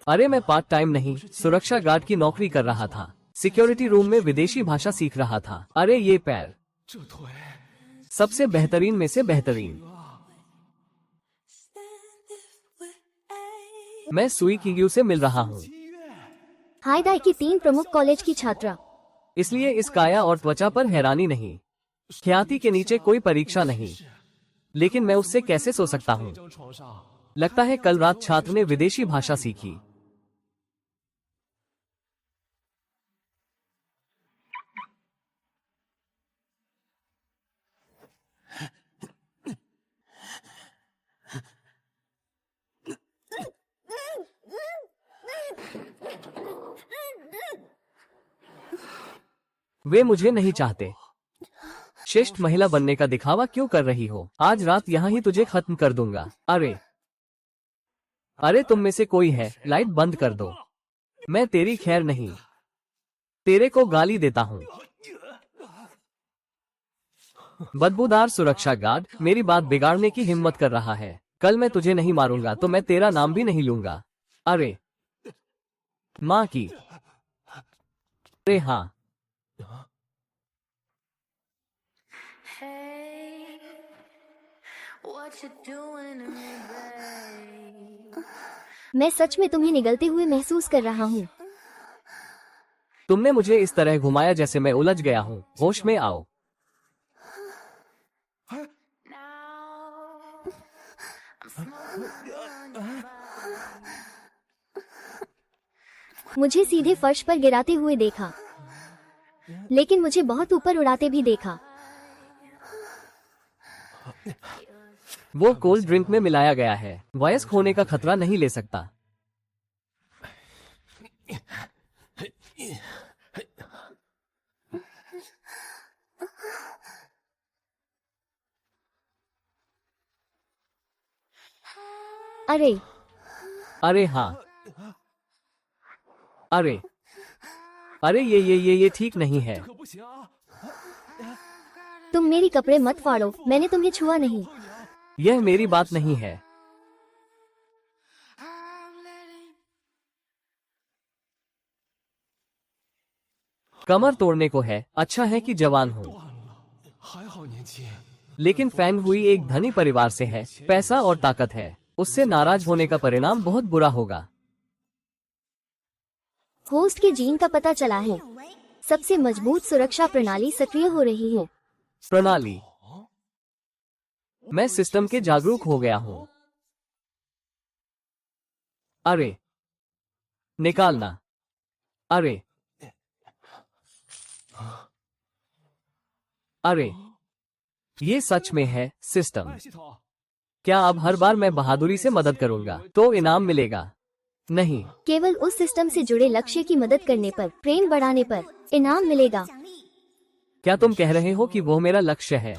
अरे मैं part time नहीं, सुरक्षा गार्ड की नौकरी कर रहा था। सिक्योरिटी रूम में विदेशी भाषा सीख रहा था। अरे ये पैर सबसे बेहतरीन में से बेहतरीन। मैं सुई किग्यू से मिल रहा हूँ, हाईदाई की 3 प्रमुख कॉलेज की छात्रा। इसलिए इस काया और त्वचा पर हैरानी नहीं। ख्याति के नीचे कोई परीक्षा नहीं, लेकिन मैं उससे कैसे सो सकता हूँ? लगता है कल रात छात्र ने विदेशी भाषा सीखी। वे मुझे नहीं चाहते। श्रेष्ठ महिला बनने का दिखावा क्यों कर रही हो? आज रात यहाँ ही तुझे खत्म कर दूंगा। अरे तुम में से कोई है, लाइट बंद कर दो। मैं तेरी खैर नहीं, तेरे को गाली देता हूँ। बदबूदार सुरक्षा गार्ड मेरी बात बिगाड़ने की हिम्मत कर रहा है। कल मैं तुझे नहीं मारूंगा तो मैं तेरा नाम भी नहीं लूंगा। अरे माँ की। अरे हाँ, मैं सच में तुम्हें निगलते हुए महसूस कर रहा हूँ। तुमने मुझे इस तरह घुमाया जैसे मैं उलझ गया हूँ। होश में आओ। मुझे सीधे फर्श पर गिराते हुए देखा, लेकिन मुझे बहुत ऊपर उड़ाते भी देखा। वो कोल्ड ड्रिंक में मिलाया गया है। वयस्क होने का खतरा नहीं ले सकता। अरे हाँ, अरे ये ठीक नहीं है। तुम मेरी कपड़े मत फाड़ो, मैंने तुम्हें छुआ नहीं। यह मेरी बात नहीं है। कमर तोड़ने को है। अच्छा है कि जवान हूँ, लेकिन फैंग हुई एक धनी परिवार से है। पैसा और ताकत है। उससे नाराज होने का परिणाम बहुत बुरा होगा। होस्ट के जीन का पता चला है। सबसे मजबूत सुरक्षा प्रणाली सक्रिय हो रही है। प्रणाली? मैं सिस्टम के जागरूक हो गया हूँ। अरे निकालना। अरे ये सच में है सिस्टम। क्या अब हर बार मैं बहादुरी से मदद करूंगा तो इनाम मिलेगा? नहीं, केवल उस सिस्टम से जुड़े लक्ष्य की मदद करने पर, प्रेम बढ़ाने पर इनाम मिलेगा। क्या तुम कह रहे हो कि वो मेरा लक्ष्य है?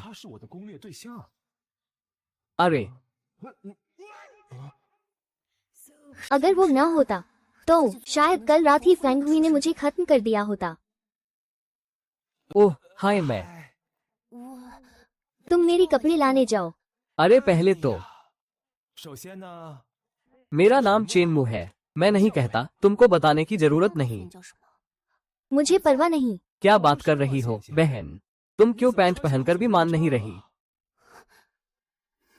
अरे अगर वो न होता तो शायद कल रात ही फैंग हुई ने मुझे खत्म कर दिया होता। ओह हाय, मैं। तुम मेरी कपड़े लाने जाओ। अरे पहले तो मेरा नाम चेनमू है। मैं नहीं कहता, तुमको बताने की जरूरत नहीं। मुझे परवाह नहीं। क्या बात कर रही हो बहन? तुम क्यों पैंट पहनकर भी मान नहीं रही?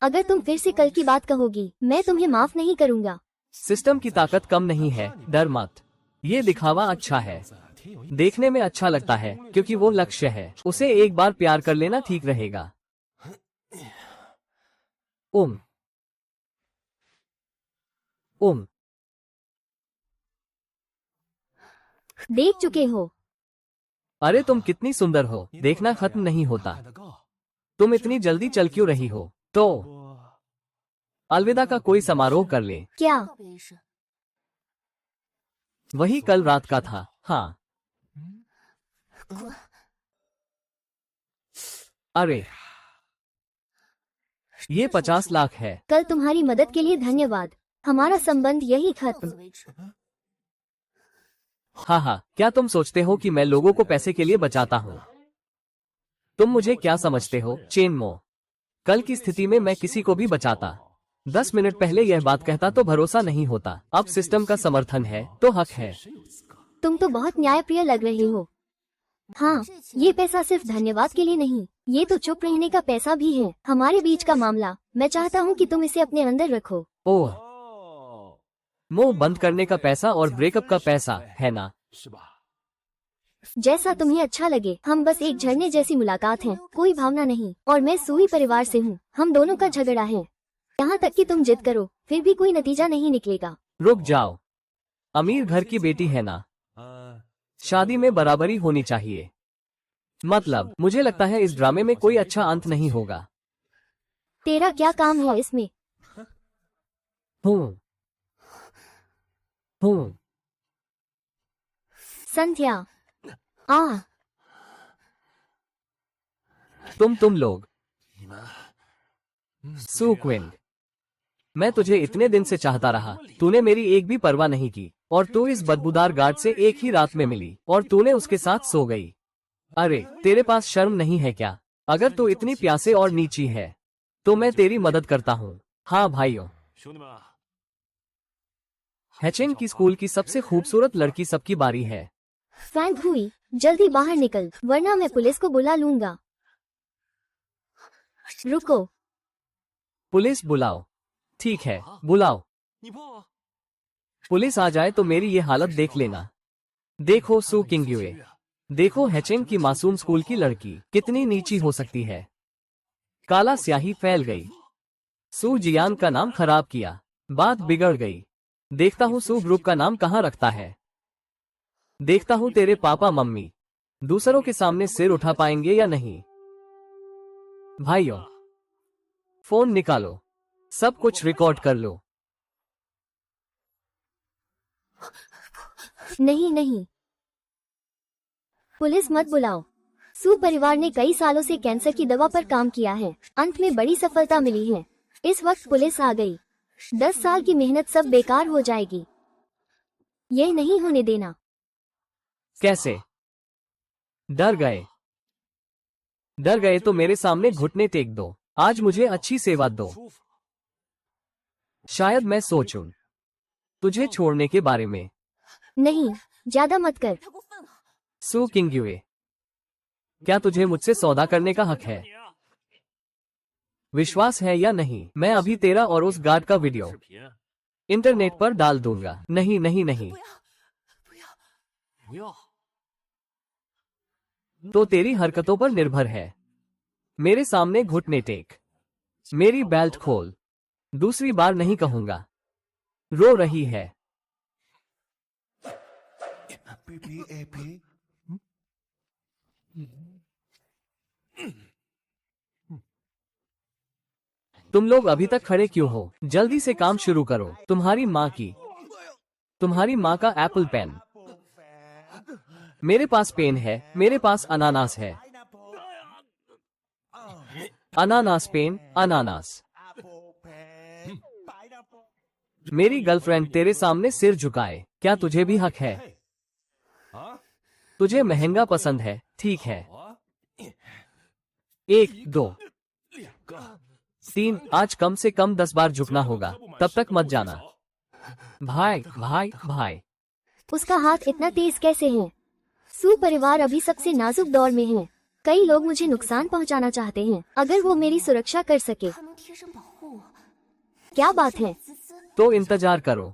अगर तुम फिर से कल की बात कहोगी, मैं तुम्हें माफ नहीं करूंगा। सिस्टम की ताकत कम नहीं है, डर मत। ये दिखावा अच्छा है, देखने में अच्छा लगता है, क्योंकि वो लक्ष्य है। उसे एक बार प्यार कर लेना ठीक रहेगा। उम देख चुके हो। अरे तुम कितनी सुंदर हो, देखना खत्म नहीं होता। तुम इतनी जल्दी चल क्यों रही हो? तो अलविदा का कोई समारोह कर ले। क्या? वही कल रात का था। हाँ। अरे ये 50 लाख है। कल तुम्हारी मदद के लिए धन्यवाद। हमारा संबंध यही खत्म। हाँ, क्या तुम सोचते हो कि मैं लोगों को पैसे के लिए बचाता हूँ? तुम मुझे क्या समझते हो चेनमो? कल की स्थिति में मैं किसी को भी बचाता। 10 मिनट पहले यह बात कहता तो भरोसा नहीं होता। अब सिस्टम का समर्थन है तो हक है। तुम तो बहुत न्यायप्रिय लग रहे हो। हाँ, ये पैसा सिर्फ धन्यवाद के लिए नहीं, ये तो चुप रहने का पैसा भी है। हमारे बीच का मामला, मैं चाहता हूँ कि तुम इसे अपने अंदर रखो। ओह, मुंह बंद करने का पैसा और ब्रेकअप का पैसा है ना? जैसा तुम्हें अच्छा लगे। हम बस एक झरने जैसी मुलाकात है, कोई भावना नहीं। और मैं सूई परिवार से हूँ, हम दोनों का झगड़ा है। यहाँ तक कि तुम जिद करो, फिर भी कोई नतीजा नहीं निकलेगा। रुक जाओ, अमीर घर की बेटी है ना, शादी में बराबरी होनी चाहिए। मतलब मुझे लगता है इस ड्रामे में कोई अच्छा अंत नहीं होगा। तेरा क्या काम है इसमें? हूँ संध्या, आ तुम लोग। सुक्विन, मैं तुझे इतने दिन से चाहता रहा। तूने मेरी एक भी परवाह नहीं की और तू इस बदबूदार गार्ड से एक ही रात में मिली और तूने उसके साथ सो गई। अरे तेरे पास शर्म नहीं है क्या? अगर तू इतनी प्यासे और नीची है तो मैं तेरी मदद करता हूँ। हाँ भाइयों, हैचेन की स्कूल की सबसे खूबसूरत लड़की सबकी बारी है। फैंग हुई, जल्दी बाहर निकल वरना मैं पुलिस को बुला लूंगा। रुको, पुलिस बुलाओ। ठीक है, बुलाओ। पुलिस आ जाए तो मेरी ये हालत देख लेना। देखो सू किंगयुए, देखो हैचेन की मासूम स्कूल की लड़की कितनी नीची हो सकती है। काला स्याही फैल गई। सू जियान का नाम खराब किया, बात बिगड़ गई। देखता हूँ सू ग्रुप का नाम कहाँ रखता है। देखता हूँ तेरे पापा मम्मी दूसरों के सामने सिर उठा पाएंगे या नहीं। भाइयों, फोन निकालो, सब कुछ रिकॉर्ड कर लो। नहीं, पुलिस मत बुलाओ। सू परिवार ने कई सालों से कैंसर की दवा पर काम किया है, अंत में बड़ी सफलता मिली है। इस वक्त पुलिस आ गई, 10 साल की मेहनत सब बेकार हो जाएगी। ये नहीं होने देना। कैसे? डर गए तो मेरे सामने घुटने टेक दो। आज मुझे अच्छी सेवा दो। शायद मैं सोचूं तुझे छोड़ने के बारे में। नहीं, ज्यादा मत कर। सू किंगयुए, क्या तुझे मुझसे सौदा करने का हक है? विश्वास है या नहीं? मैं अभी तेरा और उस गार्ड का वीडियो इंटरनेट पर डाल दूंगा। नहीं। तो तेरी हरकतों पर निर्भर है। मेरे सामने घुटने टेक, मेरी बेल्ट खोल। दूसरी बार नहीं कहूंगा। रो रही है। तुम लोग अभी तक खड़े क्यों हो? जल्दी से काम शुरू करो। तुम्हारी माँ का एप्पल पेन। मेरे पास पेन है, मेरे पास अनानास है। अनानास पेन, अनानास। मेरी गर्लफ्रेंड तेरे सामने सिर झुकाए, क्या तुझे भी हक है? तुझे महंगा पसंद है, ठीक है। 1 2 3, आज कम से कम 10 बार झुकना होगा, तब तक मत जाना। भाई। उसका हाथ इतना तेज कैसे है? सू परिवार अभी सबसे नाजुक दौर में है। कई लोग मुझे नुकसान पहुंचाना चाहते हैं, अगर वो मेरी सुरक्षा कर सके। क्या बात है? तो इंतजार करो।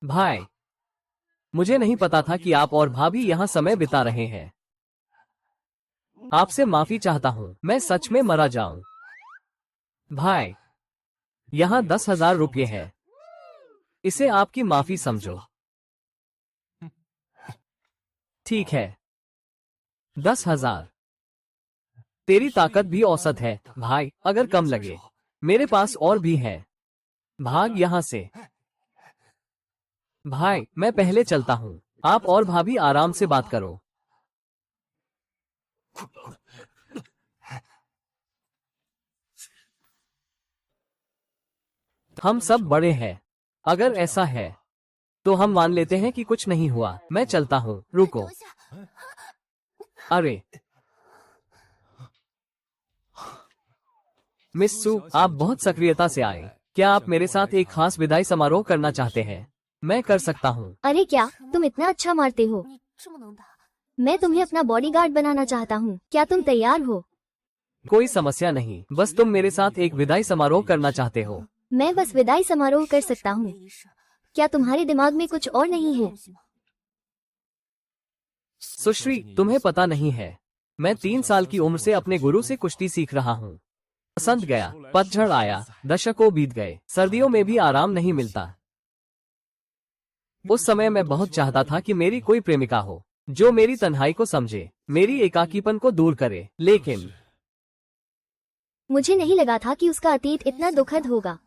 भाई, मुझे नहीं पता था कि आप और भाभी यहाँ समय बिता रहे हैं। आपसे माफी चाहता हूँ, मैं सच में मरा जाऊं। भाई, यहाँ 10,000 रुपये है, इसे आपकी माफी समझो। ठीक है, 10,000। तेरी ताकत भी औसत है भाई, अगर कम लगे मेरे पास और भी है। भाग यहाँ से। भाई, मैं पहले चलता हूँ, आप और भाभी आराम से बात करो। हम सब बड़े हैं, अगर ऐसा है तो हम मान लेते हैं कि कुछ नहीं हुआ। मैं चलता हूँ, रुको। अरे, मिस सू, आप बहुत सक्रियता से आए। क्या आप मेरे साथ एक खास विदाई समारोह करना चाहते हैं? मैं कर सकता हूँ। अरे क्या तुम इतना अच्छा मारते हो? मैं तुम्हें अपना बॉडीगार्ड बनाना चाहता हूँ। क्या तुम तैयार हो? कोई समस्या नहीं, बस तुम मेरे साथ एक विदाई समारोह करना चाहते हो। मैं बस विदाई समारोह कर सकता हूँ। क्या तुम्हारे दिमाग में कुछ और नहीं है? सुश्री, तुम्हें पता नहीं है, मैं 3 साल की उम्र से अपने गुरु से कुश्ती सीख रहा हूँ। बसंत गया, पतझड़ आया, दशकों बीत गए, सर्दियों में भी आराम नहीं मिलता। उस समय मैं बहुत चाहता था कि मेरी कोई प्रेमिका हो जो मेरी तन्हाई को समझे, मेरी एकाकीपन को दूर करे, लेकिन मुझे नहीं लगा था कि उसका अतीत इतना दुखद होगा।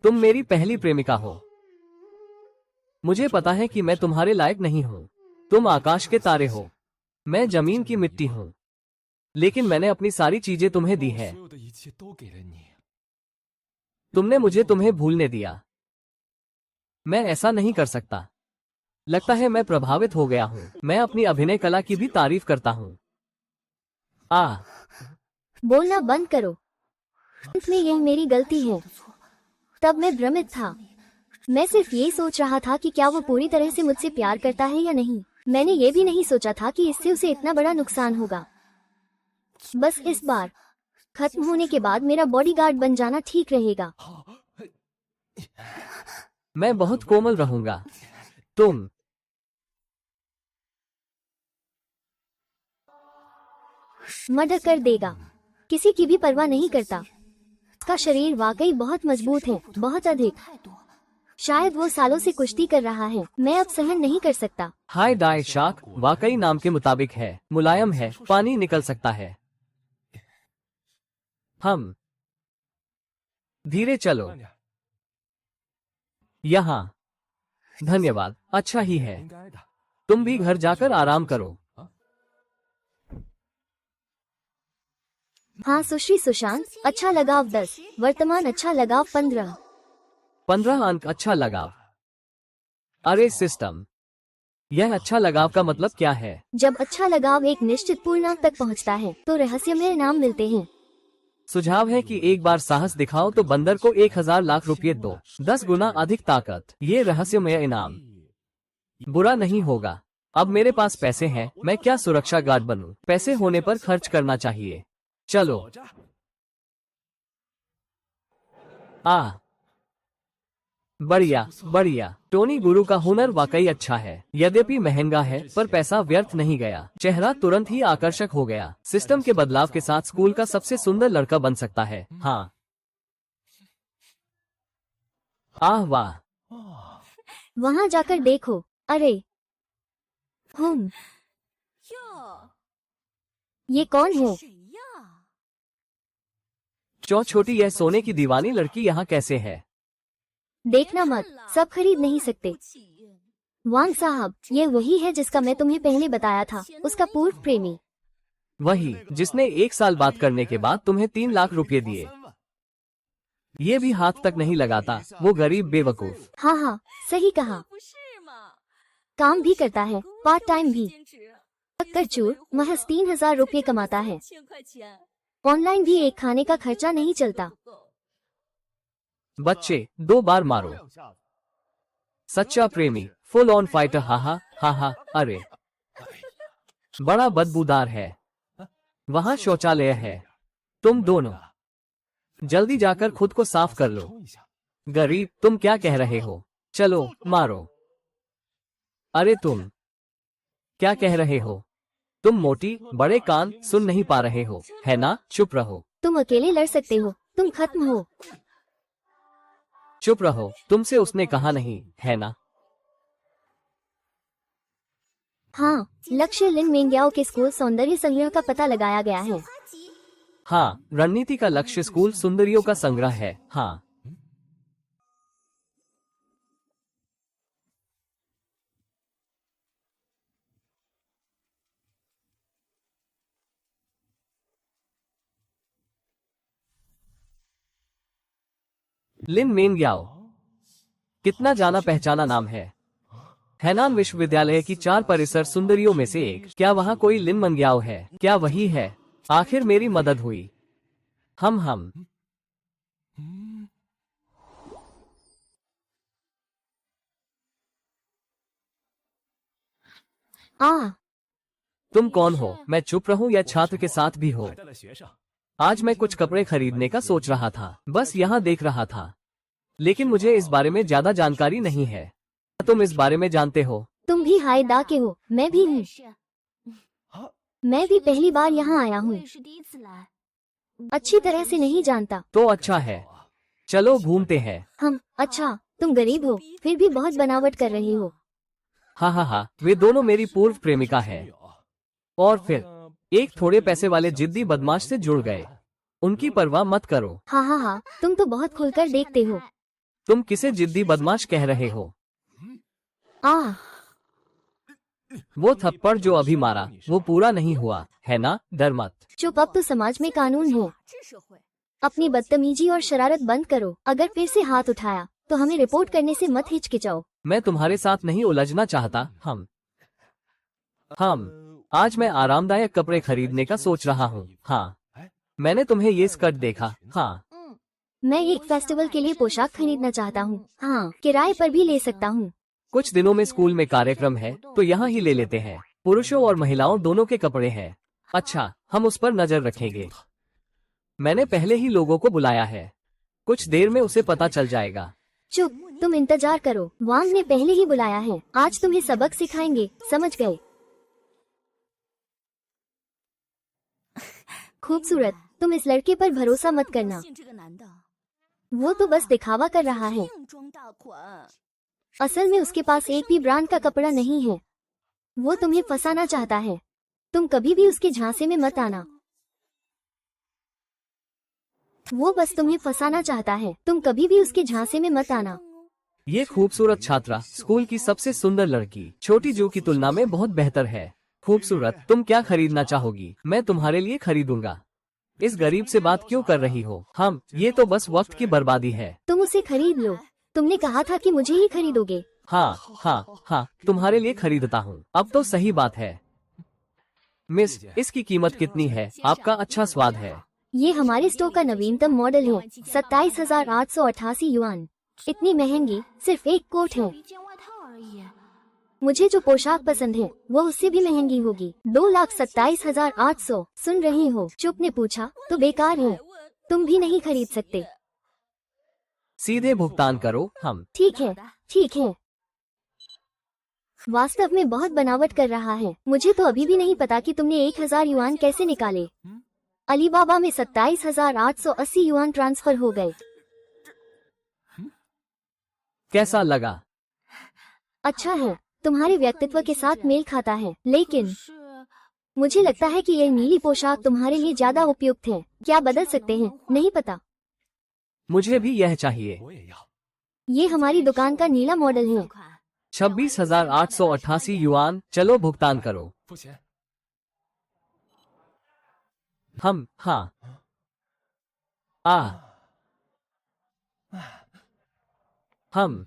तुम मेरी पहली प्रेमिका हो। मुझे पता है कि मैं तुम्हारे लायक नहीं हूँ। तुम आकाश के तारे हो, मैं जमीन की मिट्टी हूँ, लेकिन मैंने अपनी सारी चीजें तुम्हें दी है। तुमने मुझे तुम्हें भूलने दिया। मैं ऐसा नहीं कर सकता। लगता है मैं प्रभावित हो गया हूँ। मैं अपनी अभिनय कला की भी तारीफ करता हूँ। बोलना बंद करो। अंत में यह मेरी गलती है। तब मैं भ्रमित था। मैं सिर्फ ये सोच रहा था कि क्या वो पूरी तरह से मुझसे प्यार करता है या नहीं। मैंने ये भी नहीं सोचा था कि इससे उसे इतना बड़ा नुकसान होगा। बस इस बार खत्म होने के बाद मेरा बॉडीगार्ड बन जाना ठीक रहेगा। मैं बहुत कोमल रहूंगा। तुम मर्डर कर देगा, किसी की भी परवाह नहीं करता। उसका शरीर वाकई बहुत मजबूत है, बहुत अधिक। शायद वो सालों से कुश्ती कर रहा है। मैं अब सहन नहीं कर सकता। हाय डाई शार्क वाकई नाम के मुताबिक है, मुलायम है, पानी निकल सकता है। हम धीरे चलो। यहाँ धन्यवाद, अच्छा ही है। तुम भी घर जाकर आराम करो। हाँ सुश्री सुशांत, अच्छा लगाव 10, वर्तमान अच्छा लगाव 15। 15 अंक अच्छा लगाव। अरे सिस्टम, यह अच्छा लगाव का मतलब क्या है? जब अच्छा लगाव एक निश्चित पूर्णांक तक पहुंचता है तो रहस्यमय इनाम मिलते हैं। सुझाव है कि एक बार साहस दिखाओ तो बंदर को 1000 लाख रुपए दो, 10 गुना अधिक ताकत। ये रहस्यमय इनाम बुरा नहीं होगा। अब मेरे पास पैसे हैं, मैं क्या सुरक्षा गार्ड बनूं? पैसे होने पर खर्च करना चाहिए। चलो। बढ़िया बढ़िया। टोनी गुरु का हुनर वाकई अच्छा है, यद्यपि महंगा है, पर पैसा व्यर्थ नहीं गया। चेहरा तुरंत ही आकर्षक हो गया। सिस्टम के बदलाव के साथ स्कूल का सबसे सुंदर लड़का बन सकता है। हाँ। वाह। वहाँ जाकर देखो। अरे ये कौन है? छोटी, यह सोने की दीवानी लड़की यहाँ कैसे है? देखना मत, सब खरीद नहीं सकते। वांग साहब, ये वही है जिसका मैं तुम्हें पहले बताया था, उसका पूर्व प्रेमी। वही जिसने 1 साल बात करने के बाद तुम्हें 3 लाख रुपए दिए। ये भी हाथ तक नहीं लगाता, वो गरीब बेवकूफ। हाँ हाँ, सही कहा। काम भी करता है, पार्ट टाइम भी। कर चूर महज 3000 रुपये कमाता है। ऑनलाइन भी एक खाने का खर्चा नहीं चलता। बच्चे 2 बार मारो। सच्चा प्रेमी, फुल ऑन फाइटर। हाहा हाहा। अरे बड़ा बदबूदार है। वहाँ शौचालय है। तुम दोनों जल्दी जाकर खुद को साफ कर लो। गरीब, तुम क्या कह रहे हो? चलो मारो। अरे तुम क्या कह रहे हो? तुम मोटी, बड़े कान, सुन नहीं पा रहे हो, है ना? चुप रहो। तुम अकेले लड़ सकते हो, तुम खत्म हो। चुप रहो, तुमसे उसने कहा नहीं, है ना? हाँ, लक्ष्य लिन मेंग्याओ के स्कूल सौंदर्य संग्रह का पता लगाया गया है। हाँ, रणनीति का लक्ष्य स्कूल सुंदरियों का संग्रह है। हाँ। लिन मेंग्याओ कितना जाना पहचाना नाम है। हैनान विश्वविद्यालय की 4 परिसर सुंदरियों में से एक। क्या वहाँ कोई लिन मेंग्याओ है? क्या वही है? आखिर मेरी मदद हुई। हम आ तुम कौन हो? मैं चुप रहूं या छात्र के साथ भी हो? आज मैं कुछ कपड़े खरीदने का सोच रहा था, बस यहाँ देख रहा था, लेकिन मुझे इस बारे में ज्यादा जानकारी नहीं है। तुम इस बारे में जानते हो? तुम भी हायदा के हो? मैं भी हूँ। मैं भी पहली बार यहाँ आया हूँ, अच्छी तरह से नहीं जानता। तो अच्छा है, चलो घूमते हैं। अच्छा, तुम गरीब हो फिर भी बहुत बनावट कर रहे हो। हाँ, वे दोनों मेरी पूर्व प्रेमिका है, और फिर एक थोड़े पैसे वाले जिद्दी बदमाश से जुड़ गए। उनकी परवाह मत करो। हाँ, तुम तो बहुत खुलकर देखते हो। तुम किसे जिद्दी बदमाश कह रहे हो? वो थप्पड़ जो अभी मारा वो पूरा नहीं हुआ है ना? डर मत। चुप, अब तो समाज में कानून है। अपनी बदतमीजी और शरारत बंद करो। अगर फिर से हाथ उठाया तो हमें रिपोर्ट करने से मत हिचकिचाओ। मैं तुम्हारे साथ नहीं उलझना चाहता। हम आज मैं आरामदायक कपड़े खरीदने का सोच रहा हूँ। हाँ, मैंने तुम्हें ये स्कर्ट देखा। हाँ, मैं एक फेस्टिवल के लिए पोशाक खरीदना चाहता हूँ। हाँ, किराए पर भी ले सकता हूँ। कुछ दिनों में स्कूल में कार्यक्रम है तो यहाँ ही ले लेते हैं। पुरुषों और महिलाओं दोनों के कपड़े हैं। अच्छा, हम उस पर नजर रखेंगे। मैंने पहले ही लोगों को बुलाया है, कुछ देर में उसे पता चल जाएगा। चुप, तुम इंतजार करो। वांग ने पहले ही बुलाया है, आज तुम्हें सबक सिखाएंगे, समझ गए? खूबसूरत, तुम इस लड़के पर भरोसा मत करना, वो तो बस दिखावा कर रहा है। असल में उसके पास एक भी ब्रांड का कपड़ा नहीं है। वो तुम्हें फंसाना चाहता है। तुम कभी भी उसके झांसे में मत आना। वो बस तुम्हें फंसाना चाहता है। तुम कभी भी उसके झांसे में मत आना। ये खूबसूरत छात्रा स्कूल की सबसे सुंदर लड़की छोटी जो की तुलना में बहुत बेहतर है। खूबसूरत, तुम क्या खरीदना चाहोगी? मैं तुम्हारे लिए खरीदूंगा। इस गरीब से बात क्यों कर रही हो? ये तो बस वक्त की बर्बादी है। तुम उसे खरीद लो। तुमने कहा था कि मुझे ही खरीदोगे। हाँ, तुम्हारे लिए खरीदता हूँ। अब तो सही बात है। मिस, इसकी कीमत कितनी है? आपका अच्छा स्वाद है। ये हमारे स्टोर का नवीनतम मॉडल है, 27,888 युआन। इतनी महंगी, सिर्फ एक कोट है। मुझे जो पोशाक पसंद है वो उससे भी महंगी होगी। 2,27,800। सुन रही हो? चुप ने पूछा तो बेकार है, तुम भी नहीं खरीद सकते। सीधे भुगतान करो। ठीक है। वास्तव में बहुत बनावट कर रहा है। मुझे तो अभी भी नहीं पता कि तुमने 1,000 युआन कैसे निकाले। अलीबाबा में 27,880 युआन ट्रांसफर हो गए। कैसा लगा? अच्छा है, तुम्हारे व्यक्तित्व के साथ मेल खाता है, लेकिन मुझे लगता है कि यह नीली पोशाक तुम्हारे लिए ज्यादा उपयुक्त है। क्या बदल सकते हैं? नहीं पता। मुझे भी यह चाहिए। ये हमारी दुकान का नीला मॉडल है। 26,888 युआन। चलो भुगतान करो। हाँ।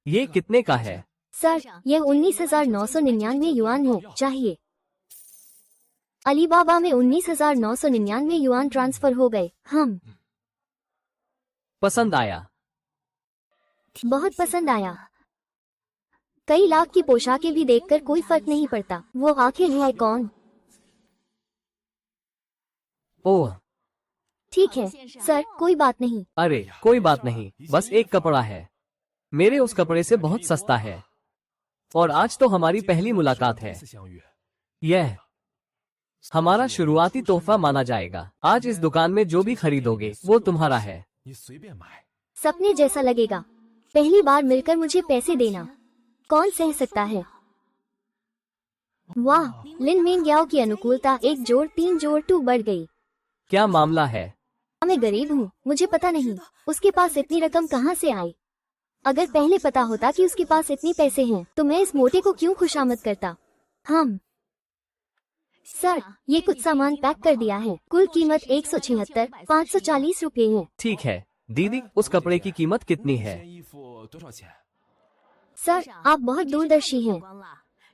ये कितने का है? सर, यह 19,999 युआन है। चाहिए? अलीबाबा में 19,999 युआन ट्रांसफर हो गए। पसंद आया? बहुत पसंद आया। कई लाख की पोशाकें भी देखकर कोई फर्क नहीं पड़ता। वो आखिर है कौन? ओह, ठीक है सर, कोई बात नहीं। अरे कोई बात नहीं, बस एक कपड़ा है। मेरे उस कपड़े से बहुत सस्ता है। और आज तो हमारी पहली मुलाकात है। यह हमारा शुरुआती तोहफा माना जाएगा। आज इस दुकान में जो भी खरीदोगे वो तुम्हारा है। सपने जैसा लगेगा। पहली बार मिलकर मुझे पैसे देना कौन सह सकता है? वाह, लिन मेंग याओ की अनुकूलता 1 जोड़ 3 जोड़ 2 बढ़ गई। क्या मामला है? मैं गरीब हूँ, मुझे पता नहीं उसके पास इतनी रकम कहाँ से आई। अगर पहले पता होता कि उसके पास इतने पैसे हैं तो मैं इस मोटे को क्यों खुशामद करता। सर, ये कुछ सामान पैक कर दिया है। कुल कीमत 176,540 रुपए है। ठीक है दीदी, उस कपड़े की कीमत कितनी है? सर, आप बहुत दूरदर्शी हैं।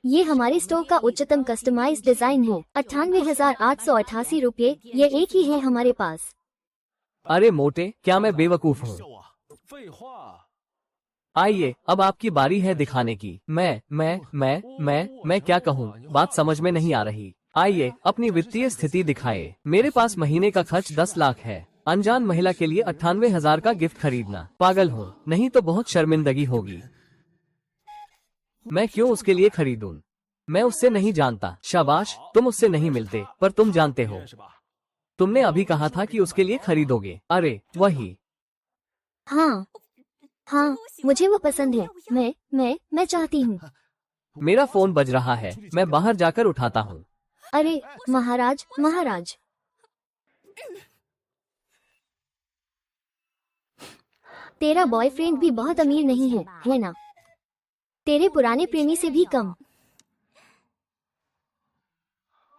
ये हमारे स्टोव का उच्चतम कस्टमाइज डिजाइन है। 98,888 रुपये, ये एक ही है हमारे पास। अरे मोटे, क्या मैं बेवकूफ हूँ? आइए, अब आपकी बारी है दिखाने की। मैं क्या कहूँ, बात समझ में नहीं आ रही। आइए, अपनी वित्तीय स्थिति दिखाए। मेरे पास महीने का खर्च 10 लाख है। अनजान महिला के लिए 98,000 का गिफ्ट खरीदना, पागल हूँ? नहीं तो बहुत शर्मिंदगी होगी। मैं क्यों उसके लिए खरीदूं? मैं उससे नहीं जानता। शाबाश, तुम उससे नहीं मिलते, पर तुम जानते हो। तुमने अभी कहा था कि उसके लिए खरीदोगे। अरे वही। हाँ हाँ, मुझे वो पसंद है। मैं चाहती हूँ। मेरा फोन बज रहा है, मैं बाहर जाकर उठाता हूँ। अरे महाराज, महाराज। तेरा बॉयफ्रेंड भी बहुत अमीर नहीं है ना? तेरे पुराने प्रेमी से भी कम।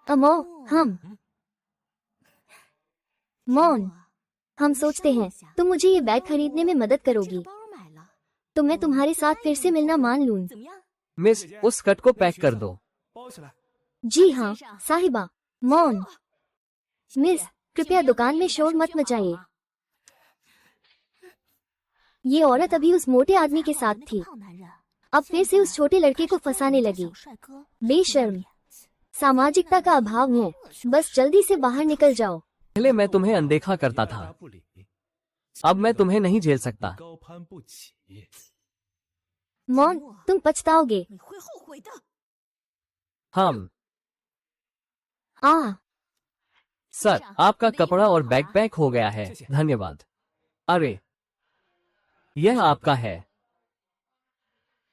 अमो, मौन, हम सोचते हैं तुम मुझे ये बैग खरीदने में मदद करोगी, तो मैं तुम्हारे साथ फिर से मिलना मान लूं। मिस, उस कट को पैक कर दो। जी हाँ साहिबा। मौन, मिस, कृपया दुकान में शोर मत मचाइए। ये औरत अभी उस मोटे आदमी के साथ थी, अब फिर से उस छोटे लड़के को फंसाने लगी। बेशर्म, सामाजिकता का अभाव है। बस जल्दी से बाहर निकल जाओ। पहले मैं तुम्हें अनदेखा करता था, अब मैं तुम्हें नहीं झेल सकता। मौन, तुम पछताओगे। हम सर, आपका कपड़ा और बैग पैक हो गया है, धन्यवाद। अरे, यह आपका है।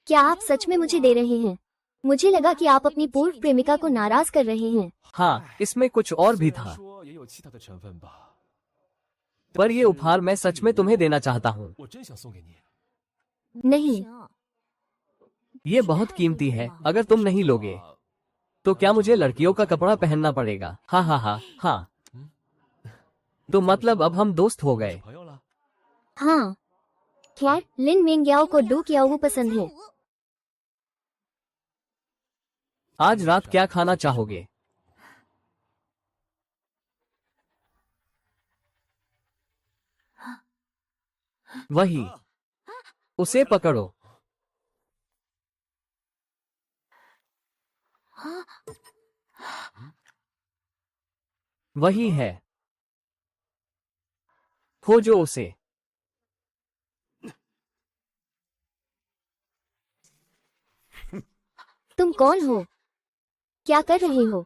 क्या आप सच में मुझे दे रहे हैं? मुझे लगा कि आप अपनी पूर्व प्रेमिका को नाराज कर रहे हैं। हाँ, इसमें कुछ और भी था, पर ये उपहार मैं सच में तुम्हें देना चाहता हूँ। नहीं, ये बहुत कीमती है। अगर तुम नहीं लोगे तो क्या मुझे लड़कियों का कपड़ा पहनना पड़ेगा? हाँ हाँ हाँ हाँ। तो मतलब अब हम दोस्त हो गए। हाँ। खैर, लिन मेंग्याओ को डू कियाओ पसंद है। आज रात क्या खाना चाहोगे? वही, उसे पकड़ो। वही है, खोजो उसे। तुम कौन हो? क्या कर रहे हो?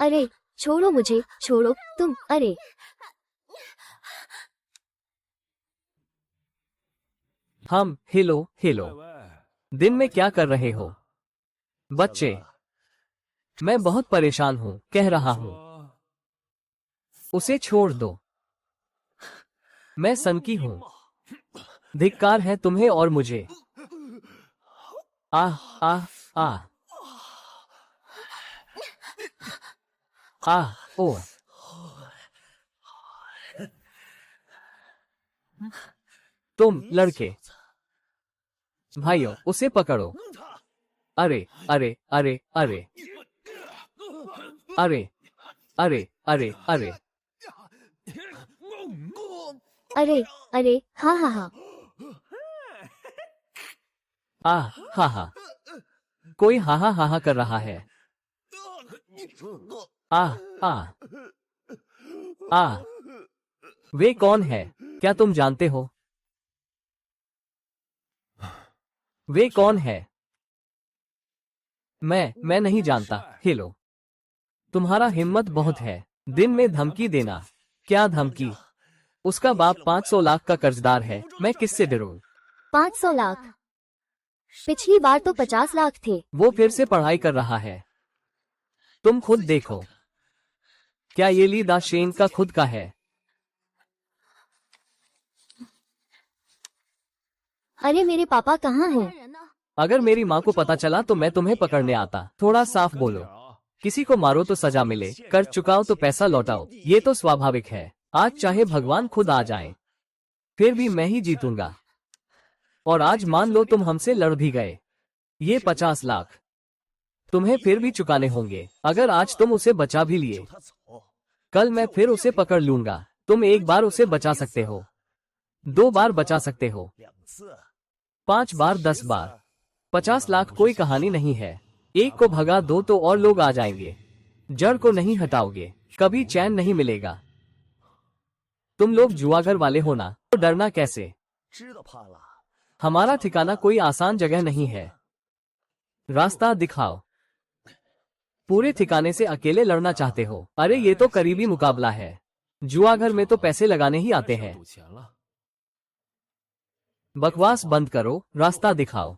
अरे छोड़ो मुझे, छोड़ो तुम। अरे हम हेलो हेलो, दिन में क्या कर रहे हो? बच्चे, मैं बहुत परेशान हूँ, कह रहा हूँ। उसे छोड़ दो। मैं सनकी हूँ। धिक्कार है तुम्हें और मुझे। आह आह आह आह ओ। तुम लड़के, भाइयों, उसे पकड़ो। अरे अरे अरे अरे अरे अरे अरे अरे अरे अरे, हाँ हाँ हाँ। आह हा हा। कोई हा हा हा हा कर रहा है। आह आह आह। वे कौन है? क्या तुम जानते हो? वे कौन है? मैं नहीं जानता। हेलो, तुम्हारा हिम्मत बहुत है, दिन में धमकी देना। क्या धमकी? उसका बाप 500 लाख का कर्जदार है, मैं किससे डरूं? 500 लाख? पिछली बार तो 50 लाख थे। वो फिर से पढ़ाई कर रहा है। तुम खुद देखो। क्या ये ली दाशेन का खुद का है? अरे मेरे पापा कहाँ हैं? अगर मेरी माँ को पता चला तो मैं तुम्हें पकड़ने आता। थोड़ा साफ बोलो। किसी को मारो तो सजा मिले, कर्ज चुकाओ तो पैसा लौटाओ, ये तो स्वाभाविक है। आज चाहे भगवान खुद आ जाए, फिर भी मैं ही जीतूंगा। और आज मान लो तुम हमसे लड़ भी गए, ये 50 लाख तुम्हें फिर भी चुकाने होंगे। अगर आज तुम उसे बचा भी लिए, कल मैं फिर उसे पकड़ लूंगा। तुम एक बार उसे बचा सकते हो, 2 बार बचा सकते हो, 5 बार, 10 बार, 50 लाख कोई कहानी नहीं है। एक को भगा दो तो और लोग आ जाएंगे। जड़ को नहीं हटाओगे, कभी चैन नहीं मिलेगा। तुम लोग जुआगर वाले हो ना, तो डरना कैसे? हमारा ठिकाना कोई आसान जगह नहीं है। रास्ता दिखाओ। पूरे ठिकाने से अकेले लड़ना चाहते हो? अरे ये तो करीबी मुकाबला है। जुआघर में तो पैसे लगाने ही आते हैं। बकवास बंद करो, रास्ता दिखाओ।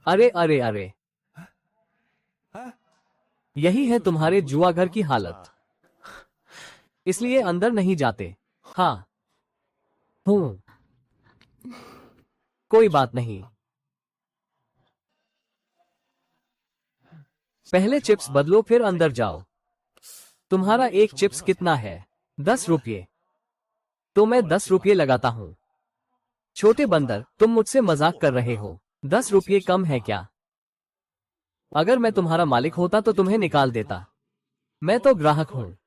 अरे अरे अरे, यही है तुम्हारे जुआघर की हालत, इसलिए अंदर नहीं जाते। हाँ हूँ, कोई बात नहीं। पहले चिप्स बदलो फिर अंदर जाओ। तुम्हारा एक चिप्स कितना है? 10 रुपये। तो मैं 10 रुपये लगाता हूँ। छोटे बंदर, तुम मुझसे मजाक कर रहे हो? 10 रुपये कम है क्या? अगर मैं तुम्हारा मालिक होता तो तुम्हें निकाल देता। मैं तो ग्राहक हूँ।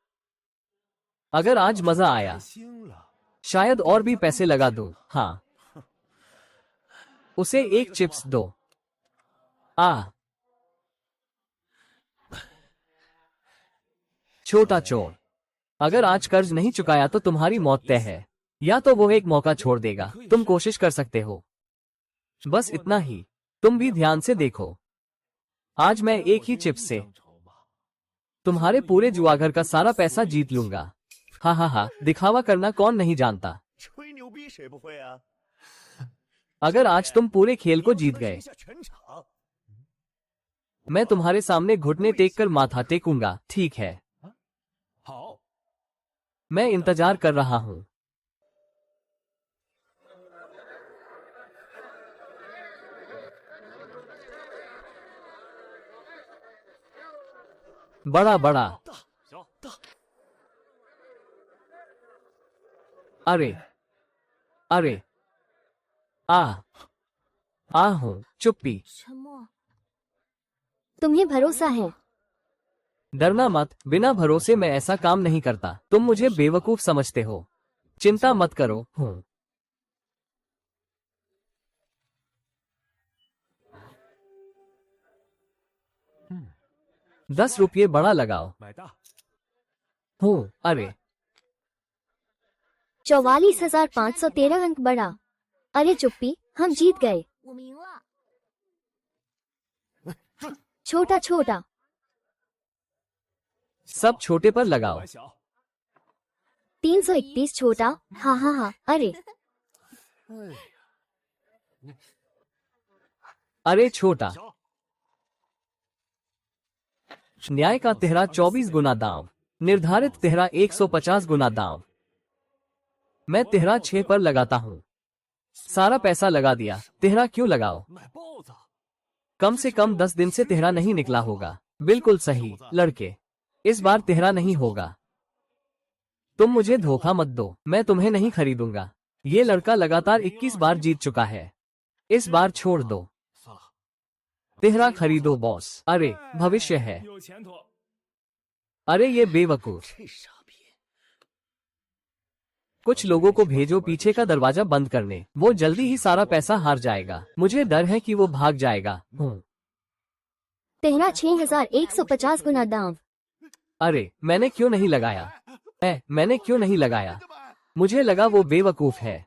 अगर आज मजा आया, शायद और भी पैसे लगा दूं। हाँ, उसे एक चिप्स दो। छोटा चोर, अगर आज कर्ज नहीं चुकाया तो तुम्हारी मौत तय है। या तो वो एक मौका छोड़ देगा, तुम कोशिश कर सकते हो। बस इतना ही। तुम भी ध्यान से देखो। आज मैं एक ही चिप्स से तुम्हारे पूरे जुआघर का सारा पैसा जीत लूंगा। हा हा हा, दिखावा करना कौन नहीं जानता। अगर आज तुम पूरे खेल को जीत गए, मैं तुम्हारे सामने घुटने टेक कर माथा टेकूंगा। ठीक है, मैं इंतजार कर रहा हूं। बड़ा बड़ा, अरे अरे, हूं, चुप्पी। तुम्हें भरोसा है? डरना मत, बिना भरोसे मैं ऐसा काम नहीं करता। तुम मुझे बेवकूफ समझते हो। चिंता मत करो। हूँ 10 रुपये बड़ा लगाओ। हूँ, अरे 44,513 अंक बड़ा। अरे चुप्पी, हम जीत गए। छोटा छोटा, सब छोटे पर लगाओ। 331 छोटा। हाँ हाँ हाँ, अरे छोटा, न्याय का तेहरा 24 गुना दांव, निर्धारित तेहरा 150 गुना दांव। मैं तेहरा 6 पर लगाता हूँ। सारा पैसा लगा दिया। तेहरा क्यों लगाओ? कम से कम 10 दिन से तेहरा नहीं निकला होगा। बिल्कुल सही लड़के, इस बार तेहरा नहीं होगा। तुम मुझे धोखा मत दो, मैं तुम्हें नहीं खरीदूंगा। ये लड़का लगातार 21 बार जीत चुका है। इस बार छोड़ दो। तेहरा खरीदो बॉस। अरे भविष्य है। अरे ये बेवकूफ। कुछ लोगों को भेजो पीछे का दरवाजा बंद करने। वो जल्दी ही सारा पैसा हार जाएगा। मुझे डर है कि वो भाग जाएगा। तेहरा 6,150 गुना दांव। अरे मैंने क्यों नहीं लगाया? मैंने क्यों नहीं लगाया? मुझे लगा वो बेवकूफ है।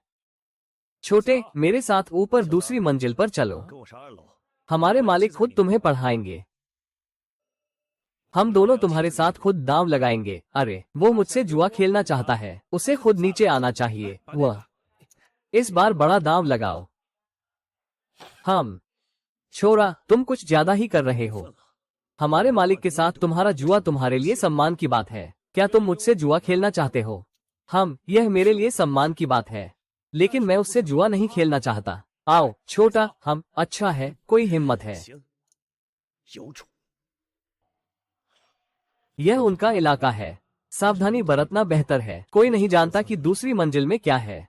छोटे, मेरे साथ ऊपर दूसरी मंजिल पर चलो। हमारे मालिक खुद तुम्हें पढ़ाएंगे। हम दोनों तुम्हारे साथ खुद दांव लगाएंगे। अरे वो मुझसे जुआ खेलना चाहता है, उसे खुद नीचे आना चाहिए। वह इस बार बड़ा दांव लगाओ। हम छोरा, तुम कुछ ज्यादा ही कर रहे हो। हमारे मालिक के साथ तुम्हारा जुआ तुम्हारे लिए सम्मान की बात है। क्या तुम मुझसे जुआ खेलना चाहते हो? यह मेरे लिए सम्मान की बात है, लेकिन मैं उससे जुआ नहीं खेलना चाहता। आओ छोटा, अच्छा है, कोई हिम्मत है। यह उनका इलाका है, सावधानी बरतना बेहतर है। कोई नहीं जानता कि दूसरी मंजिल में क्या है।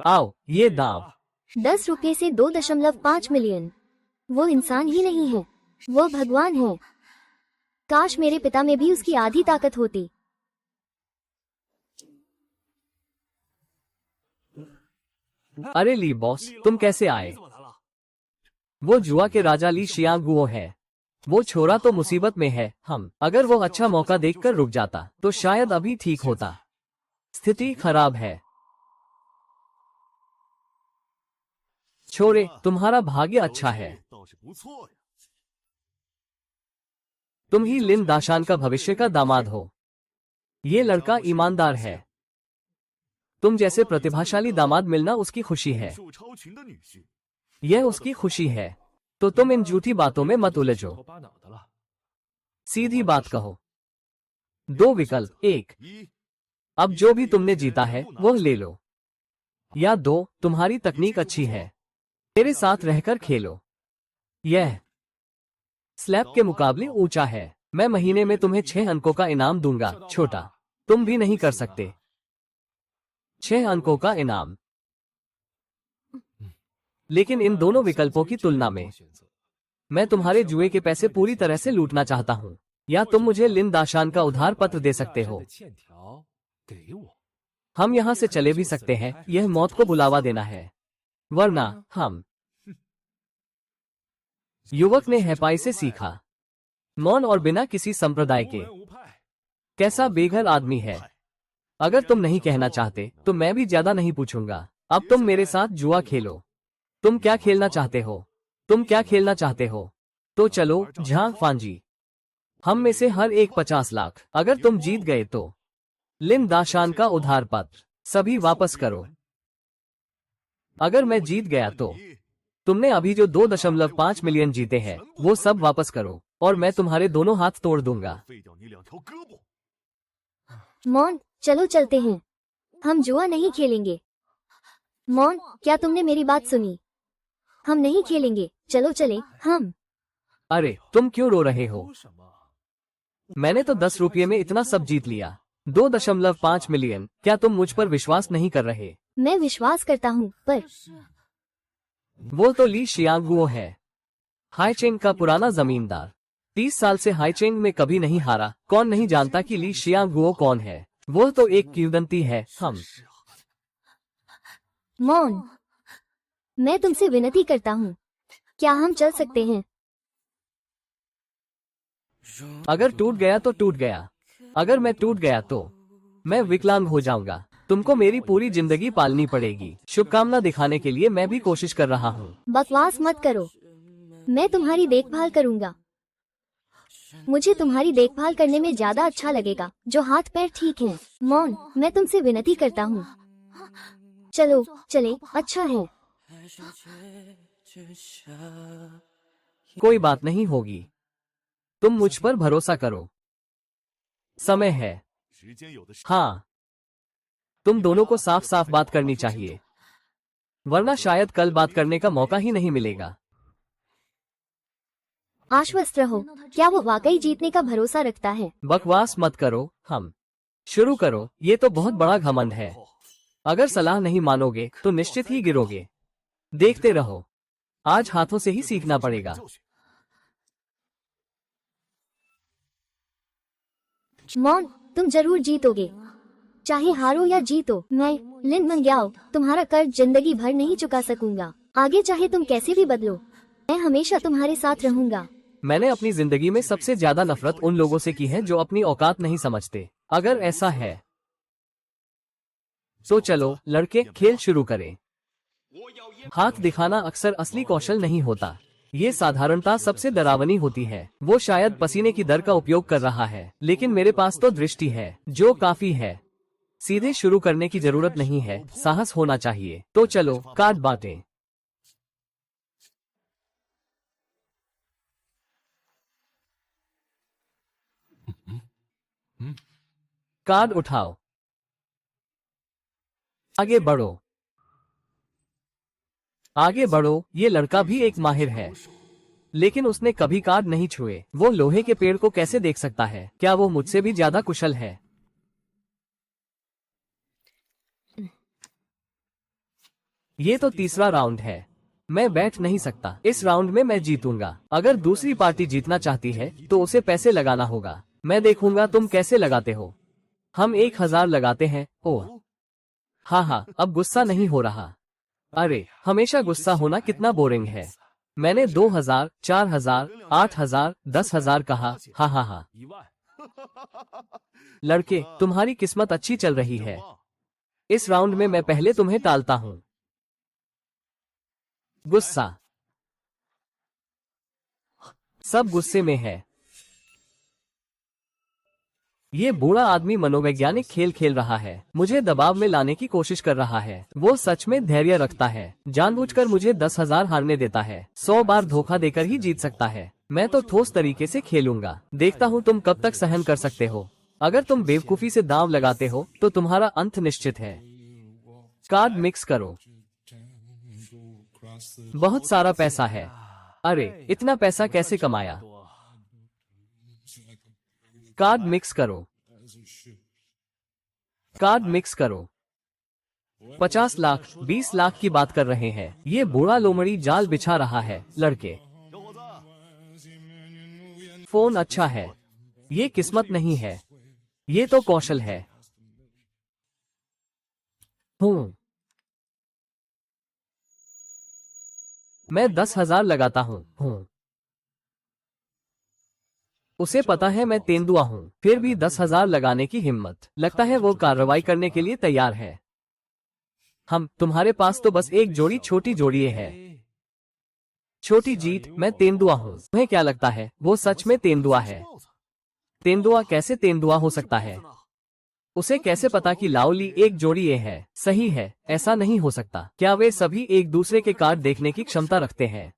आओ, ये दाव। 10 रुपए से 2.5 मिलियन। वो इंसान ही नहीं है, वो भगवान है। काश मेरे पिता में भी उसकी आधी ताकत होती। अरे ली बॉस, तुम कैसे आए? वो जुआ के राजा ली शियांगुओ है। वो छोरा तो मुसीबत में है। अगर वो अच्छा मौका देखकर रुक जाता तो शायद अभी ठीक होता। स्थिति खराब है। छोरे, तुम्हारा भाग्य अच्छा है। तुम ही लिन दाशान का भविष्य का दामाद हो। ये लड़का ईमानदार है। तुम जैसे प्रतिभाशाली दामाद मिलना उसकी खुशी है। यह उसकी खुशी है। तो तुम इन झूठी बातों में मत उलझो। सीधी बात कहो। 2 विकल्प। 1, अब जो भी तुमने जीता है वह ले लो। या 2, तुम्हारी तकनीक अच्छी है, मेरे साथ रहकर खेलो। यह स्लैब के मुकाबले ऊंचा है। मैं महीने में तुम्हें 6 अंकों का इनाम दूंगा। छोटा, तुम भी नहीं कर सकते। 6 अंकों का इनाम। लेकिन इन दोनों विकल्पों की तुलना में मैं तुम्हारे जुए के पैसे पूरी तरह से लूटना चाहता हूँ। या तुम मुझे लिन दाशान का उधार पत्र दे सकते हो। हम यहाँ से चले भी सकते हैं, यह मौत को बुलावा देना है। वरना हम। युवक ने हेपाई से सीखा, मौन और बिना किसी संप्रदाय के। कैसा बेघर आदमी है। अगर तुम नहीं कहना चाहते तो मैं भी ज्यादा नहीं पूछूंगा। अब तुम मेरे साथ जुआ खेलो। तुम क्या खेलना चाहते हो? तुम क्या खेलना चाहते हो? तो चलो झांग फांजी। हम में से हर एक 50 लाख। अगर तुम जीत गए तो लिन दाशान का उधार पत्र सभी वापस करो। अगर मैं जीत गया तो तुमने अभी जो 2.5 मिलियन जीते हैं वो सब वापस करो और मैं तुम्हारे दोनों हाथ तोड़ दूंगा। मौन, चलो चलते हैं। हम जुआ नहीं खेलेंगे। मौन, क्या तुमने मेरी बात सुनी? हम नहीं खेलेंगे, चलो चले। हम। अरे तुम क्यों रो रहे हो? मैंने तो 10 रुपये में इतना सब जीत लिया। 2.5 मिलियन। क्या तुम मुझ पर विश्वास नहीं कर रहे? मैं विश्वास करता हूँ, पर वो तो ली शियांगुओ है, हाईचेंग का पुराना जमींदार। 30 साल से हाईचेंग में कभी नहीं हारा। कौन नहीं जानता कि ली शियांगुओ कौन है? वो तो एक किंवदंती है। मौन, मैं तुमसे विनती करता हूँ, क्या हम चल सकते हैं? अगर टूट गया तो टूट गया। अगर मैं टूट गया तो मैं विकलांग हो जाऊंगा। तुमको मेरी पूरी जिंदगी पालनी पड़ेगी। शुभकामना दिखाने के लिए मैं भी कोशिश कर रहा हूँ। बकवास मत करो। मैं तुम्हारी देखभाल करूँगा। मुझे तुम्हारी देखभाल करने में ज्यादा अच्छा लगेगा जो हाथ पैर ठीक हैं। मौन, मैं तुमसे विनती करता हूँ, चलो चले। अच्छा है। कोई बात नहीं होगी। तुम मुझ पर भरोसा करो। समय है। हाँ, तुम दोनों को साफ साफ बात करनी चाहिए, वरना शायद कल बात करने का मौका ही नहीं मिलेगा। आश्वस्त रहो, क्या वो वाकई जीतने का भरोसा रखता है? बकवास मत करो। शुरू करो। ये तो बहुत बड़ा घमंड है। अगर सलाह नहीं मानोगे तो निश्चित ही गिरोगे। देखते रहो। आज हाथों से ही सीखना पड़ेगा। मौन, तुम जरूर जीतोगे, चाहे हारो या जीतो। मैं लिन मंग्याओ तुम्हारा कर्ज जिंदगी भर नहीं चुका सकूंगा। आगे चाहे तुम कैसे भी बदलो, मैं हमेशा तुम्हारे साथ रहूंगा। मैंने अपनी जिंदगी में सबसे ज्यादा नफरत उन लोगों से की है जो अपनी औकात नहीं समझते। अगर ऐसा है तो चलो लड़के, खेल शुरू करें। हाथ दिखाना अक्सर असली कौशल नहीं होता। ये साधारणता सबसे डरावनी होती है। वो शायद पसीने की दर का उपयोग कर रहा है, लेकिन मेरे पास तो दृष्टि है जो काफी है। सीधे शुरू करने की जरूरत नहीं है, साहस होना चाहिए। तो चलो कार्ड बांटें। कार्ड उठाओ। आगे बढ़ो। आगे बढ़ो। ये लड़का भी एक माहिर है, लेकिन उसने कभी कार्ड नहीं छुए। वो लोहे के पेड़ को कैसे देख सकता है? क्या वो मुझसे भी ज्यादा कुशल है? ये तो तीसरा राउंड है, मैं बैठ नहीं सकता। इस राउंड में मैं जीतूंगा। अगर दूसरी पार्टी जीतना चाहती है तो उसे पैसे लगाना होगा। मैं देखूंगा तुम कैसे लगाते हो। हम 1000 लगाते हैं। ओह हाँ, अब गुस्सा नहीं हो रहा। अरे हमेशा गुस्सा होना कितना बोरिंग है। मैंने 2000, 4000, 8000, 10,000 कहा। हाँ। लड़के, तुम्हारी किस्मत अच्छी चल रही है। इस राउंड में मैं पहले तुम्हें टालता हूँ। गुस्सा, सब गुस्से में है। ये बूढ़ा आदमी मनोवैज्ञानिक खेल खेल रहा है, मुझे दबाव में लाने की कोशिश कर रहा है। वो सच में धैर्य रखता है, जानबूझकर मुझे 10,000 हारने देता है। 100 बार धोखा देकर ही जीत सकता है। मैं तो ठोस तरीके से खेलूंगा, देखता हूँ तुम कब तक सहन कर सकते हो। अगर तुम बेवकूफी से दांव लगाते हो तो तुम्हारा अंत निश्चित है। कार्ड मिक्स करो। बहुत सारा पैसा है। अरे इतना पैसा कैसे कमाया? कार्ड मिक्स करो। कार्ड मिक्स करो। 50 लाख, 20 लाख की बात कर रहे हैं। ये बूढ़ा लोमड़ी जाल बिछा रहा है। लड़के, फोन अच्छा है, ये किस्मत नहीं है, ये तो कौशल है। मैं 10,000 लगाता हूँ। उसे पता है मैं तेंदुआ हूँ, फिर भी 10,000 लगाने की हिम्मत। लगता है वो कार्रवाई करने के लिए तैयार है। तुम्हारे पास तो बस एक जोड़ी छोटी जोड़ी है। छोटी जीत, मैं तेंदुआ हूँ। तुम्हें क्या लगता है वो सच में तेंदुआ है? तेंदुआ कैसे तेंदुआ हो सकता है? उसे कैसे पता कि लाओली एक जोड़ी ये है? सही है, ऐसा नहीं हो सकता। क्या वे सभी एक दूसरे के कार्ड देखने की क्षमता रखते हैं?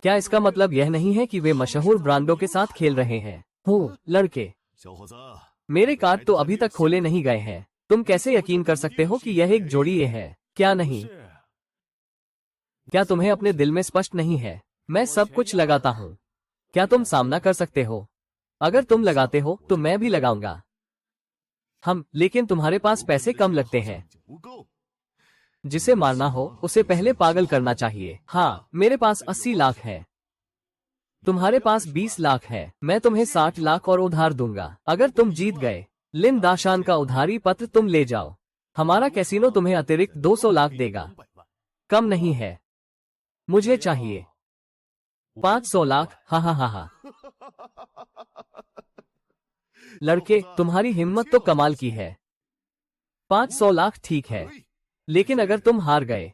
क्या इसका मतलब यह नहीं है कि वे मशहूर ब्रांडों के साथ खेल रहे हैं? लड़के, मेरे कार्ड तो अभी तक खोले नहीं गए हैं। तुम कैसे यकीन कर सकते हो कि यह एक जोड़ी ये है? क्या नहीं? क्या तुम्हें अपने दिल में स्पष्ट नहीं है? मैं सब कुछ लगाता हूँ। क्या तुम सामना कर सकते हो? अगर तुम लगाते हो तो मैं भी लगाऊंगा। लेकिन तुम्हारे पास पैसे कम लगते हैं। जिसे मारना हो उसे पहले पागल करना चाहिए। हाँ, मेरे पास 80 लाख है। तुम्हारे पास 20 लाख है। मैं तुम्हें 60 लाख और उधार दूंगा। अगर तुम जीत गए, लिन दाशान का उधारी पत्र तुम ले जाओ। हमारा कैसीनो तुम्हें अतिरिक्त 200 लाख देगा। कम नहीं है, मुझे चाहिए 500 लाख। हाँ। लड़के, तुम्हारी हिम्मत तो कमाल की है। 500 लाख ठीक है, लेकिन अगर तुम हार गए,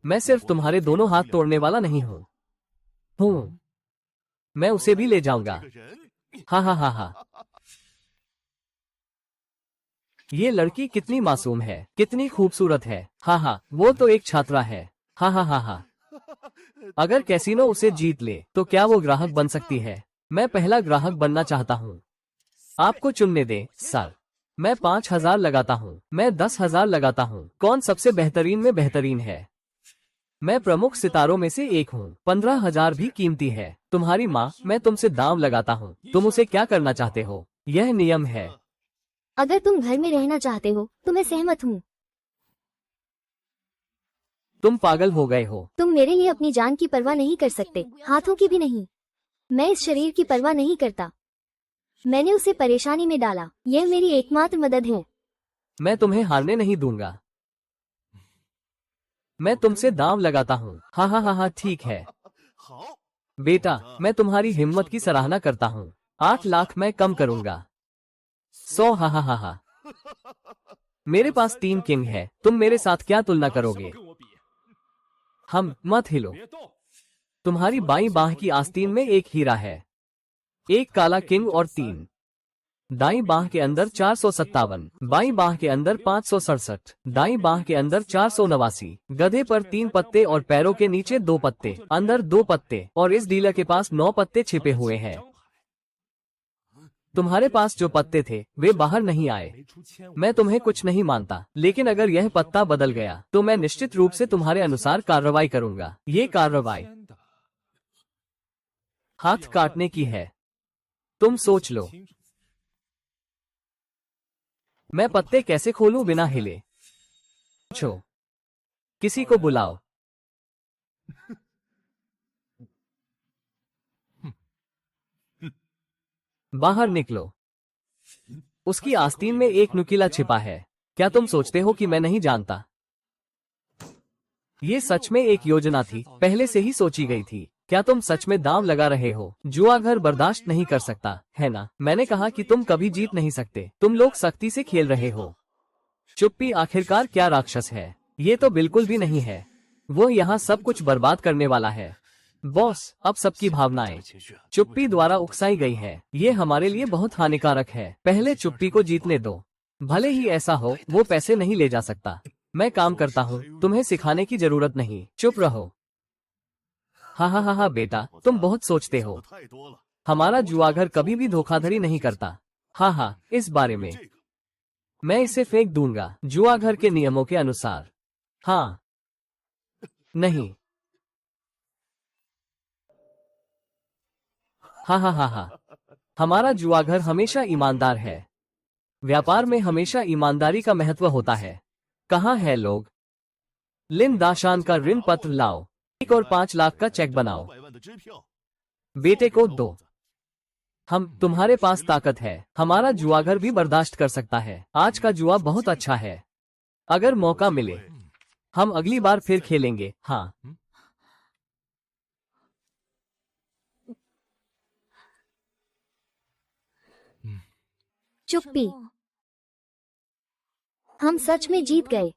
मैं सिर्फ तुम्हारे दोनों हाथ तोड़ने वाला नहीं हूँ। मैं उसे भी ले जाऊंगा। हाँ। ये लड़की कितनी मासूम है, कितनी खूबसूरत है। हाँ, वो तो एक छात्रा है। हाँ। अगर कैसीनो उसे जीत ले तो क्या वो ग्राहक बन सकती है? मैं पहला ग्राहक बनना चाहता हूँ। आपको चुनने दे सर। मैं 5,000 लगाता हूँ। मैं 10,000 लगाता हूँ। कौन सबसे बेहतरीन में बेहतरीन है? मैं प्रमुख सितारों में से एक हूँ। 15,000 भी कीमती है। तुम्हारी माँ, मैं तुमसे दांव लगाता हूँ। तुम उसे क्या करना चाहते हो? यह नियम है। अगर तुम घर में रहना चाहते हो तो मैं सहमत हूँ। तुम पागल हो गए हो। तुम मेरे लिए अपनी जान की परवाह नहीं कर सकते, हाथों की भी नहीं। मैं इस शरीर की परवाह नहीं करता। मैंने उसे परेशानी में डाला, यह मेरी एकमात्र मदद है। मैं तुम्हें हारने नहीं दूंगा। मैं तुमसे दांव लगाता हूँ। हाँ, ठीक है बेटा, मैं तुम्हारी हिम्मत की सराहना करता हूँ। 8 लाख मैं कम करूंगा। 100। हाँ। मेरे पास 3 किंग है। तुम मेरे साथ क्या तुलना करोगे? मत हिलो। तुम्हारी बाईं बाह की आस्तीन में एक हीरा है, एक काला किंग और 3। दाईं बाह के अंदर 457, बाईं बाह के अंदर 567, दाईं बाह के अंदर 489। गधे पर 3 पत्ते और पैरों के नीचे 2 पत्ते, अंदर 2 पत्ते, और इस डीलर के पास 9 पत्ते छिपे हुए हैं। तुम्हारे पास जो पत्ते थे वे बाहर नहीं आए। मैं तुम्हें कुछ नहीं मानता, लेकिन अगर यह पत्ता बदल गया तो मैं निश्चित रूप से तुम्हारे अनुसार कार्रवाई करूंगा। ये कार्रवाई हाथ काटने की है। तुम सोच लो। मैं पत्ते कैसे खोलूं बिना हिले? पूछो। किसी को बुलाओ। बाहर निकलो। उसकी आस्तीन में एक नुकीला छिपा है। क्या तुम सोचते हो कि मैं नहीं जानता? ये सच में एक योजना थी, पहले से ही सोची गई थी। क्या तुम सच में दांव लगा रहे हो? जुआ घर बर्दाश्त नहीं कर सकता, है ना? मैंने कहा कि तुम कभी जीत नहीं सकते। तुम लोग सख्ती से खेल रहे हो। चुप्पी आखिरकार क्या राक्षस है? ये तो बिल्कुल भी नहीं है। वो यहाँ सब कुछ बर्बाद करने वाला है। बॉस, अब सबकी भावनाएं चुप्पी द्वारा उकसाई गई है। ये हमारे लिए बहुत हानिकारक है। पहले चुप्पी को जीतने दो। भले ही ऐसा हो, वो पैसे नहीं ले जा सकता। मैं काम करता हूँ, तुम्हें सिखाने की जरूरत नहीं। चुप रहो। हाँ हाँ हाँ हाँ बेटा, तुम बहुत सोचते हो। हमारा जुआघर कभी भी धोखाधड़ी नहीं करता। हाँ हाँ, इस बारे में मैं इसे फेंक दूंगा, जुआघर के नियमों के अनुसार। हाँ, नहीं। हाँ हाँ हाँ हाँ, हमारा जुआघर हमेशा ईमानदार है। व्यापार में हमेशा ईमानदारी का महत्व होता है। कहाँ है लोग? लिन दाशान का ऋण पत्र लाओ। 1 और 5 लाख का चेक बनाओ। बेटे को दो। तुम्हारे पास ताकत है। हमारा जुआघर भी बर्दाश्त कर सकता है। आज का जुआ बहुत अच्छा है। अगर मौका मिले, हम अगली बार फिर खेलेंगे। हाँ। चुप्पी। हम सच में जीत गए।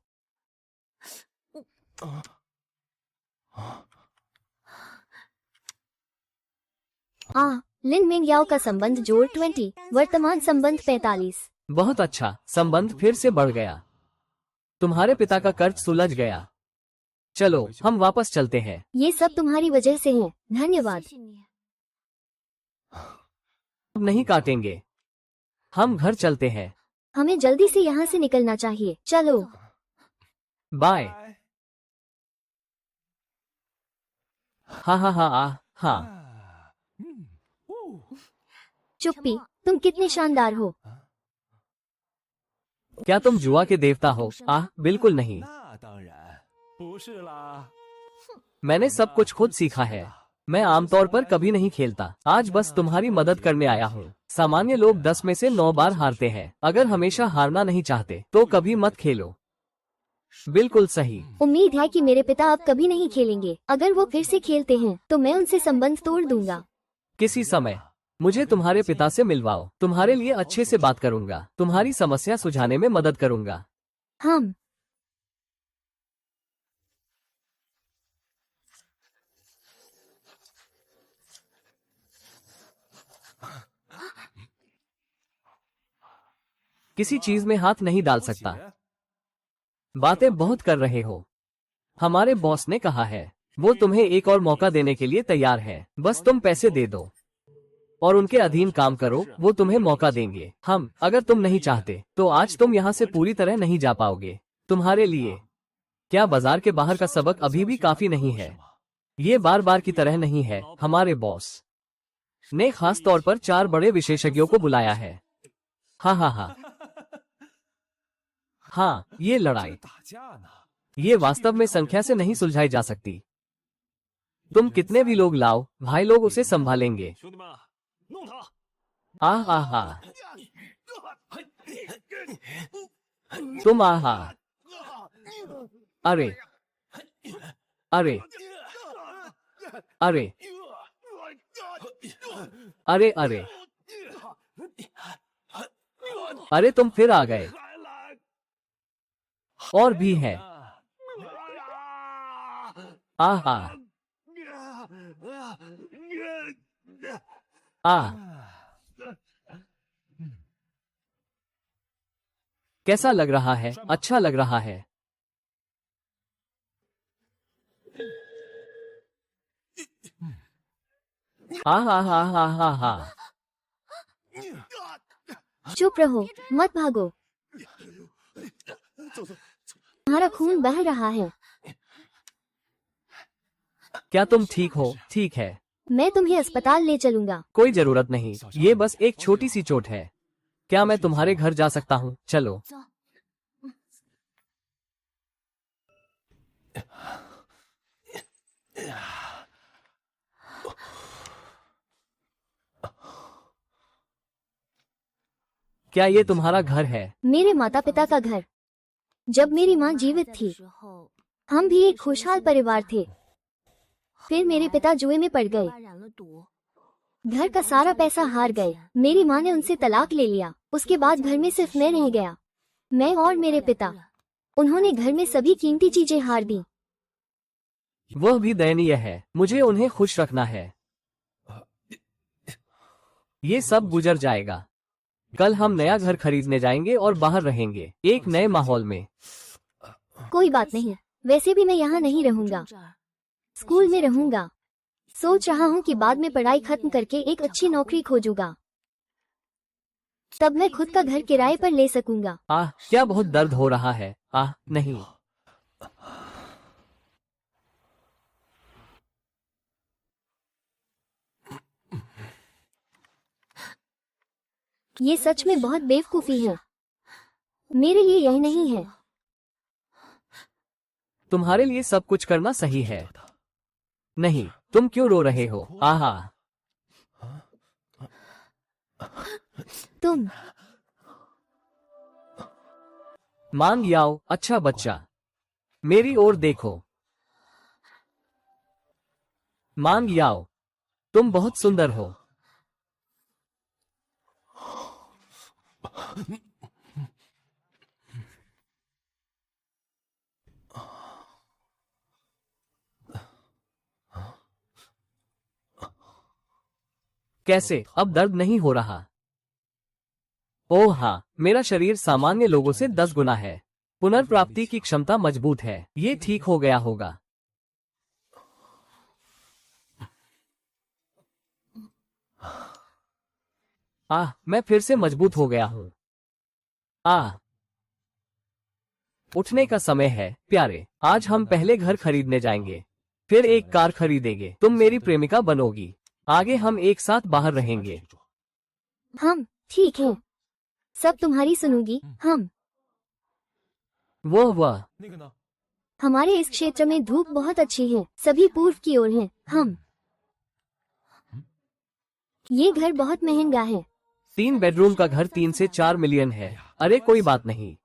लिन मिंग याओ का संबंध जोड़ 20, वर्तमान संबंध 45। बहुत अच्छा, संबंध फिर से बढ़ गया। तुम्हारे पिता का कर्ज सुलझ गया। चलो, हम वापस चलते हैं। ये सब तुम्हारी वजह से है। धन्यवाद। अब नहीं काटेंगे। हम घर चलते हैं। हमें जल्दी से यहाँ से निकलना चाहिए। चलो। बाय। हाँ हाँ हाँ हाँ। चुप्पी, तुम कितने शानदार हो। क्या तुम जुआ के देवता हो? बिल्कुल नहीं। मैंने सब कुछ खुद सीखा है। मैं आमतौर पर कभी नहीं खेलता। आज बस तुम्हारी मदद करने आया हूँ। सामान्य लोग 10 में से 9 बार हारते हैं। अगर हमेशा हारना नहीं चाहते तो कभी मत खेलो। बिल्कुल सही। उम्मीद है कि मेरे पिता अब कभी नहीं खेलेंगे। अगर वो फिर से खेलते हैं तो मैं उनसे संबंध तोड़ दूंगा। किसी समय मुझे तुम्हारे पिता से मिलवाओ। तुम्हारे लिए अच्छे से बात करूंगा। तुम्हारी समस्या सुझाने में मदद करूंगा। हम किसी चीज में हाथ नहीं डाल सकता। बातें बहुत कर रहे हो। हमारे बॉस ने कहा है, वो तुम्हें एक और मौका देने के लिए तैयार है। बस तुम पैसे दे दो और उनके अधीन काम करो, वो तुम्हें मौका देंगे। अगर तुम नहीं चाहते तो आज तुम यहाँ से पूरी तरह नहीं जा पाओगे। तुम्हारे लिए क्या बाजार के बाहर का सबक अभी भी काफी नहीं है? ये बार बार की तरह नहीं है। हमारे बॉस ने खास तौर पर 4 बड़े विशेषज्ञों को बुलाया है। हाँ हाँ हाँ हाँ, ये लड़ाई ये वास्तव में संख्या से नहीं सुलझाई जा सकती। तुम कितने भी लोग लाओ, भाई लोग उसे संभालेंगे। आहा, तुम आहा, अरे अरे अरे अरे अरे अरे, तुम फिर आ गए। और भी है। आहा, कैसा लग रहा है? अच्छा लग रहा है। हा हा हा हा हा। चुप रहो, मत भागो। तुम्हारा खून बह रहा है। क्या तुम ठीक हो? ठीक है। मैं तुम्हें अस्पताल ले चलूंगा। कोई जरूरत नहीं, ये बस एक छोटी सी चोट है। क्या मैं तुम्हारे घर जा सकता हूँ? चलो। क्या ये तुम्हारा घर है? मेरे माता पिता का घर। जब मेरी माँ जीवित थी हम भी एक खुशहाल परिवार थे। फिर मेरे पिता जुए में पड़ गए, घर का सारा पैसा हार गए। मेरी माँ ने उनसे तलाक ले लिया। उसके बाद घर में सिर्फ मैं रह गया, मैं और मेरे पिता। उन्होंने घर में सभी कीमती चीजें हार दी। वह भी दयनीय है। मुझे उन्हें खुश रखना है। ये सब गुजर जाएगा। कल हम नया घर खरीदने जाएंगे और बाहर रहेंगे, एक नए माहौल में। कोई बात नहीं, वैसे भी मैं यहाँ नहीं रहूंगा, स्कूल में रहूंगा। सोच रहा हूँ कि बाद में पढ़ाई खत्म करके एक अच्छी नौकरी खोजूंगा, तब मैं खुद का घर किराए पर ले सकूंगा। आह, क्या बहुत दर्द हो रहा है। आह नहीं। ये सच में बहुत बेवकूफी है। मेरे लिए यही नहीं है। तुम्हारे लिए सब कुछ करना सही है। नहीं, तुम क्यों रो रहे हो? आहा। तुम मान याओ, अच्छा बच्चा, मेरी ओर देखो। मान याओ, तुम बहुत सुंदर हो। कैसे? अब दर्द नहीं हो रहा? ओह हाँ, मेरा शरीर सामान्य लोगों से 10 गुना है। पुनर्प्राप्ति की क्षमता मजबूत है। ये ठीक हो गया होगा। आह, मैं फिर से मजबूत हो गया हूँ। आह, उठने का समय है प्यारे। आज हम पहले घर खरीदने जाएंगे, फिर एक कार खरीदेंगे। तुम मेरी प्रेमिका बनोगी। आगे हम एक साथ बाहर रहेंगे। हम ठीक है, सब तुम्हारी सुनूंगी। हम वह हमारे इस क्षेत्र में धूप बहुत अच्छी है, सभी पूर्व की ओर हैं। हम ये घर बहुत महंगा है। 3 बेडरूम का घर 3 से 4 मिलियन है। अरे कोई बात नहीं,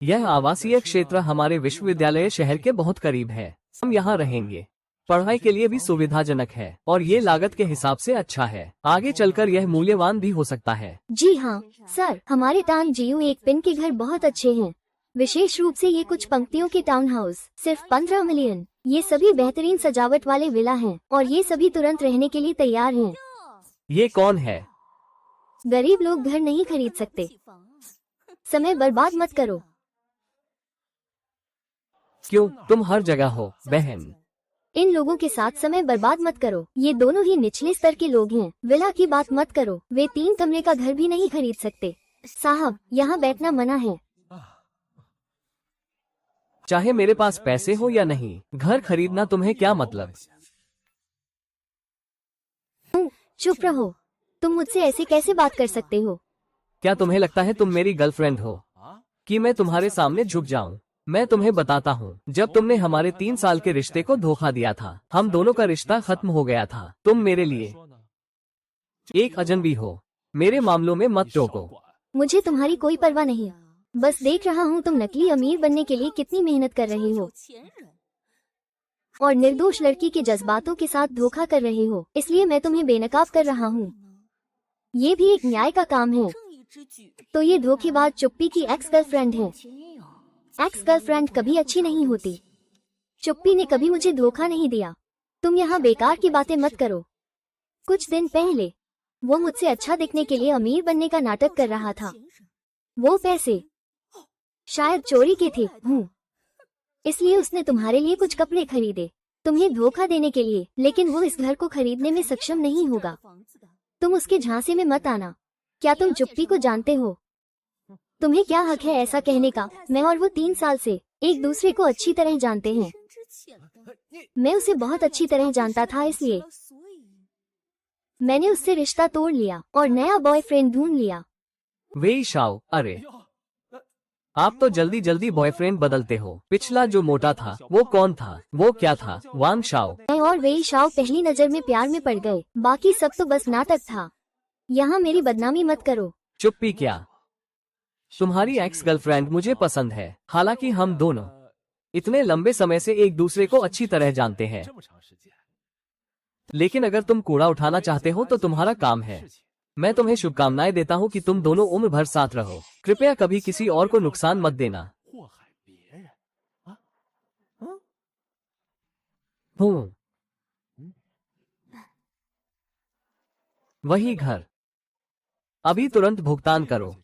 यह आवासीय क्षेत्र हमारे विश्वविद्यालय शहर के बहुत करीब है। हम यहाँ रहेंगे। पढ़ाई के लिए भी सुविधाजनक है और ये लागत के हिसाब से अच्छा है। आगे चलकर यह मूल्यवान भी हो सकता है। जी हाँ सर, हमारे टाउन जीयू एक पिन के घर बहुत अच्छे हैं, विशेष रूप से ये कुछ पंक्तियों के टाउन हाउस सिर्फ 15 मिलियन। ये सभी बेहतरीन सजावट वाले विला हैं और ये सभी तुरंत रहने के लिए तैयार हैं। ये कौन है? गरीब लोग घर नहीं खरीद सकते। समय बर्बाद मत करो। क्यों, तुम हर जगह हो बहन। इन लोगों के साथ समय बर्बाद मत करो। ये दोनों ही निचले स्तर के लोग हैं। विला की बात मत करो, वे 3 कमरे का घर भी नहीं खरीद सकते। साहब, यहाँ बैठना मना है। चाहे मेरे पास पैसे हो या नहीं, घर खरीदना तुम्हें क्या मतलब? चुप रहो। तुम मुझसे ऐसे कैसे बात कर सकते हो? क्या तुम्हें लगता है तुम मेरी गर्लफ्रेंड हो कि मैं तुम्हारे सामने झुक जाऊं? मैं तुम्हें बताता हूँ, जब तुमने हमारे 3 साल के रिश्ते को धोखा दिया था, हम दोनों का रिश्ता खत्म हो गया था। तुम मेरे लिए एक अजनबी हो। मेरे मामलों में मत टोको। मुझे तुम्हारी कोई परवाह नहीं। बस देख रहा हूँ तुम नकली अमीर बनने के लिए कितनी मेहनत कर रहे हो और निर्दोष लड़की के जज्बातों के साथ धोखा कर रहे हो, इसलिए मैं तुम्हें बेनकाब कर रहा हूँ। ये भी एक न्याय का काम है। तो ये धोखेबाज चुप्पी की एक्स गर्लफ्रेंड है। एक्स गर्लफ्रेंड कभी अच्छी नहीं होती। चुप्पी ने कभी मुझे धोखा नहीं दिया। तुम यहाँ बेकार की बातें मत करो। कुछ दिन पहले वो मुझसे अच्छा दिखने के लिए अमीर बनने का नाटक कर रहा था। वो पैसे शायद चोरी के थे, इसलिए उसने तुम्हारे लिए कुछ कपड़े खरीदे तुम्हें धोखा देने के लिए, लेकिन वो इस घर को खरीदने में सक्षम नहीं होगा। तुम उसके झांसे में मत आना। क्या तुम चुप्पी को जानते हो? तुम्हें क्या हक है ऐसा कहने का? मैं और वो 3 साल से एक दूसरे को अच्छी तरह जानते हैं। मैं उसे बहुत अच्छी तरह जानता था, इसलिए मैंने उससे रिश्ता तोड़ लिया और नया बॉयफ्रेंड ढूंढ लिया। वे शाओ, अरे आप तो जल्दी जल्दी बॉयफ्रेंड बदलते हो। पिछला जो मोटा था वो कौन था? वो क्या था? वांग शाओ। मैं और वेई शाओ पहली नजर में प्यार में पड़ गए, बाकी सब तो बस नाटक था। यहाँ मेरी बदनामी मत करो। चुप्पी क्या? तुम्हारी एक्स गर्लफ्रेंड मुझे पसंद है। हालांकि हम दोनों इतने लंबे समय से एक दूसरे को अच्छी तरह जानते हैं, लेकिन अगर तुम कूड़ा उठाना चाहते हो तो तुम्हारा काम है। मैं तुम्हें शुभकामनाएं देता हूँ कि तुम दोनों उम्र भर साथ रहो। कृपया कभी किसी और को नुकसान मत देना। हूँ वही घर। अभी तुरंत भुगतान करो।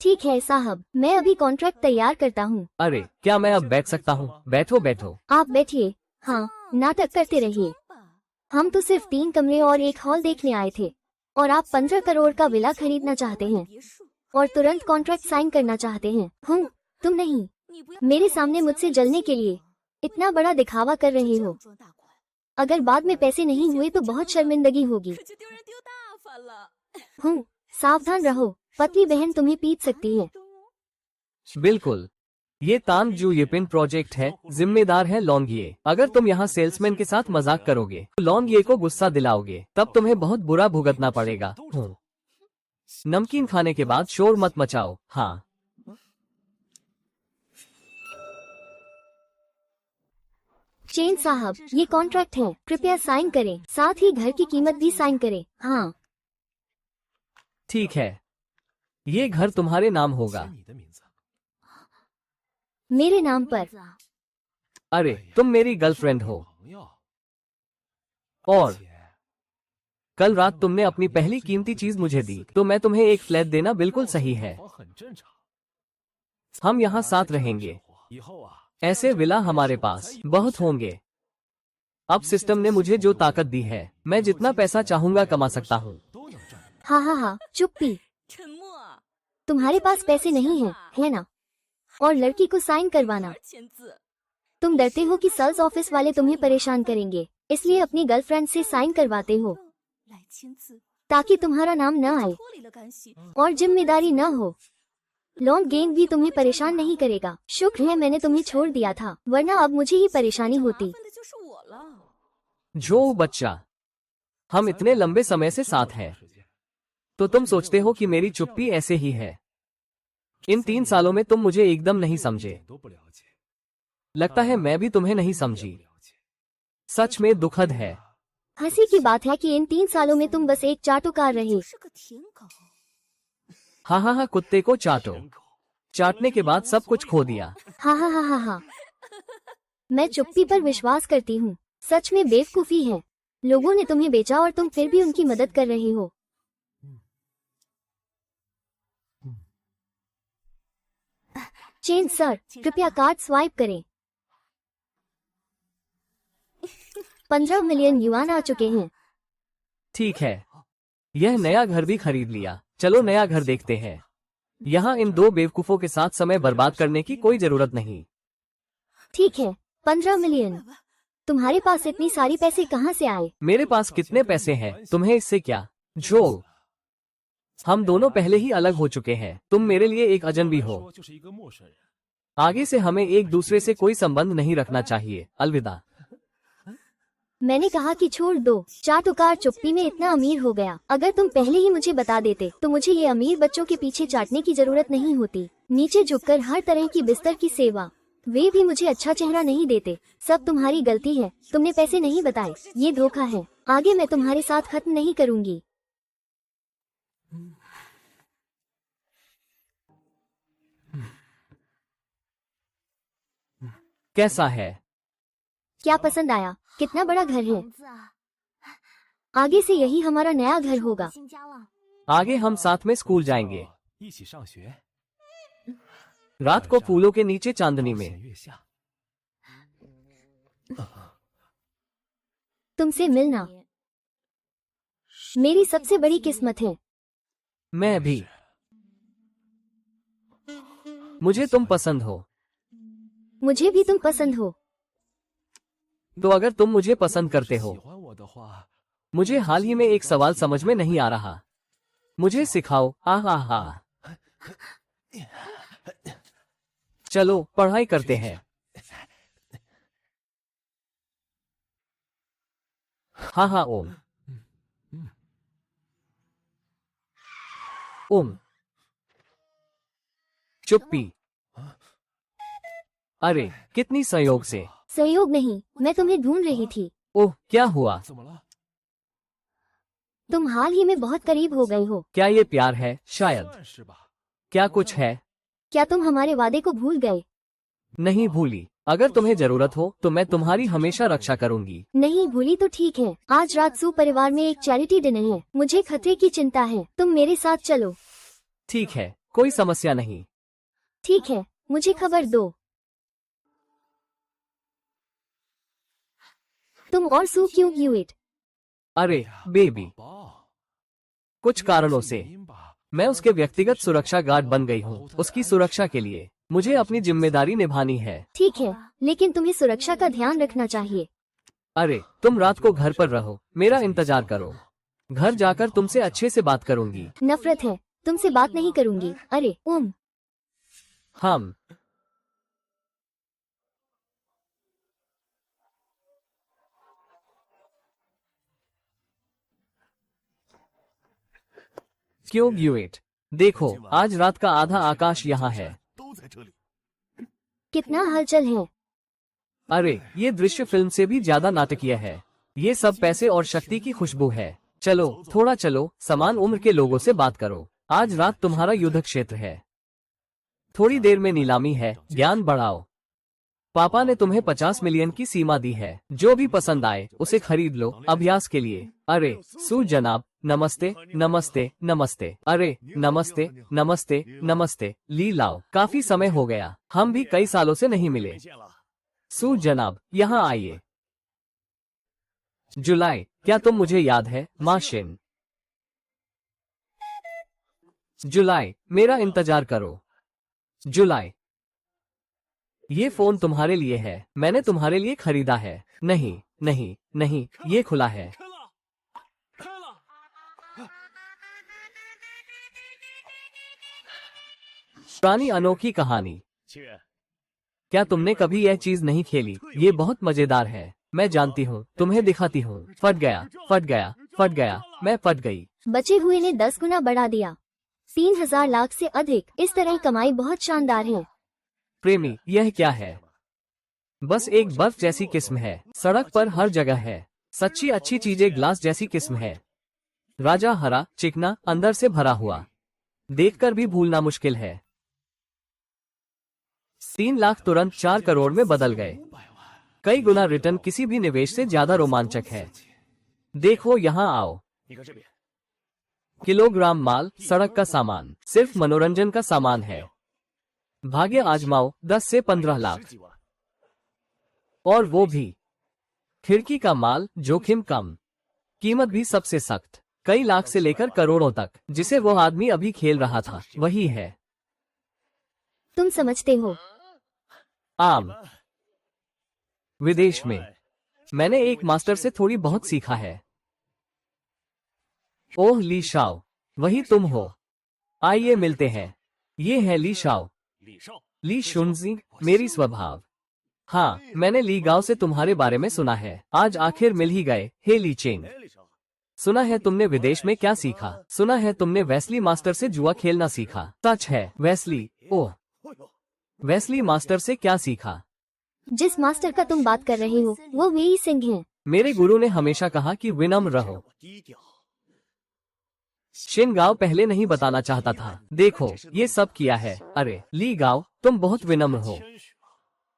ठीक है साहब, मैं अभी कॉन्ट्रैक्ट तैयार करता हूँ। अरे क्या मैं अब बैठ सकता हूँ? बैठो बैठो। आप बैठिए। हाँ, नाटक करते रहिए। हम तो सिर्फ 3 कमरे और एक हॉल देखने आए थे, और आप 15 करोड़ का विला खरीदना चाहते हैं और तुरंत कॉन्ट्रैक्ट साइन करना चाहते हैं। तुम नहीं, मेरे सामने मुझसे जलने के लिए इतना बड़ा दिखावा कर रहे हो। अगर बाद में पैसे नहीं हुए तो बहुत शर्मिंदगी होगी। सावधान रहो, पतली बहन तुम्हें पीट सकती है। बिल्कुल, ये तांग जू येपिन प्रोजेक्ट है, जिम्मेदार है लोंगिए। अगर तुम यहाँ सेल्समैन के साथ मजाक करोगे तो लोंगिए को गुस्सा दिलाओगे, तब तुम्हें बहुत बुरा भुगतना पड़ेगा। नमकीन खाने के बाद शोर मत मचाओ। हाँ, चेन साहब, ये कॉन्ट्रैक्ट है, कृपया साइन करें, साथ ही घर की कीमत भी साइन करें। हाँ ठीक है, ये घर तुम्हारे नाम होगा। मेरे नाम पर। अरे तुम मेरी गर्लफ्रेंड हो, और कल रात तुमने अपनी पहली कीमती चीज मुझे दी, तो मैं तुम्हें एक फ्लैट देना बिल्कुल सही है। हम यहाँ साथ रहेंगे। ऐसे विला हमारे पास बहुत होंगे। अब सिस्टम ने मुझे जो ताकत दी है, मैं जितना पैसा चाहूंगा कमा सकता हूँ। हाँ, चुप्पी। तुम्हारे पास पैसे नहीं है ना? और लड़की को साइन करवाना। तुम डरते हो कि सेल्स ऑफिस वाले तुम्हें परेशान करेंगे, इसलिए अपनी गर्लफ्रेंड से साइन करवाते हो, ताकि तुम्हारा नाम न आए और जिम्मेदारी न हो। लॉन्ग गेंग भी तुम्हें परेशान नहीं करेगा। शुक्र है मैंने तुम्हें छोड़ दिया था, वरना अब मुझे ही परेशानी होती। जो बच्चा, हम इतने लंबे समय से साथ हैं, तो तुम सोचते हो कि मेरी चुप्पी ऐसे ही है? इन 3 सालों में तुम मुझे एकदम नहीं समझे। लगता है मैं भी तुम्हें नहीं समझी। सच में दुखद है। हंसी की बात है कि इन 3 सालों में तुम बस एक चाटुकार रहे। हाँ, कुत्ते को चाटो। चाटने के बाद सब कुछ खो दिया। हाँ। मैं चुप्पी पर विश्वास करती हूँ। सच में बेवकूफी है। लोगों ने तुम्हें बेचा और तुम फिर भी उनकी मदद कर रहे हो। चेन सर, कृपया कार्ड स्वाइप करें। 15 मिलियन युआन आ चुके हैं। ठीक है, यह नया घर भी खरीद लिया। चलो नया घर देखते हैं। यहाँ इन 2 बेवकूफों के साथ समय बर्बाद करने की कोई जरूरत नहीं। ठीक है, 15 मिलियन। तुम्हारे पास इतनी सारी पैसे कहाँ से आए? मेरे पास कितने पैसे हैं, तुम्हें इससे क्या? जो हम दोनों पहले ही अलग हो चुके हैं। तुम मेरे लिए एक अजनबी हो। आगे से हमें एक दूसरे से कोई संबंध नहीं रखना चाहिए। अलविदा। मैंने कहा कि छोड़ दो। चाटुकार चुप्पी में इतना अमीर हो गया। अगर तुम पहले ही मुझे बता देते तो मुझे ये अमीर बच्चों के पीछे चाटने की जरूरत नहीं होती। नीचे झुककर हर तरह की बिस्तर की सेवा। वे भी मुझे अच्छा चेहरा नहीं देते। सब तुम्हारी गलती है। तुमने पैसे नहीं बताए, ये धोखा है। आगे मैं तुम्हारे साथ खत्म नहीं करूंगी। कैसा है? क्या पसंद आया? कितना बड़ा घर है? आगे से यही हमारा नया घर होगा। आगे हम साथ में स्कूल जाएंगे। रात को फूलों के नीचे चांदनी में। तुमसे मिलना मेरी सबसे बड़ी किस्मत है। मैं भी। मुझे तुम पसंद हो। मुझे भी तुम पसंद हो। तो अगर तुम मुझे पसंद करते हो, मुझे हाल ही में एक सवाल समझ में नहीं आ रहा। मुझे सिखाओ। चलो पढ़ाई करते हैं। हाँ हाँ ओम। ओम चुप्पी। अरे कितनी संयोग से। सहयोग नहीं, मैं तुम्हें ढूंढ रही थी। ओह क्या हुआ? तुम हाल ही में बहुत करीब हो गए हो। क्या ये प्यार है? शायद। क्या कुछ है? क्या तुम हमारे वादे को भूल गए? नहीं भूली। अगर तुम्हें जरूरत हो तो मैं तुम्हारी हमेशा रक्षा करूंगी। नहीं भूली तो ठीक है। आज रात सू परिवार में एक चैरिटी डिनर है। मुझे खतरे की चिंता है, तुम मेरे साथ चलो। ठीक है, कोई समस्या नहीं। ठीक है, मुझे खबर दो। तुम और सू क्यों क्यूट? अरे बेबी, कुछ कारणों से मैं उसके व्यक्तिगत सुरक्षा गार्ड बन गई हूँ। उसकी सुरक्षा के लिए मुझे अपनी जिम्मेदारी निभानी है। ठीक है, लेकिन तुम्हें सुरक्षा का ध्यान रखना चाहिए। अरे तुम रात को घर पर रहो, मेरा इंतजार करो। घर जाकर तुमसे अच्छे से बात करूंगी। नफरत है, तुमसे बात नहीं करूंगी। अरे ओम। हम क्यों ग्यूएट? देखो आज रात का आधा आकाश यहाँ है। कितना हलचल है। अरे ये दृश्य फिल्म से भी ज्यादा नाटकीय है। ये सब पैसे और शक्ति की खुशबू है। चलो थोड़ा चलो, समान उम्र के लोगों से बात करो। आज रात तुम्हारा युद्ध क्षेत्र है। थोड़ी देर में नीलामी है, ज्ञान बढ़ाओ। पापा ने तुम्हें 50 मिलियन की सीमा दी है। जो भी पसंद आए उसे खरीद लो अभ्यास के लिए। अरे सू जनाब, नमस्ते नमस्ते नमस्ते। अरे नमस्ते नमस्ते नमस्ते। ली लाओ, काफी समय हो गया, हम भी कई सालों से नहीं मिले। सू जनाब यहाँ आइए। जुलाई, क्या तुम मुझे याद है? माशिन। जुलाई, मेरा इंतजार करो। जुलाई, ये फोन तुम्हारे लिए है। मैंने तुम्हारे लिए खरीदा है। नहीं नहीं नहीं, ये खुला है। पुरानी अनोखी कहानी। क्या तुमने कभी यह चीज नहीं खेली? ये बहुत मजेदार है। मैं जानती हूँ, तुम्हें दिखाती हूँ। फट गया फट गया फट गया, मैं फट गई। बचे हुए ने 10 गुना बढ़ा दिया। 3000 लाख से अधिक। इस तरह कमाई बहुत शानदार है। प्रेमी, यह क्या है? बस एक बर्फ जैसी किस्म है। सड़क पर हर जगह है। सच्ची अच्छी चीजें ग्लास जैसी किस्म है। राजा हरा, चिकना, अंदर से भरा हुआ। देखकर भी भूलना मुश्किल है। 3 लाख तुरंत 4 करोड़ में बदल गए। कई गुना रिटर्न किसी भी निवेश से ज्यादा रोमांचक है। देखो यहाँ आओ। किलोग्राम माल, सड़क का सामान, सिर्फ मनोरंजन का सामान है। भाग्य आजमाओ, 10 से 15 लाख। और वो भी खिड़की का माल, जोखिम कम, कीमत भी सबसे सख्त। कई लाख से लेकर करोड़ों तक। जिसे वो आदमी अभी खेल रहा था वही है। तुम समझते हो। आम। विदेश में मैंने एक मास्टर से थोड़ी बहुत सीखा है। ओह ली शाओ, वही तुम हो। आइए मिलते हैं। ये है ली शाओ। ली शुनजी, मेरी स्वभाव। हाँ, मैंने ली गांव से तुम्हारे बारे में सुना है। आज आखिर मिल ही गए। हे ली चेंग, सुना है तुमने विदेश में क्या सीखा। सुना है तुमने वेस्ली मास्टर से जुआ खेलना सीखा। सच है वेस्ली? ओह, वेस्ली मास्टर से क्या सीखा? जिस मास्टर का तुम बात कर रहे हो वो वेई सिंह हैं। मेरे गुरु ने हमेशा कहा कि विनम्र रहो। शिन गाओ पहले नहीं बताना चाहता था। देखो ये सब किया है। अरे ली गाओ, तुम बहुत विनम्र हो।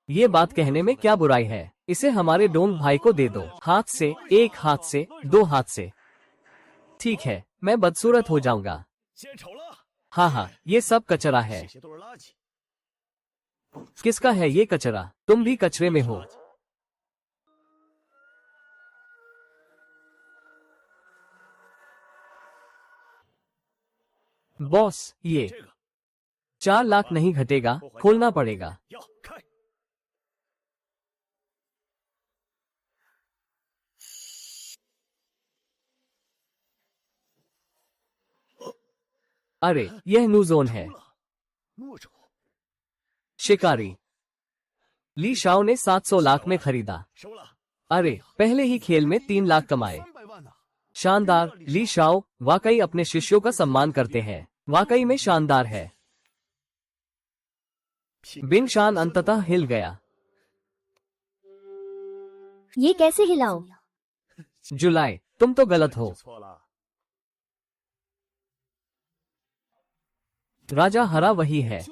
ये बात कहने में क्या बुराई है? इसे हमारे डोंग भाई को दे दो। हाथ से, एक हाथ से, 2 हाथ से। ठीक है, मैं बदसूरत हो जाऊंगा। हाँ हाँ, ये सब कचरा है। किसका है ये कचरा? तुम भी कचरे में हो। बॉस, ये 4 लाख नहीं घटेगा, खोलना पड़ेगा। अरे यह न्यू जोन है। शिकारी। ली शाओ ने 700 लाख में खरीदा। अरे, पहले ही खेल में 3 लाख कमाए। शानदार। ली शाओ वाकई अपने शिष्यों का सम्मान करते हैं। वाकई में शानदार है। बिन शान अंततः हिल गया। ये कैसे हिलाओ? जुलाई, तुम तो गलत हो। राजा हरा वही है।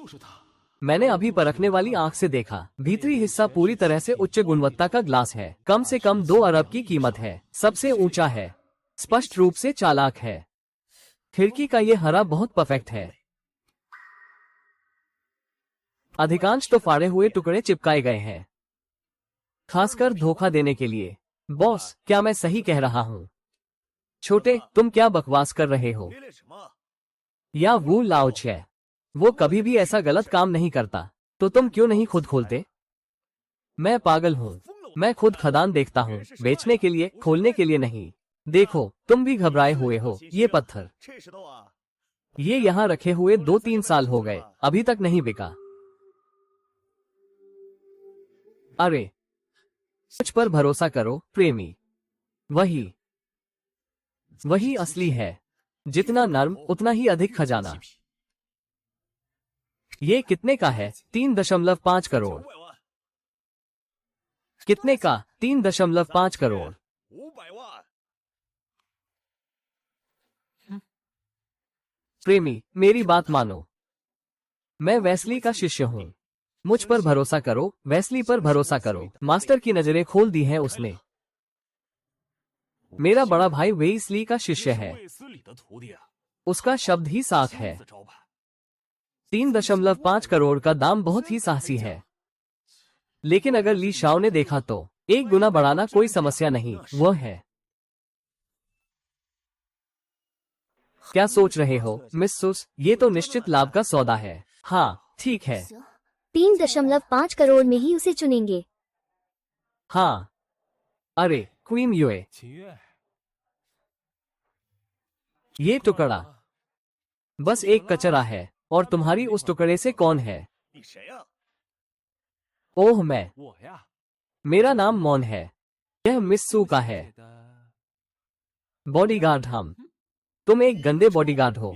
मैंने अभी परखने वाली आंख से देखा। भीतरी हिस्सा पूरी तरह से उच्च गुणवत्ता का ग्लास है। कम से कम 2 अरब की कीमत है। सबसे ऊंचा है। स्पष्ट रूप से चालाक है। खिड़की का ये हरा बहुत परफेक्ट है। अधिकांश तो फाड़े हुए टुकड़े चिपकाए गए हैं, खासकर धोखा देने के लिए। बॉस, क्या मैं सही कह रहा हूँ? छोटे, तुम क्या बकवास कर रहे हो? या वो लाउच है? वो कभी भी ऐसा गलत काम नहीं करता। तो तुम क्यों नहीं खुद खोलते? मैं पागल हूँ। मैं खुद खदान देखता हूँ, बेचने के लिए, खोलने के लिए नहीं। देखो, तुम भी घबराए हुए हो। ये पत्थर, ये यहाँ रखे हुए 2-3 साल हो गए, अभी तक नहीं बिका। अरे, मुझ पर भरोसा करो प्रेमी। वही वही असली है। जितना नर्म उतना ही अधिक खजाना। ये कितने का है? 3.5 करोड़। कितने का? 3.5 करोड़। प्रेमी, मेरी बात मानो। मैं वेस्ली का शिष्य हूँ। मुझ पर भरोसा करो, वेस्ली पर भरोसा करो। मास्टर की नजरें खोल दी हैं उसने। मेरा बड़ा भाई वेस्ली का शिष्य है। उसका शब्द ही साख है। 3.5 करोड़ का दाम बहुत ही साहसी है। लेकिन अगर ली शाओ ने देखा तो 1 गुना बढ़ाना कोई समस्या नहीं। वह है। क्या सोच रहे हो मिस सुस? ये तो निश्चित लाभ का सौदा है। हाँ, ठीक है। 3.5 करोड़ में ही उसे चुनेंगे। हाँ। अरे, क्वीन युए, ये टुकड़ा बस एक कचरा है। और तुम्हारी उस टुकड़े से कौन है? ओह, मैं। मेरा नाम मॉन है। यह मिस सू का है। बॉडीगार्ड हम। तुम एक गंदे बॉडीगार्ड हो।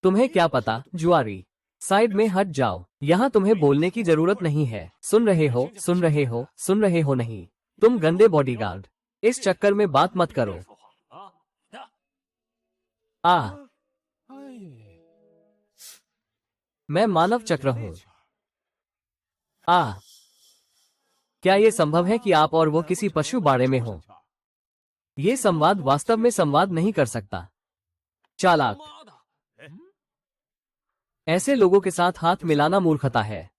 तुम्हें क्या पता, जुआरी। साइड में हट जाओ। यहाँ तुम्हें बोलने की जरूरत नहीं है। सुन रहे हो? सुन रहे हो? सुन रहे हो नहीं? तुम गंदे बॉडीगार्ड। इस चक्कर में बात मत करो। मैं मानव चक्र हूँ। क्या ये संभव है कि आप और वो किसी पशु बाड़े में हो? ये संवाद वास्तव में संवाद नहीं कर सकता। चालाक। ऐसे लोगों के साथ हाथ मिलाना मूर्खता है।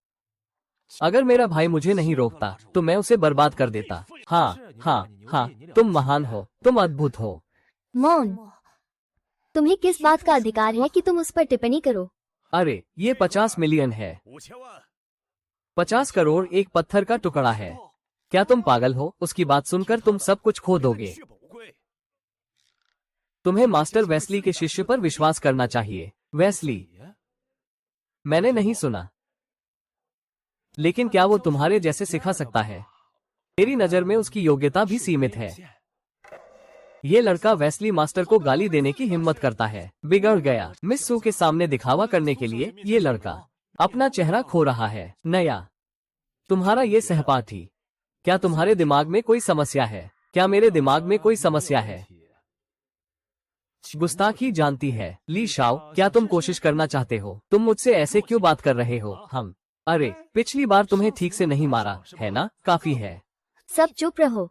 अगर मेरा भाई मुझे नहीं रोकता तो मैं उसे बर्बाद कर देता। हाँ, हाँ, हाँ, तुम महान हो, तुम अद्भुत हो। मॉन, तुम्हें किस बात का अधिकार है कि तुम उस पर टिप्पणी करो? अरे, ये 50 मिलियन है। 50 करोड़ एक पत्थर का टुकड़ा है। क्या तुम पागल हो? उसकी बात सुनकर तुम सब कुछ खो दोगे। तुम्हें मास्टर वेस्ली के शिष्य पर विश्वास करना चाहिए। वेस्ली? मैंने नहीं सुना। लेकिन क्या वो तुम्हारे जैसे सिखा सकता है? मेरी नजर में उसकी योग्यता भी सीमित है। ये लड़का वेस्ली मास्टर को गाली देने की हिम्मत करता है। बिगड़ गया। मिस सू के सामने दिखावा करने के लिए ये लड़का अपना चेहरा खो रहा है। नया, तुम्हारा ये सहपाठी। क्या तुम्हारे दिमाग में कोई समस्या है? क्या मेरे दिमाग में कोई समस्या है? गुस्ताखी जानती है। ली शाओ, क्या तुम कोशिश करना चाहते हो? तुम मुझसे ऐसे क्यों बात कर रहे हो? हम। अरे, पिछली बार तुम्हें ठीक से नहीं मारा है ना? काफी है। सब चुप रहो।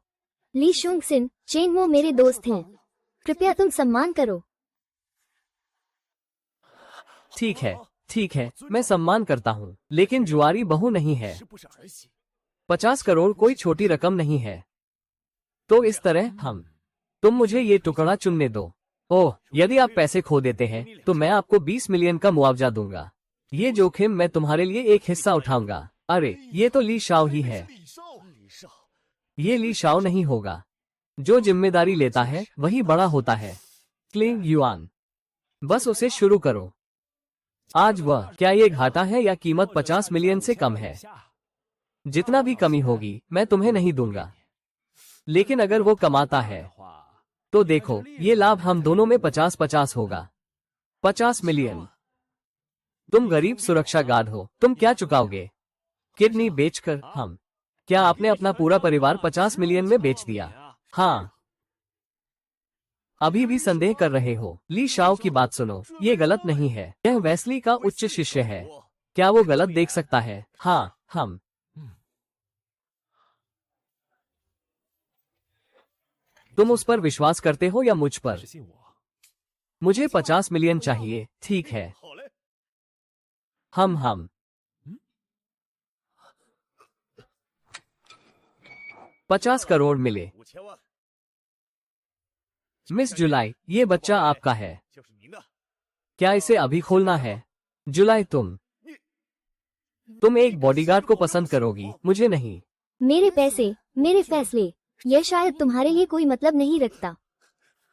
ली शुंग सिन, चेन वो मेरे दोस्त हैं। कृपया तुम सम्मान करो। ठीक है, ठीक है, मैं सम्मान करता हूँ, लेकिन जुआरी बहू नहीं है। 50 करोड़ कोई छोटी रकम नहीं है। तो इस तरह तुम मुझे ये टुकड़ा चुनने दो। ओह, यदि आप पैसे खो देते हैं तो मैं आपको 20 मिलियन का मुआवजा दूंगा। ये जोखिम मैं तुम्हारे लिए एक हिस्सा उठाऊंगा। अरे, ये तो ली शाओ ही है। ये ली शाओ नहीं होगा। जो जिम्मेदारी लेता है वही बड़ा होता है। क्लिंग युआन, बस उसे शुरू करो। आज वह, क्या ये घाटा है या कीमत 50 मिलियन से कम है? जितना भी कमी होगी मैं तुम्हें नहीं दूंगा, लेकिन अगर वो कमाता है तो देखो, ये लाभ हम दोनों में 50-50 होगा। 50 मिलियन। तुम गरीब सुरक्षा गार्ड हो, तुम क्या चुकाओगे? किडनी बेचकर हम। क्या आपने अपना पूरा परिवार 50 मिलियन में बेच दिया? हाँ। अभी भी संदेह कर रहे हो? ली शाओ की बात सुनो, ये गलत नहीं है। यह वेस्ली का उच्च शिष्य है। क्या वो गलत देख सकता है? हाँ, हम। तुम उस पर विश्वास करते हो या मुझ पर? मुझे 50 मिलियन चाहिए। ठीक है। हम 50 करोड़ मिले। मिस जुलाई, ये बच्चा आपका है। क्या इसे अभी खोलना है? जुलाई, तुम एक बॉडीगार्ड को पसंद करोगी, मुझे नहीं। मेरे पैसे, मेरे फैसले, यह शायद तुम्हारे लिए कोई मतलब नहीं रखता।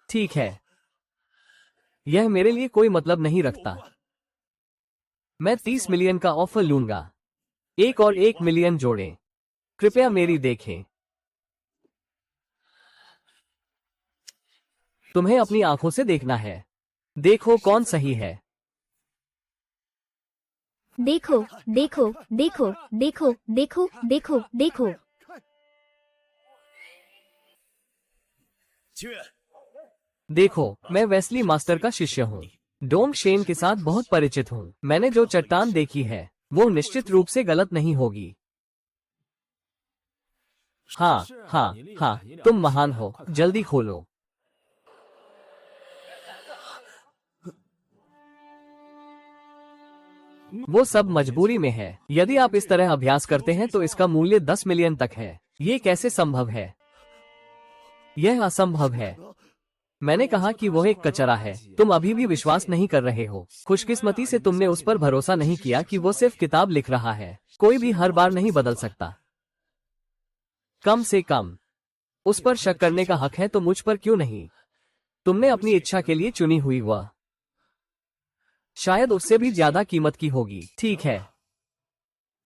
ठीक है, यह मेरे लिए कोई मतलब नहीं रखता। मैं 30 मिलियन का ऑफर लूंगा। 1 और 1 मिलियन जोड़ें। कृपया मेरी देखें। तुम्हें अपनी आंखों से देखना है। देखो कौन सही है। देखो, देखो, देखो, देखो, देखो, देखो, देखो। देखो, मैं वेस्ली मास्टर का शिष्य हूँ। डोंग शेन के साथ बहुत परिचित हूँ। मैंने जो चट्टान देखी है वो निश्चित रूप से गलत नहीं होगी। हाँ, हाँ, हाँ, तुम महान हो। जल्दी खोलो। वो सब मजबूरी में है। यदि आप इस तरह अभ्यास करते हैं तो इसका मूल्य 10 मिलियन तक है। ये कैसे संभव है? यह असंभव है। मैंने कहा कि वो एक कचरा है। तुम अभी भी विश्वास नहीं कर रहे हो। खुशकिस्मती से तुमने उस पर भरोसा नहीं किया कि वो सिर्फ किताब लिख रहा है। कोई भी हर बार नहीं बदल सकता। कम से कम उस पर शक करने का हक है, तो मुझ पर क्यों नहीं? तुमने अपनी इच्छा के लिए चुनी हुई वह शायद उससे भी ज्यादा कीमत की होगी। ठीक है,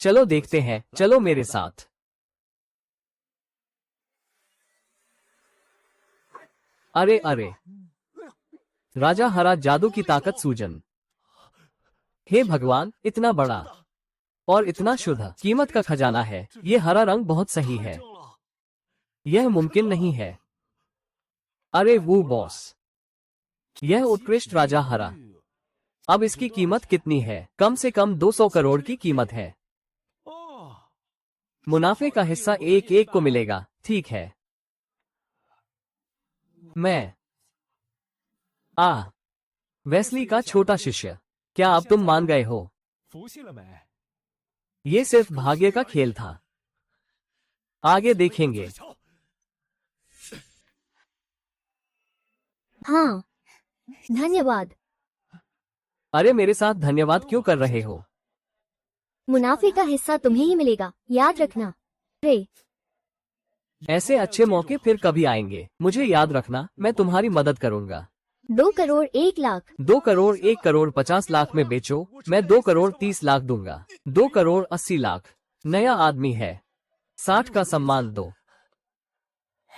चलो देखते हैं। चलो मेरे साथ। अरे अरे, राजा हरा जादू की ताकत सूजन। हे भगवान, इतना बड़ा और इतना शुद्ध कीमत का खजाना है। ये हरा रंग बहुत सही है। यह मुमकिन नहीं है। अरे वो बॉस, यह उत्कृष्ट राजा हरा। अब इसकी कीमत कितनी है? कम से कम 200 करोड़ की कीमत है। मुनाफे का हिस्सा एक एक को मिलेगा। ठीक है। मैं वेस्ली का छोटा शिष्य। क्या अब तुम मान गए हो? ये सिर्फ भाग्य का खेल था। आगे देखेंगे। हाँ, धन्यवाद। अरे मेरे साथ धन्यवाद क्यों कर रहे हो? मुनाफे का हिस्सा तुम्हें ही मिलेगा, याद रखना। रे, ऐसे अच्छे मौके फिर कभी आएंगे। मुझे याद रखना, मैं तुम्हारी मदद करूंगा। 2 करोड़ 1 लाख। 2 करोड़ 1 करोड़ 50 लाख में बेचो। मैं 2 करोड़ 30 लाख दूंगा। 2 करोड़ 80 लाख। नया आदमी है। 60 का सम्मान दो।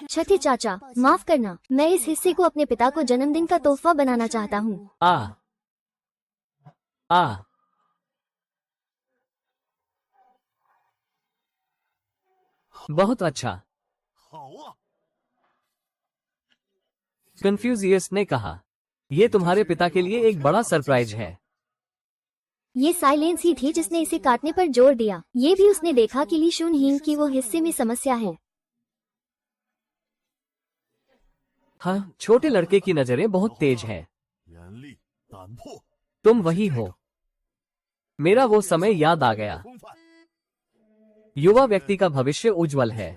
छठे चाचा, माफ करना, मैं इस हिस्से को अपने पिता को जन्मदिन का तोहफा बनाना चाहता हूँ। बहुत अच्छा, कन्फ्यूजियस ने कहा। ये तुम्हारे पिता के लिए एक बड़ा सरप्राइज है। ये साइलेंस ही थी जिसने इसे काटने पर जोर दिया। ये भी उसने देखा कि ली शुन हीन की वो हिस्से में समस्या है। हाँ, छोटे लड़के की नजरें बहुत तेज हैं। तुम वही हो। मेरा वो समय याद आ गया। युवा व्यक्ति का भविष्य उज्जवल है।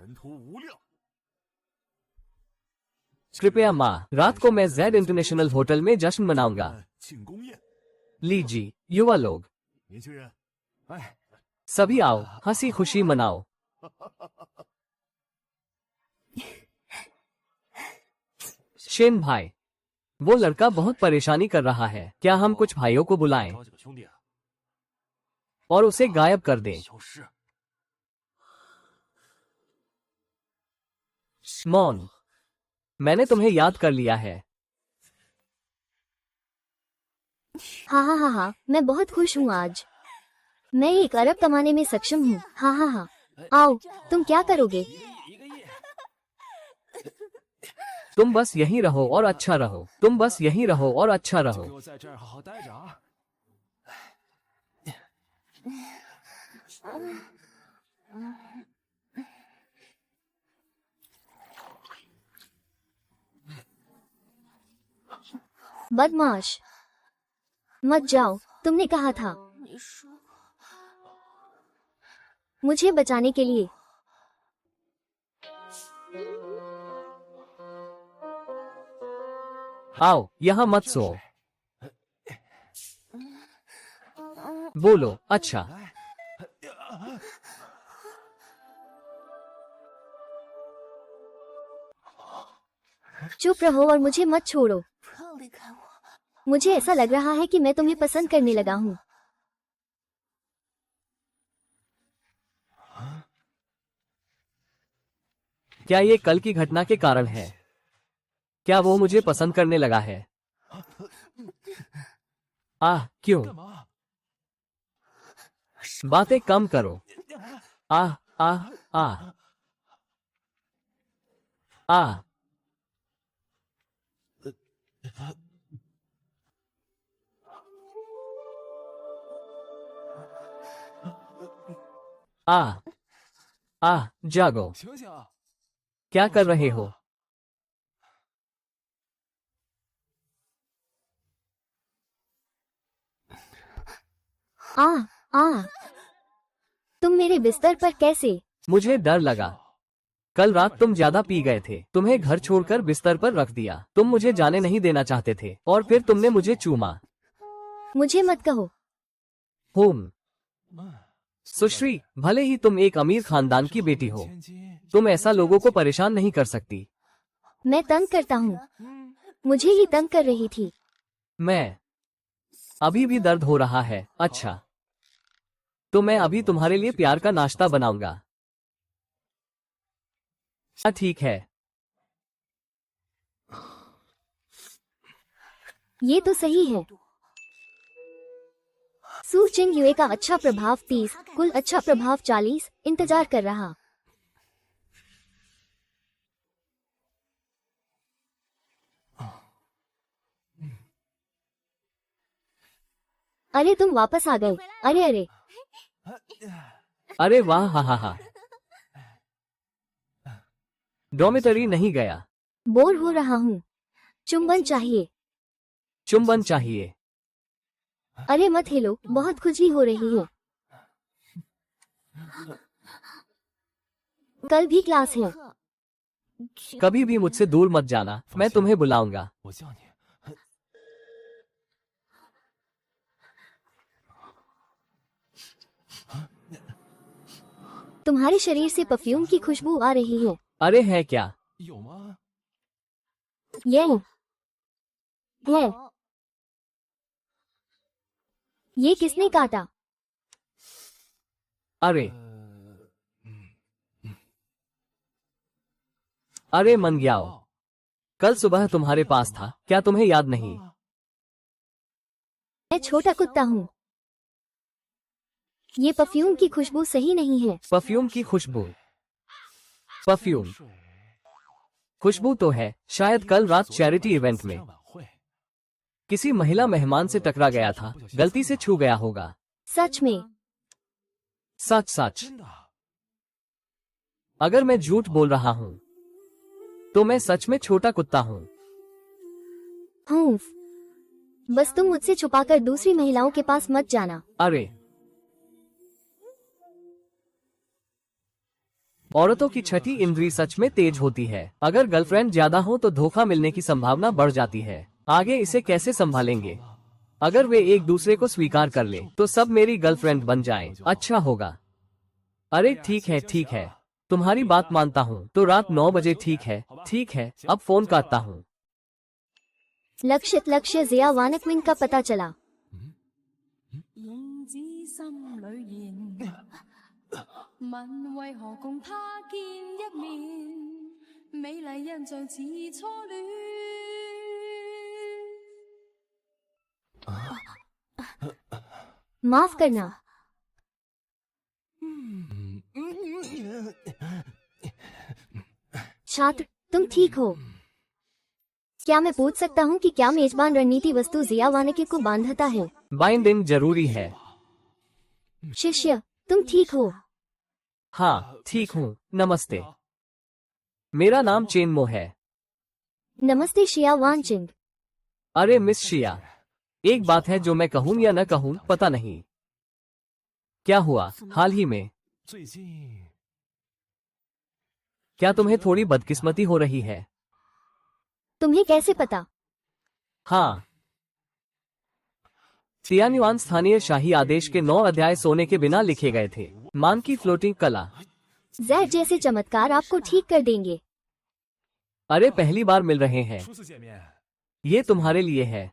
कृपया माँ, रात को मैं जेड इंटरनेशनल होटल में जश्न मनाऊंगा। लीजिए युवा लोग, सभी आओ, हंसी खुशी मनाओ। शेन भाई, वो लड़का बहुत परेशानी कर रहा है। क्या हम कुछ भाइयों को बुलाएं? और उसे गायब कर दे। मौन, मैंने तुम्हें याद कर लिया है। हाँ हाँ हाँ हाँ, मैं बहुत खुश हूँ आज। मैं 1 अरब कमाने में सक्षम हूँ। हाँ हाँ हाँ। आओ, तुम क्या करोगे? तुम बस यहीं रहो और अच्छा रहो। तुम बस यहीं रहो और अच्छा रहो। बदमाश, मत जाओ, तुमने कहा था मुझे बचाने के लिए। आओ, यहाँ मत सो। बोलो, अच्छा। चुप रहो और मुझे मत छोड़ो। मुझे ऐसा लग रहा है कि मैं तुम्हें पसंद करने लगा हूँ। क्या ये कल की घटना के कारण है? क्या वो मुझे पसंद करने लगा है? आह, क्यों? बातें कम करो। आह आह आह आह। आह आह, जागो। क्या कर रहे हो? आ आ तुम मेरे बिस्तर पर कैसे? मुझे डर लगा। कल रात तुम ज्यादा पी गए थे। तुम्हें घर छोड़कर बिस्तर पर रख दिया। तुम मुझे जाने नहीं देना चाहते थे और फिर तुमने मुझे चूमा। मुझे मत कहो। होम, सुश्री, भले ही तुम एक अमीर खानदान की बेटी हो, तुम ऐसा लोगों को परेशान नहीं कर सकती। मैं तंग करता हूँ। मुझे ही तंग कर रही थी। मैं अभी भी दर्द हो रहा है। अच्छा, तो मैं अभी तुम्हारे लिए प्यार का नाश्ता बनाऊंगा। हाँ, ठीक है। ये तो सही है। सू चिंग युए का अच्छा प्रभाव 30, कुल अच्छा प्रभाव 40, इंतजार कर रहा। अरे तुम वापस आ गए। अरे अरे, अरे वाह, हा हा हा। डॉर्मिटरी नहीं गया। बोर हो रहा हूँ। चुंबन चाहिए। चुंबन चाहिए। अरे मत हिलो, बहुत खुजली हो रही है। कल भी क्लास है। कभी भी मुझसे दूर मत जाना, मैं तुम्हें बुलाऊंगा। तुम्हारे शरीर से परफ्यूम की खुशबू आ रही है। अरे है क्या? ये है। ये किसने काटा? अरे अरे मन गयाओ, कल सुबह तुम्हारे पास था, क्या तुम्हें याद नहीं? मैं छोटा कुत्ता हूँ। ये परफ्यूम की खुशबू सही नहीं है। परफ्यूम की खुशबू। परफ्यूम खुशबू तो है। शायद कल रात चैरिटी इवेंट में किसी महिला मेहमान से टकरा गया था, गलती से छू गया होगा। सच में? सच सच। अगर मैं झूठ बोल रहा हूँ तो मैं सच में छोटा कुत्ता हूँ। हूँ। बस तुम मुझसे छुपाकर दूसरी महिलाओं के पास मत जाना। अरे, औरतों की छठी इंद्री सच में तेज होती है। अगर गर्लफ्रेंड ज्यादा हो तो धोखा मिलने की संभावना बढ़ जाती है। आगे इसे कैसे संभालेंगे? अगर वे एक दूसरे को स्वीकार कर ले तो सब मेरी गर्लफ्रेंड बन जाएं। अच्छा होगा। अरे ठीक है ठीक है, तुम्हारी बात मानता हूँ। तो रात 9 बजे ठीक है। ठीक है, अब फोन काटता हूँ। लक्षित लक्ष्य जिया वानकमिंग का पता चला। 知心里言，问为何共他见一面，美丽印象似初恋。 माफ करना। छात्र, तुम ठीक हो? क्या मैं पूछ सकता हूँ कि क्या मेजबान रणनीति वस्तु जिया वानिकी को बांधता है? बाइंडिंग जरूरी है। शिष्य, तुम ठीक हो? हाँ, ठीक हूँ। नमस्ते। मेरा नाम चेनमो है। नमस्ते शिया वानचिंग। अरे मिस शिया, एक बात है जो मैं कहूँ या न कहूँ पता नहीं। क्या हुआ हाल ही में? क्या तुम्हें थोड़ी बदकिस्मती हो रही है? तुम्हें कैसे पता? हाँ, तियान्युआन स्थानीय शाही आदेश के 9 अध्याय सोने के बिना लिखे गए थे। मान की फ्लोटिंग कला। जैक जैसे चमत्कार आपको ठीक कर देंगे। अरे पहली बार मिल रहे हैं। ये तुम्हारे लिए है।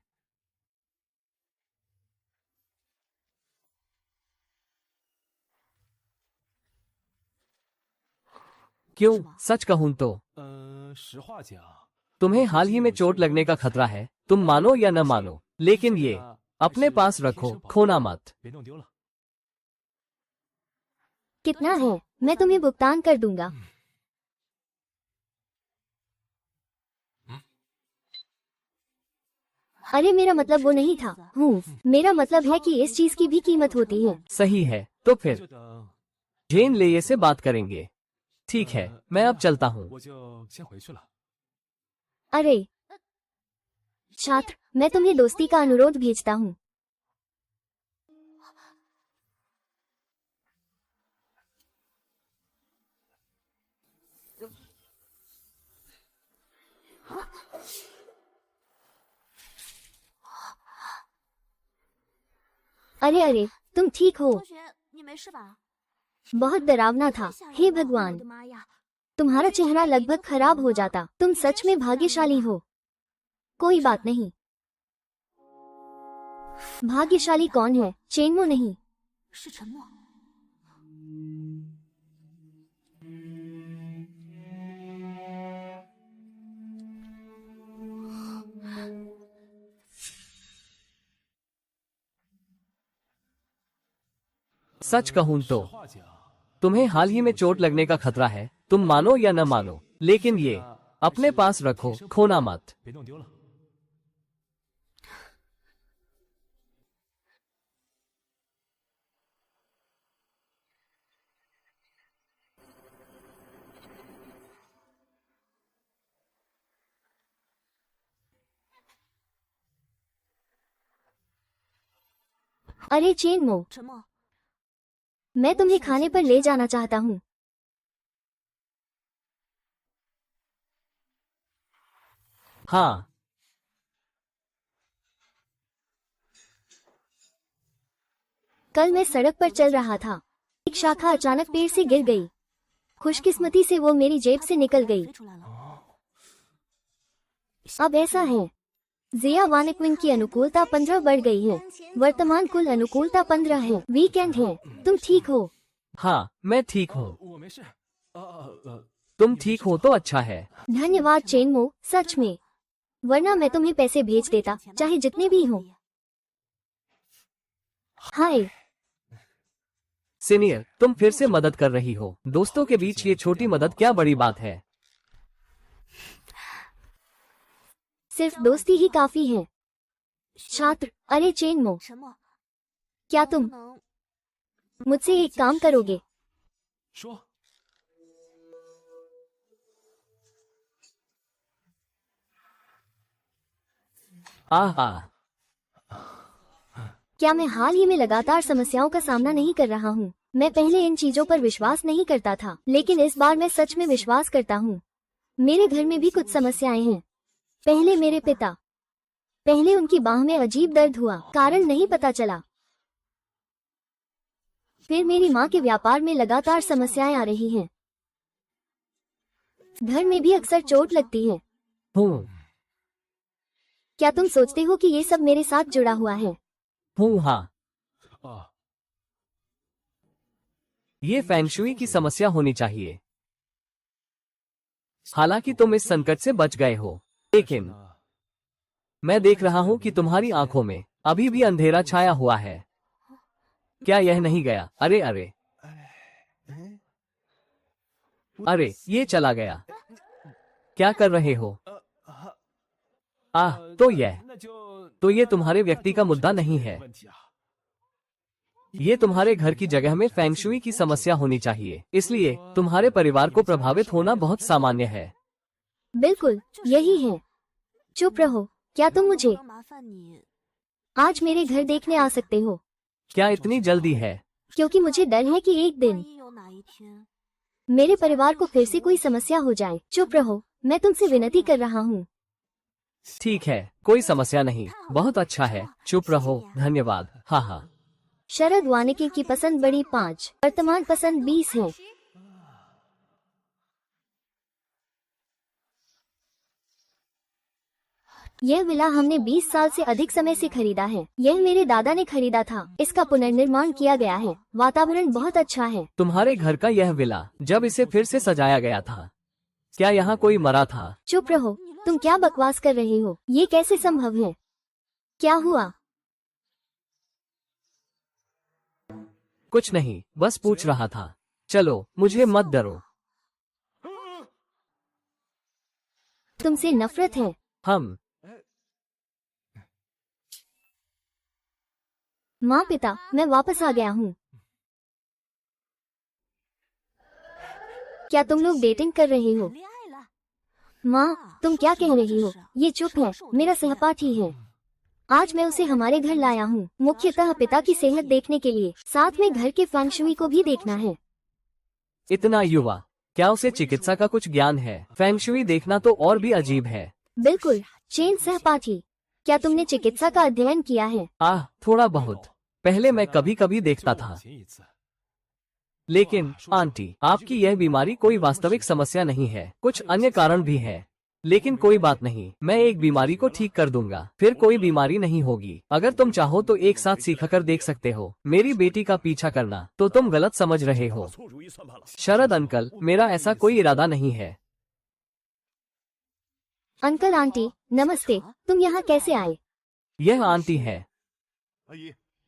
क्यों, सच कहूं तो तुम्हें हाल ही में चोट लगने का खतरा है। तुम मानो या न मानो, लेकिन ये अपने पास रखो, खोना मत। कितना है? मैं तुम्हें भुगतान कर दूंगा। अरे मेरा मतलब वो नहीं था। मेरा मतलब है कि इस चीज की भी कीमत होती है। सही है, तो फिर जेन लेये से बात करेंगे। ठीक है, मैं अब चलता हूँ। अरे छात्र, मैं तुम्हें दोस्ती का अनुरोध भेजता हूँ। अरे अरे, तुम ठीक हो? 同学，你没事吧？ बहुत डरावना था। हे भगवान, 我的妈呀！ तुम्हारा चेहरा लगभग खराब हो जाता। तुम सच में भाग्यशाली हो। कोई बात नहीं। भाग्यशाली कौन है? चेनमो नहीं। 是沉默。 सच कहूं तो तुम्हें हाल ही में चोट लगने का खतरा है। तुम मानो या न मानो, लेकिन ये अपने पास रखो, खोना मत। अरे चेनमो, 沉默。 मैं तुम्हें खाने पर ले जाना चाहता हूँ। हाँ, कल मैं सड़क पर चल रहा था। एक शाखा अचानक पेड़ से गिर गई। खुशकिस्मती से वो मेरी जेब से निकल गई। 飞出来了。 अब ऐसा है, जिया वानिक्विन की अनुकूलता 15 बढ़ गई है। वर्तमान कुल अनुकूलता 15 है। वीकेंड है। तुम ठीक हो? हाँ, मैं ठीक हूँ। तुम ठीक हो तो अच्छा है। धन्यवाद चेनमो, सच में। वरना मैं तुम्हें पैसे भेज देता, चाहे जितने भी हो। हाय सीनियर, तुम फिर से मदद कर रही हो। दोस्तों के बीच ये छोटी मदद क्या बड़ी बात है। सिर्फ दोस्ती ही काफी है। छात्र, अरे चेनमो, 沉默。 क्या 不 तुम 能 मुझसे एक काम करोगे? आहा, क्या मैं हाल ही में लगातार समस्याओं का सामना नहीं कर रहा हूँ? मैं पहले इन चीजों पर विश्वास नहीं करता था, लेकिन इस बार मैं सच में विश्वास करता हूँ। मेरे घर में भी कुछ समस्याएं हैं। पहले मेरे पिता, पहले उनकी बाह में अजीब दर्द हुआ, कारण नहीं पता चला। फिर मेरी माँ के व्यापार में लगातार समस्याएं आ रही हैं। घर में भी अक्सर चोट लगती है। हूँ क्या तुम सोचते हो कि ये सब मेरे साथ जुड़ा हुआ है? हूँ हाँ, ये फेंगशुई की समस्या होनी चाहिए। हालांकि तुम इस संकट से बच गए हो, लेकिन मैं देख रहा हूं कि तुम्हारी आंखों में अभी भी अंधेरा छाया हुआ है। क्या यह नहीं गया? अरे अरे अरे, ये चला गया। क्या कर रहे हो? तो ये तुम्हारे व्यक्ति का मुद्दा नहीं है। ये तुम्हारे घर की जगह में फेंगशुई की समस्या होनी चाहिए, इसलिए तुम्हारे परिवार को प्रभावित होना बहुत सामान्य है। बिल्कुल यही है। चुप रहो। क्या तुम मुझे 麻烦你 आज मेरे घर देखने आ सकते हो? क्या इतनी जल्दी है? क्योंकि मुझे डर है कि एक 万 दिन 一有哪一天 मेरे परिवार को फिर से कोई समस्या हो जाए। चुप रहो, मैं तुमसे विनती कर रहा हूँ। ठीक है, कोई समस्या नहीं। बहुत अच्छा है, चुप रहो। धन्यवाद। हाँ हाँ। शरद वानिकी की पसंद बड़ी 5, वर्तमान पसंद 20 है। यह विला हमने 20 साल से अधिक समय से खरीदा है। यह मेरे दादा ने खरीदा था। इसका पुनर्निर्माण किया गया है। वातावरण बहुत अच्छा है। तुम्हारे घर का यह विला जब इसे फिर से सजाया गया था, क्या यहाँ कोई मरा था? चुप रहो, तुम क्या बकवास कर रहे हो? ये कैसे संभव है? क्या हुआ? कुछ नहीं, बस पूछ रहा था। चलो, मुझे मत डरो। तुमसे नफरत है। हम माँ पिता, मैं वापस आ गया हूँ। क्या तुम लोग डेटिंग कर रहे हो? 恋爱了 माँ, तुम क्या कह रही हो? ये चुप है, मेरा सहपाठी है। आज मैं उसे हमारे घर लाया हूँ, मुख्यतः पिता की सेहत देखने के लिए। साथ में घर के फेंगशुई को भी देखना है। इतना युवा, क्या उसे चिकित्सा का कुछ ज्ञान है? फेंगशुई देखना तो और भी अजीब है। बिल्कुल। चेन सहपाठी, क्या तुमने चिकित्सा का अध्ययन किया है? थोड़ा बहुत। पहले मैं कभी कभी देखता था। लेकिन आंटी, आपकी यह बीमारी कोई वास्तविक समस्या नहीं है। कुछ अन्य कारण भी है। लेकिन कोई बात नहीं, मैं एक बीमारी को ठीक कर दूंगा, फिर कोई बीमारी नहीं होगी। अगर तुम चाहो तो एक साथ सीखकर देख सकते हो। मेरी बेटी का पीछा करना तो तुम गलत समझ रहे हो। शरद अंकल, मेरा ऐसा कोई इरादा नहीं है। अंकल आंटी, नमस्ते। तुम यहाँ कैसे आए? यह आंटी है।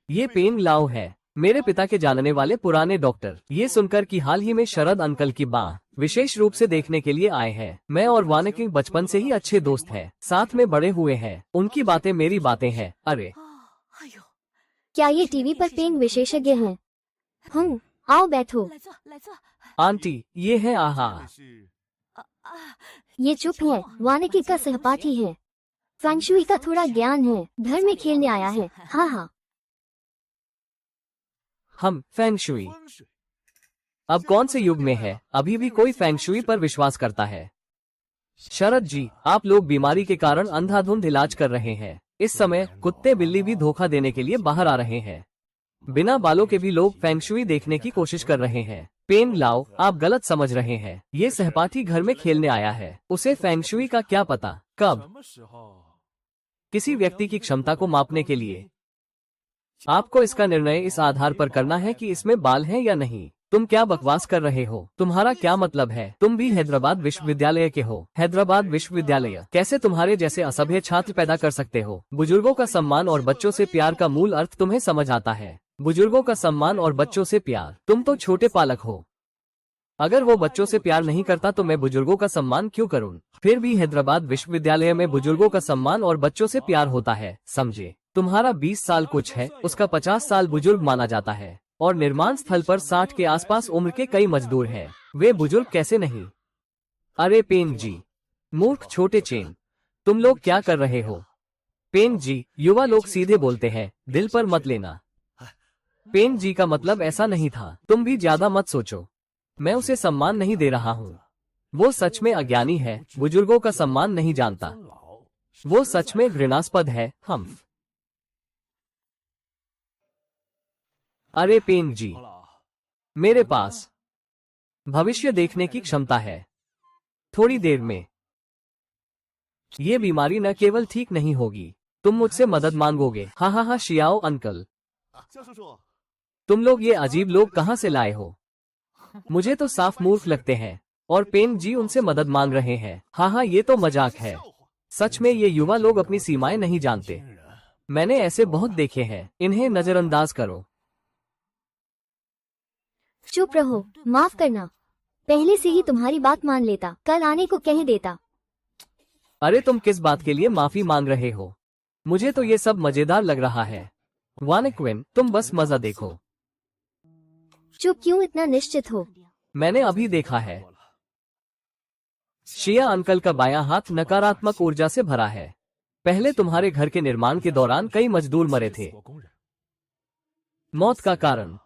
ये पेंग लाओ है, मेरे पिता के जानने वाले पुराने डॉक्टर। ये सुनकर कि हाल ही में शरद अंकल की बाँ विशेष रूप से देखने के लिए आए हैं। मैं और वानिकी बचपन से ही अच्छे दोस्त हैं, साथ में बड़े हुए हैं। उनकी बातें मेरी बातें हैं। अरे 哎呦， क्या ये टीवी पर पेंग विशेषज्ञ हैं? हूँ, आओ बैठो। 来坐来坐。 आंटी, ये है आहा। 啊啊， ये चुप है, वानिकी का सहपाठी है। फेंगशुई का थोड़ा ज्ञान है, घर में खेलने आया है। हाँ हाँ। हम फेंगशुई अब कौन से युग में है? अभी भी कोई फेंगशुई पर विश्वास करता है? शरद जी, आप लोग बीमारी के कारण अंधाधुंध इलाज कर रहे हैं। इस समय कुत्ते बिल्ली भी धोखा देने के लिए बाहर आ रहे हैं। बिना बालों के भी लोग फेंगशुई देखने की कोशिश कर रहे हैं। पेन लाओ, आप गलत समझ रहे हैं। ये सहपाठी घर में खेलने आया है। उसे फेंगशुई का क्या पता कब? किसी व्यक्ति की क्षमता को मापने के लिए आपको इसका निर्णय इस आधार पर करना है कि इसमें बाल हैं या नहीं। तुम क्या बकवास कर रहे हो? तुम्हारा क्या मतलब है? तुम भी हैदराबाद विश्वविद्यालय के हो। हैदराबाद विश्वविद्यालय कैसे तुम्हारे जैसे असभ्य छात्र पैदा कर सकते हो? बुजुर्गों का सम्मान और बच्चों से प्यार का मूल अर्थ तुम्हें समझ आता है? बुजुर्गों का सम्मान और बच्चों से प्यार। तुम तो छोटे पालक हो। अगर वो बच्चों से प्यार नहीं करता तो मैं बुजुर्गों का सम्मान क्यों करूं? फिर भी हैदराबाद विश्वविद्यालय में बुजुर्गों का सम्मान और बच्चों से प्यार होता है, समझे? तुम्हारा 20 साल कुछ है, उसका 50 साल बुजुर्ग माना जाता है। और निर्माण स्थल पर 60 के आसपास उम्र के कई मजदूर हैं। वे बुजुर्ग कैसे नहीं? अरे पेन जी, मूर्ख छोटे चेन, तुम लोग क्या कर रहे हो? पेन जी, युवा लोग सीधे बोलते हैं, दिल पर मत लेना। पेन जी का मतलब ऐसा नहीं था। तुम भी ज्यादा मत सोचो। मैं उसे सम्मान नहीं दे रहा हूँ। वो सच में अज्ञानी है, बुजुर्गों का सम्मान नहीं जानता। वो सच में घृणास्पद है। हम अरे पेन जी, मेरे पास भविष्य देखने की क्षमता है। थोड़ी देर में ये बीमारी न केवल ठीक नहीं होगी, तुम मुझसे मदद मांगोगे। हाँ हाँ हाँ, शियाओ अंकल, तुम लोग ये अजीब लोग कहाँ से लाए हो? मुझे तो साफ मूर्ख लगते हैं। और पेन जी उनसे मदद मांग रहे हैं। हाँ, ये तो मजाक है। सच में ये युवा लोग अपनी सीमाएं नहीं जानते। मैंने ऐसे बहुत देखे हैं। इन्हें नजरअंदाज करो। चुप रहो, माफ करना। पहले से ही तुम्हारी बात मान लेता, कल आने को कह देता। अरे तुम किस बात के लिए माफी मांग रहे हो? मुझे तो ये सब मजेदार लग रहा है। वानिक्विन, तुम बस मजा देखो। चुप क्यों इतना निश्चित हो? मैंने अभी देखा है। शिया अंकल का बायां हाथ नकारात्मक ऊर्जा से भरा है। पहले तुम्हारे घर के निर्माण के दौरान कई मजदूर मरे थे। मौत का कारण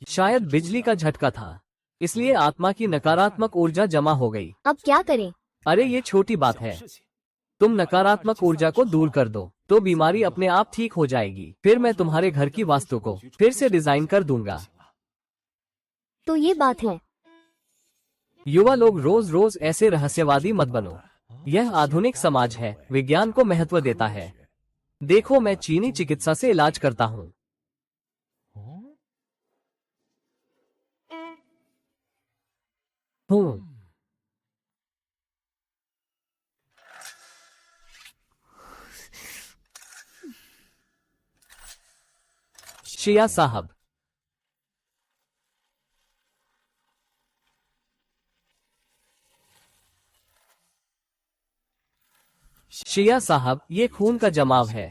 शायद बिजली का झटका था, इसलिए आत्मा की नकारात्मक ऊर्जा जमा हो गई। अब क्या करें? अरे ये छोटी बात है। तुम नकारात्मक ऊर्जा को दूर कर दो तो बीमारी अपने आप ठीक हो जाएगी। फिर मैं तुम्हारे घर की वास्तु को फिर से डिजाइन कर दूंगा। तो ये बात है। युवा लोग रोज रोज ऐसे रहस्यवादी मत बनो। यह आधुनिक समाज है, विज्ञान को महत्व देता है। देखो, मैं चीनी चिकित्सा से इलाज करता हूँ। शिया साहब, शिया साहब, ये खून का जमाव है।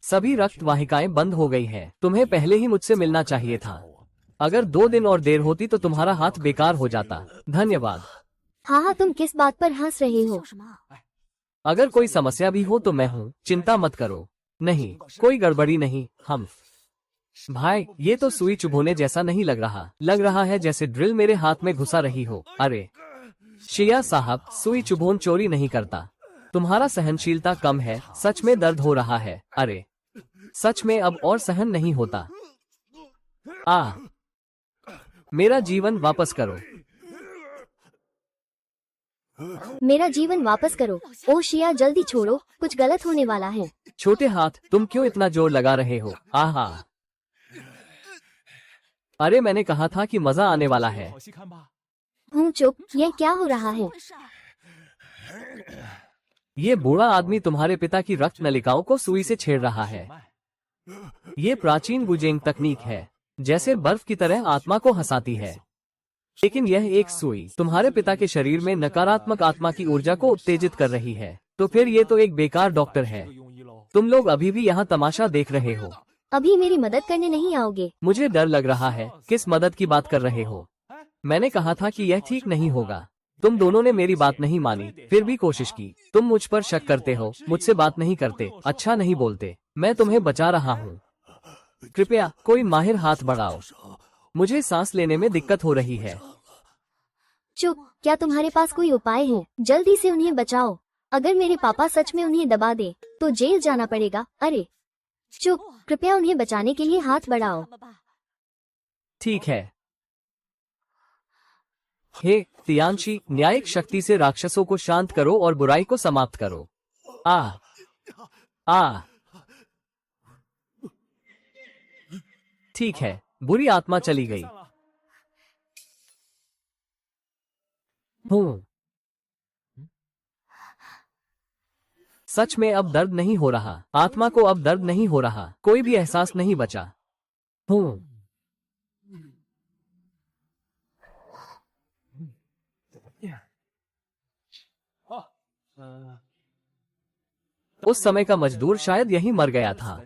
सभी रक्त वाहिकाएं बंद हो गई हैं। तुम्हें पहले ही मुझसे मिलना चाहिए था। अगर 2 दिन और देर होती तो तुम्हारा हाथ बेकार हो जाता। धन्यवाद। हाँ, तुम किस बात पर हंस रहे हो? 笑什么？ अगर कोई समस्या भी हो तो मैं हूँ, चिंता मत करो। नहीं, कोई गड़बड़ी नहीं। हम भाई, ये तो सुई चुभोने जैसा नहीं लग रहा। लग रहा है जैसे ड्रिल मेरे हाथ में घुसा रही हो। अरे शिया साहब, सुई चुभोन चोरी नहीं करता। तुम्हारा सहनशीलता कम है। सच में दर्द हो रहा है। अरे सच में अब और सहन नहीं होता। मेरा जीवन वापस करो। मेरा जीवन वापस करो। ओ शिया, जल्दी छोड़ो, कुछ गलत होने वाला है। छोटे हाथ, तुम क्यों इतना जोर लगा रहे हो? आहा, अरे मैंने कहा था कि मजा आने वाला है। हूँ चुप, यह क्या हो रहा है? 会是 ये बूढ़ा आदमी तुम्हारे पिता की रक्त नलिकाओं को सुई से छेड़ रहा है। ये प्राचीन गुजेंग तकनीक है, जैसे बर्फ की तरह आत्मा को हंसाती है। लेकिन यह एक सुई तुम्हारे पिता के शरीर में नकारात्मक आत्मा की ऊर्जा को उत्तेजित कर रही है। तो फिर ये तो एक बेकार डॉक्टर है। तुम लोग अभी भी यहाँ तमाशा देख रहे हो। अभी मेरी मदद करने नहीं आओगे? मुझे डर लग रहा है। किस मदद की बात कर रहे हो? मैंने कहा था कि यह ठीक नहीं होगा। तुम दोनों ने मेरी बात नहीं मानी, फिर भी कोशिश की। तुम मुझ पर शक करते हो, मुझसे बात नहीं करते, अच्छा नहीं बोलते। मैं तुम्हें बचा रहा हूँ। कृपया कोई माहिर हाथ बढ़ाओ। मुझे सांस लेने में दिक्कत हो रही है। चुप, क्या तुम्हारे पास कोई उपाय है? जल्दी से उन्हें बचाओ। अगर मेरे पापा सच में उन्हें दबा दे तो जेल जाना पड़ेगा। अरे चुप, कृपया उन्हें बचाने के लिए हाथ बढ़ाओ। 了吧？ ठीक है। हे तियांशी, न्यायिक शक्ति से राक्षसों को शांत करो और बुराई को समाप्त करो। ठीक है, बुरी आत्मा चली गई। सच में अब दर्द नहीं हो रहा। आत्मा को अब दर्द नहीं हो रहा। कोई भी एहसास नहीं बचा। उस समय का मजदूर शायद यहीं मर गया था,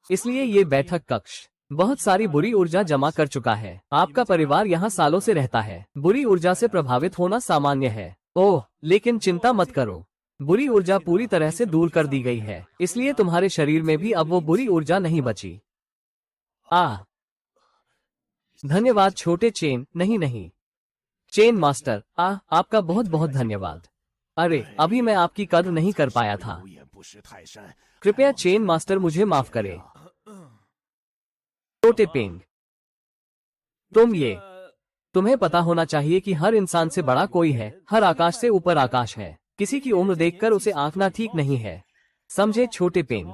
इसलिए ये बैठक कक्ष बहुत सारी बुरी ऊर्जा जमा कर चुका है। आपका परिवार यहाँ सालों से रहता है। बुरी ऊर्जा से प्रभावित होना सामान्य है। ओह, लेकिन चिंता मत करो, बुरी ऊर्जा पूरी तरह से दूर कर दी गई है, इसलिए तुम्हारे शरीर में भी अब वो बुरी ऊर्जा नहीं बची। धन्यवाद छोटे चेन। नहीं, चेन मास्टर, आपका बहुत बहुत धन्यवाद। अरे अभी मैं आपकी कद्र नहीं कर पाया था। कृपया चेन मास्टर मुझे माफ करें। छोटे पेंग, तुम्हें पता होना चाहिए कि हर इंसान से बड़ा कोई है। हर आकाश से ऊपर आकाश है। किसी की उम्र देखकर उसे आंकना ठीक नहीं है, समझे छोटे पेंग?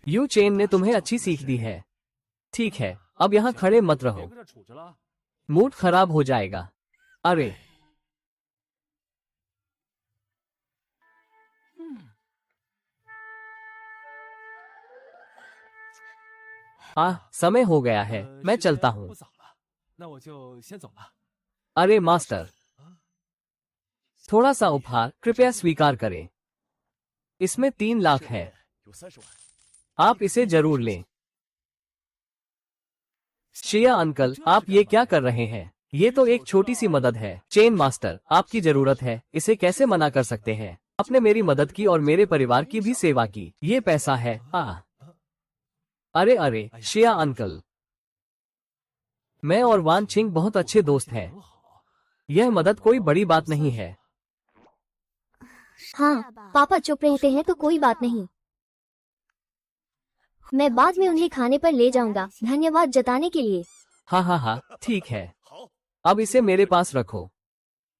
यू चेन ने तुम्हें अच्छी सीख दी है। ठीक है, अब यहाँ खड़े मत रहो। मूड खराब हो जाएगा। अरे समय हो गया है, मैं चलता हूँ। 不早了，那我就先走了。 अरे मास्टर, थोड़ा सा उपहार कृपया स्वीकार करें। इसमें 3 लाख है, 有30万。 आप इसे जरूर लें। शिया अंकल, आप ये क्या कर रहे हैं? ये तो एक छोटी सी मदद है। चेन मास्टर, आपकी जरूरत है, इसे कैसे मना कर सकते हैं? आपने मेरी मदद की और मेरे परिवार की भी सेवा की। ये पैसा है। अरे शिया अंकल, मैं और वान छिंग बहुत अच्छे दोस्त हैं। यह मदद कोई बड़ी बात नहीं है। हाँ, पापा चुप रहते हैं तो कोई बात नहीं। मैं बाद में उन्हें खाने पर ले जाऊंगा। धन्यवाद जताने के लिए। हाँ, ठीक है। अब इसे मेरे पास रखो।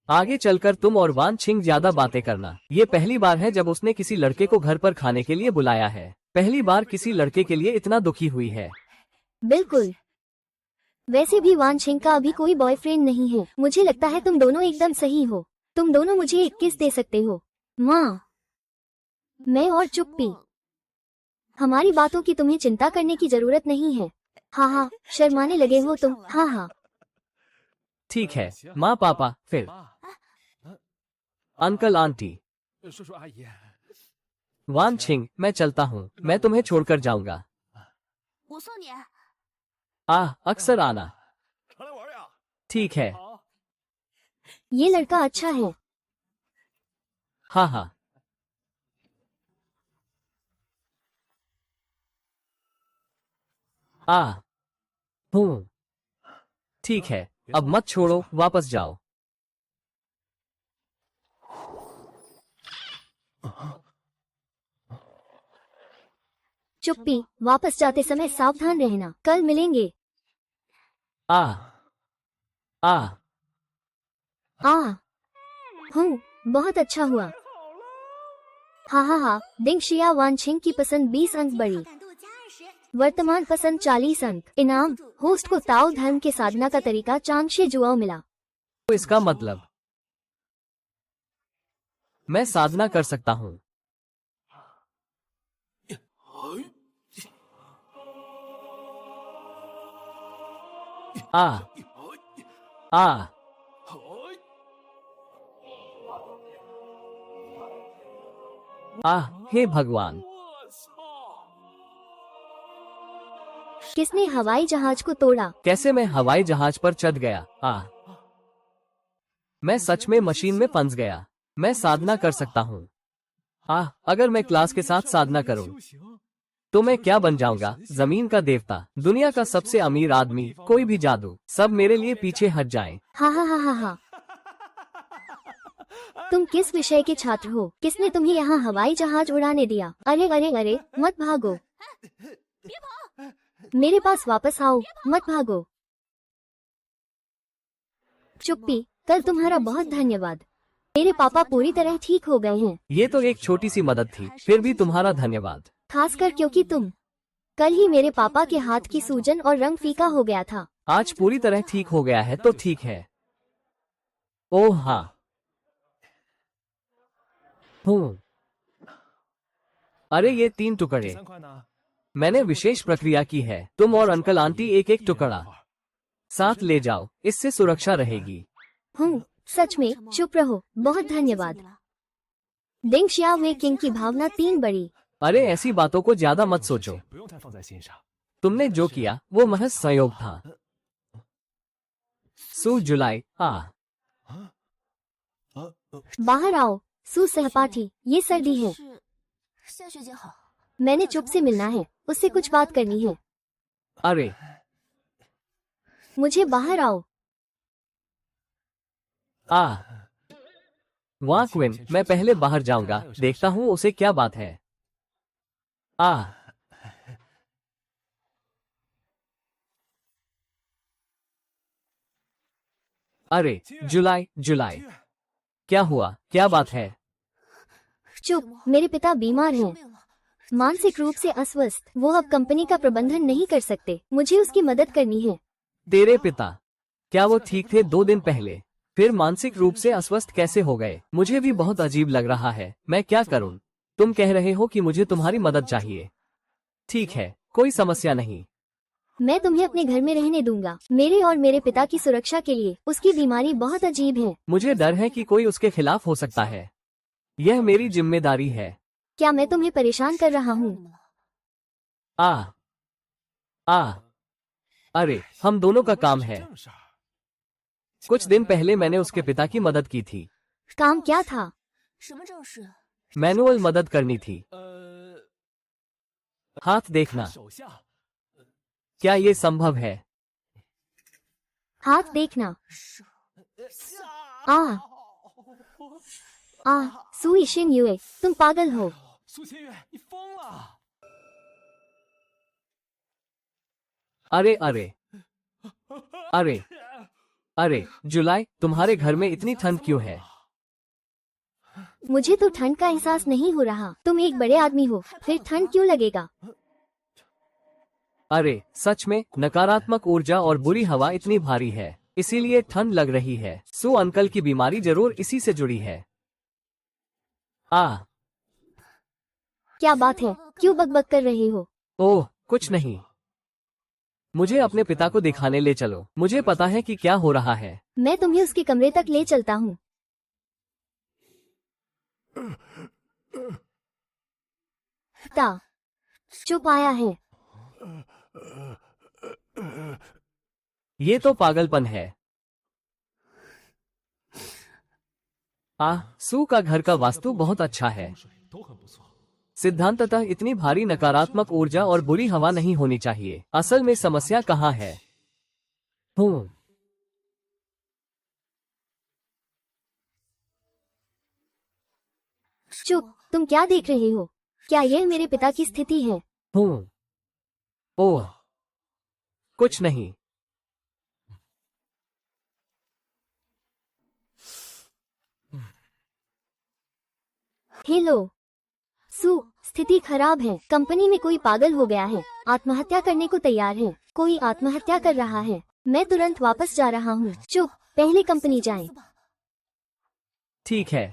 आगे चलकर तुम और वान छिंग ज्यादा बातें करना। ये पहली बार है जब उसने किसी लड़के को घर पर खाने के लिए बुलाया है। पहली बार किसी लड़के के लिए इतना दुखी हुई है। बिल्कुल। वैसे भी वान छिंग का अभी कोई बॉयफ्रेंड नहीं है। मुझे लगता है तुम दोनों एकदम सही हो। तुम दोनों मुझे एक किस दे सकते हो? माँ, मैं और चुप्पी, हमारी बातों की तुम्हें चिंता करने की जरूरत नहीं है। हाँ, शर्माने लगे हो तुम। हाँ। ठीक है माँ पापा, फिर 妈， अंकल आंटी। 叔叔阿姨， वान छिंग, मैं चलता हूँ। मैं तुम्हें छोड़कर जाऊंगा। 我送你。 अक्सर आना। 常来玩呀。 ठीक है। 好， ये लड़का अच्छा है। हाँ। हूँ। ठीक है, अब मत छोड़ो, वापस जाओ। चुप्पी, वापस जाते समय सावधान रहना। कल मिलेंगे। हूँ, बहुत अच्छा हुआ। हाँ। दिंग शिया वान छिंग की पसंद 20 अंक बढ़ी। वर्तमान पसंद 40 अंक। इनाम, होस्ट को ताओ धर्म के साधना का तरीका चांगशे जुआओ मिला। तो इसका मतलब मैं साधना कर सकता हूँ। हे भगवान, 我操！ किसने हवाई जहाज को तोड़ा? कैसे मैं हवाई जहाज पर चढ़ गया? मैं सच में मशीन में फंस गया। मैं साधना कर सकता हूँ। अगर मैं क्लास के साथ साधना करूँ तो मैं क्या बन जाऊंगा? जमीन का देवता, दुनिया का सबसे अमीर आदमी, कोई भी जादू, सब मेरे लिए पीछे हट जाएं। हाँ। तुम किस विषय के छात्र हो? किसने तुम्हें यहाँ हवाई जहाज उड़ाने दिया? अरे, मत भागो। मेरे पास वापस आओ, मत भागो। चुप्पी, कल तुम्हारा बहुत धन्यवाद। मेरे पापा पूरी तरह ठीक हो गए हैं। ये तो एक छोटी सी मदद थी, फिर भी तुम्हारा धन्यवाद। खासकर क्योंकि तुम, कल ही मेरे पापा के हाथ की सूजन और रंग फीका हो गया था। आज पूरी तरह ठीक हो गया है तो ठीक है। ओह हाँ। अरे ये 3 टुकड़े, 3块呢？ मैंने विशेष प्रक्रिया की है। तुम और अंकल आंटी एक टुकड़ा साथ ले जाओ, इससे सुरक्षा रहेगी। सच में, चुप रहो। बहुत धन्यवाद। दिंग शिया वे किंग की भावना 3 बढ़ी। अरे ऐसी बातों को ज्यादा मत सोचो। 不用太放在心上。 तुमने जो किया वो महज संयोग था। जुलाई। बाहर आओ, सू सहपाठी, ये सर्दी है। 夏学姐好。 मैंने चुप से मिलना है, उससे कुछ बात करनी है। अरे मुझे बाहर आओ। वाह क्विन, मैं पहले बाहर जाऊंगा, देखता हूँ उसे क्या बात है। अरे जुलाई, क्या हुआ? क्या बात है? चुप, मेरे पिता बीमार हैं, मानसिक रूप से अस्वस्थ। वो अब कंपनी का प्रबंधन नहीं कर सकते। मुझे उसकी मदद करनी है। तेरे पिता क्या वो ठीक थे 2 दिन पहले? फिर मानसिक रूप से अस्वस्थ कैसे हो गए? मुझे भी बहुत अजीब लग रहा है। मैं क्या करूं? तुम कह रहे हो कि मुझे तुम्हारी मदद चाहिए। ठीक है, कोई समस्या नहीं। मैं तुम्हें अपने घर में रहने दूंगा, मेरे और मेरे पिता की सुरक्षा के लिए। उसकी बीमारी बहुत अजीब है। मुझे डर है कि कोई उसके खिलाफ हो सकता है। यह मेरी जिम्मेदारी है। क्या मैं तुम्हें परेशान कर रहा हूँ? आ आ अरे, हम दोनों का काम है। 正事儿 कुछ दिन पहले मैंने उसके पिता की मदद की थी। काम क्या था? 什么正事？ मैनुअल मदद करनी थी। 呃， हाथ देखना। 手下 क्या ये संभव है? हाथ देखना। आ सू इशिन युए, तुम पागल हो। 苏千月，你疯了！ अरे अरे अरे अरे, जुलाई, तुम्हारे घर में इतनी ठंड क्यों है? मुझे तो ठंड का एहसास नहीं हो रहा। तुम एक बड़े आदमी हो, फिर ठंड क्यों लगेगा? अरे, सच में नकारात्मक ऊर्जा और बुरी हवा इतनी भारी है, इसीलिए ठंड लग रही है। सू अंकल की बीमारी जरूर इसी से जुड़ी है। क्या बात है? क्यों बकबक कर रहे हो? ओह, कुछ नहीं। मुझे अपने पिता को दिखाने ले चलो। मुझे पता है कि क्या हो रहा है। मैं तुम्हें उसके कमरे तक ले चलता हूँ। पिता चुप आया है। ये तो पागलपन है। सू का घर का वास्तु बहुत अच्छा है। 风水都很不错。 सिद्धांततः इतनी भारी नकारात्मक ऊर्जा और बुरी हवा नहीं होनी चाहिए। असल में समस्या कहाँ है? चुप, तुम क्या देख रहे हो? क्या यह मेरे पिता की स्थिति है? ओह, कुछ नहीं। हेलो सू, स्थिति खराब है। कंपनी में कोई पागल हो गया है, आत्महत्या करने को तैयार है। कोई आत्महत्या कर रहा है। मैं तुरंत वापस जा रहा हूँ। चुप, पहले कंपनी जाएं। ठीक है।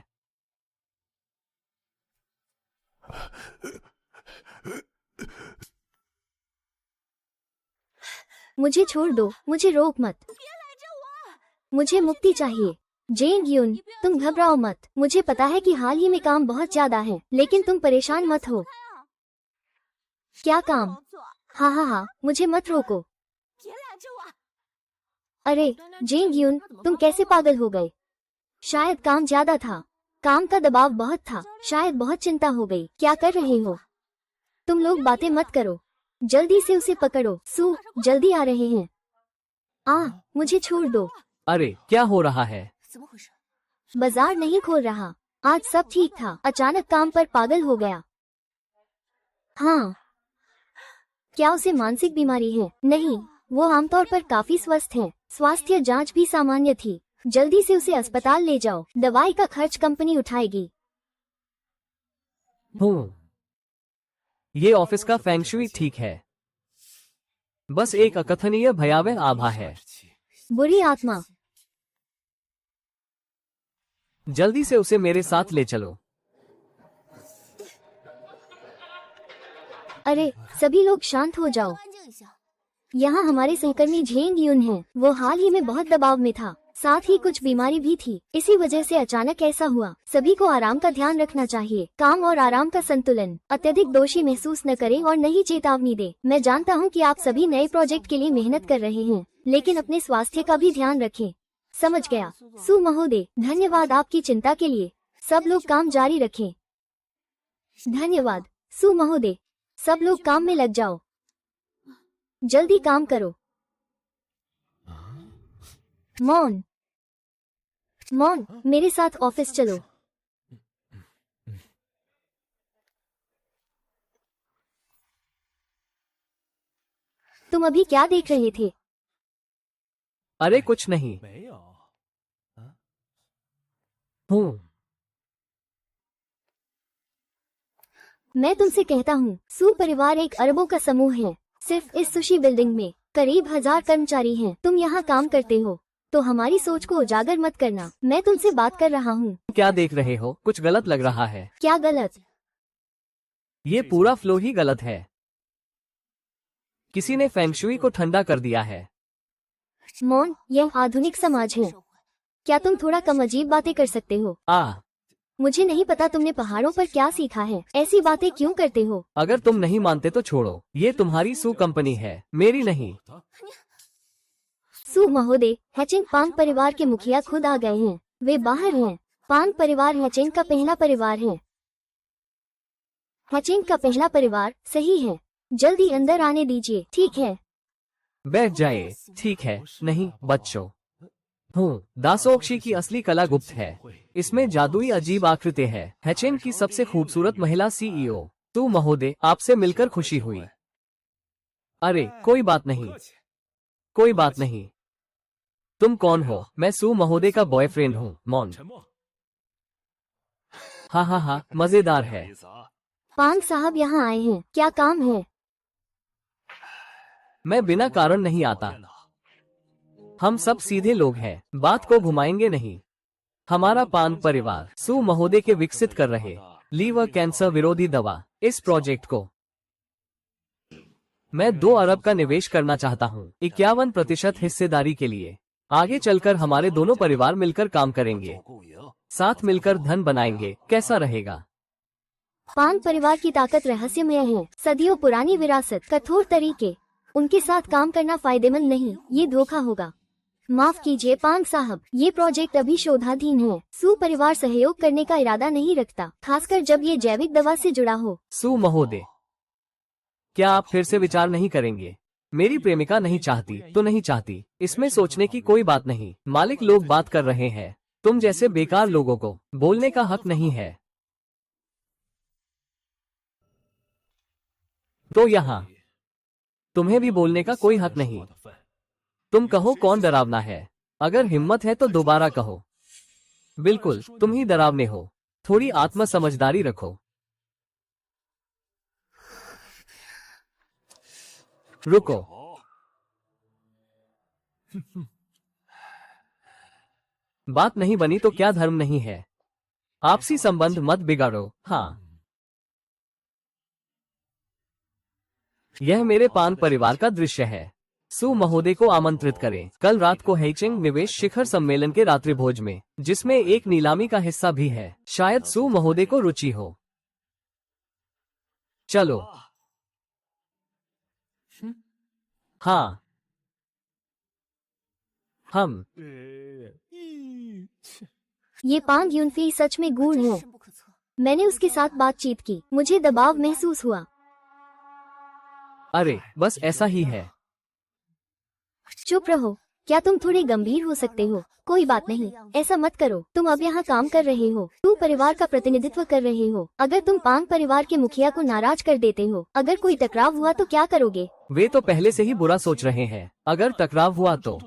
मुझे छोड़ दो, मुझे रोक मत। मुझे मुक्ति चाहिए। जेंग यून, तुम घबराओ मत। मुझे पता है कि हाल ही में काम बहुत ज्यादा है, लेकिन तुम परेशान मत हो। क्या काम? हाँ, मुझे मत रोको। अरे जेंग यून, तुम कैसे पागल हो गए? शायद काम ज्यादा था। काम का दबाव बहुत था। शायद बहुत चिंता हो गई। क्या कर रहे हो? तुम लोग बातें मत करो। जल्दी से उसे पकड़ो। सू, जल्दी आ रहे हैं। मुझे छोड़ दो। अरे, क्या हो रहा है? 怎么回事？ बाजार नहीं खोल रहा। आज सब ठीक था, अचानक काम पर पागल हो गया। हाँ, क्या उसे मानसिक बीमारी है? नहीं, वो आमतौर पर काफी स्वस्थ है। स्वास्थ्य जांच भी सामान्य थी। जल्दी से उसे अस्पताल ले जाओ। दवाई का खर्च कंपनी उठाएगी। ये ऑफिस का फेंगशुई ठीक है। बस एक अकथनीय भयावह आभा है। 之气 बुरी आत्मा। जल्दी से उसे मेरे साथ ले चलो। अरे सभी लोग शांत हो जाओ। 安静一下。 यहाँ हमारे सहकर्मी झेंग यून हैं। वो हाल ही में बहुत दबाव में था, साथ ही कुछ बीमारी भी थी। इसी वजह से अचानक ऐसा हुआ। सभी को आराम का ध्यान रखना चाहिए। काम और आराम का संतुलन। अत्यधिक दोषी महसूस न करें और नहीं चेतावनी दे। मैं जानता हूँ कि आप सभी नए प्रोजेक्ट के लिए मेहनत कर रहे हैं, लेकिन अपने स्वास्थ्य का भी ध्यान रखें। समझ गया। सू महोदय, धन्यवाद आपकी चिंता के लिए। सब लोग काम जारी रखें। धन्यवाद सू महोदय। सब लोग काम में लग जाओ। जल्दी काम करो। मौन, मेरे साथ ऑफिस चलो। तुम अभी क्या देख रहे थे? अरे कुछ नहीं। 没有。 मैं तुमसे कहता हूँ, सू परिवार एक अरबों का समूह है। सिर्फ इस सुशी बिल्डिंग में करीब 1000 कर्मचारी हैं। तुम यहाँ काम करते हो। तो हमारी सोच को उजागर मत करना। मैं तुमसे बात कर रहा हूँ। क्या देख रहे हो? कुछ गलत लग रहा है। क्या गलत? ये पूरा फ्लो ही गलत है। किसी ने फेंगशुई को ठंडा कर दिया है। मौन, यह आधुनिक समाज है। क्या तुम थोड़ा कम अजीब बातें कर सकते हो? मुझे नहीं पता तुमने पहाड़ों पर क्या सीखा है। ऐसी बातें क्यों करते हो? अगर तुम नहीं मानते तो छोड़ो। ये तुम्हारी सू कंपनी है, मेरी नहीं। सू महोदय, हैचिंग पांग परिवार के मुखिया खुद आ गए हैं। वे बाहर हैं। पांग परिवार हैचिंग का पहला परिवार है। हैचिंग का पहला परिवार, सही है। जल्दी अंदर आने दीजिए, ठीक है? बैठ जाइए। ठीक है। नहीं बच्चों, हूँ दासोक्षी की असली कला गुप्त है। इसमें जादुई अजीब आकृति है। हैचेन की सबसे खूबसूरत महिला सीईओ। सू महोदय, आपसे मिलकर खुशी हुई। अरे कोई बात नहीं, कोई बात नहीं। तुम कौन हो? मैं सू महोदय का बॉयफ्रेंड हूँ। मौन। हाँ हाँ हाँ, मजेदार है। पांग साहब यहाँ आए हैं, क्या काम है? मैं बिना कारण नहीं आता। हम सब सीधे लोग हैं, बात को घुमाएंगे नहीं। हमारा पान परिवार सू महोदय के विकसित कर रहे लीवर कैंसर विरोधी दवा, इस प्रोजेक्ट को मैं 2 अरब का निवेश करना चाहता हूँ, 51% हिस्सेदारी के लिए। आगे चलकर हमारे दोनों परिवार मिलकर काम करेंगे, साथ मिलकर धन बनाएंगे। कैसा रहेगा? पान परिवार की ताकत रहस्यमय है। सदियों पुरानी विरासत, कठोर तरीके। उनके साथ काम करना फायदेमंद नहीं, ये धोखा होगा। माफ कीजिए पांग साहब, ये प्रोजेक्ट अभी शोधाधीन है। सू परिवार सहयोग करने का इरादा नहीं रखता, खासकर जब ये जैविक दवा से जुड़ा हो। सू महोदय, क्या आप फिर से विचार नहीं करेंगे? मेरी प्रेमिका नहीं चाहती तो नहीं चाहती, इसमें सोचने की कोई बात नहीं। मालिक लोग बात कर रहे हैं, तुम जैसे बेकार लोगों को बोलने का हक नहीं है। तो यहाँ तुम्हें भी बोलने का कोई हक नहीं। तुम कहो कौन डरावना है? अगर हिम्मत है तो दोबारा कहो। बिल्कुल, तुम ही डरावने हो। थोड़ी आत्म समझदारी रखो। रुको। बात नहीं बनी तो क्या धर्म नहीं है? आपसी संबंध मत बिगाड़ो। हाँ, यह मेरे पान परिवार का दृश्य है। सू महोदय को आमंत्रित करें कल रात को हैचिंग निवेश शिखर सम्मेलन के रात्रि भोज में, जिसमें एक नीलामी का हिस्सा भी है। शायद सू महोदय को रुचि हो। चलो। हाँ, हम ये पांग यूनफी सच में गूढ़ है। मैंने उसके साथ बातचीत की, मुझे दबाव महसूस हुआ। अरे बस ऐसा ही है। चुप रहो। क्या तुम थोड़े गंभीर हो सकते हो? कोई बात नहीं, ऐसा मत करो। तुम अब यहाँ काम कर रहे हो, तुम परिवार का प्रतिनिधित्व कर रहे हो। अगर तुम पांग परिवार के मुखिया को नाराज कर देते हो, अगर कोई टकराव हुआ तो क्या करोगे? वे तो पहले से ही बुरा सोच रहे हैं। अगर टकराव हुआ तो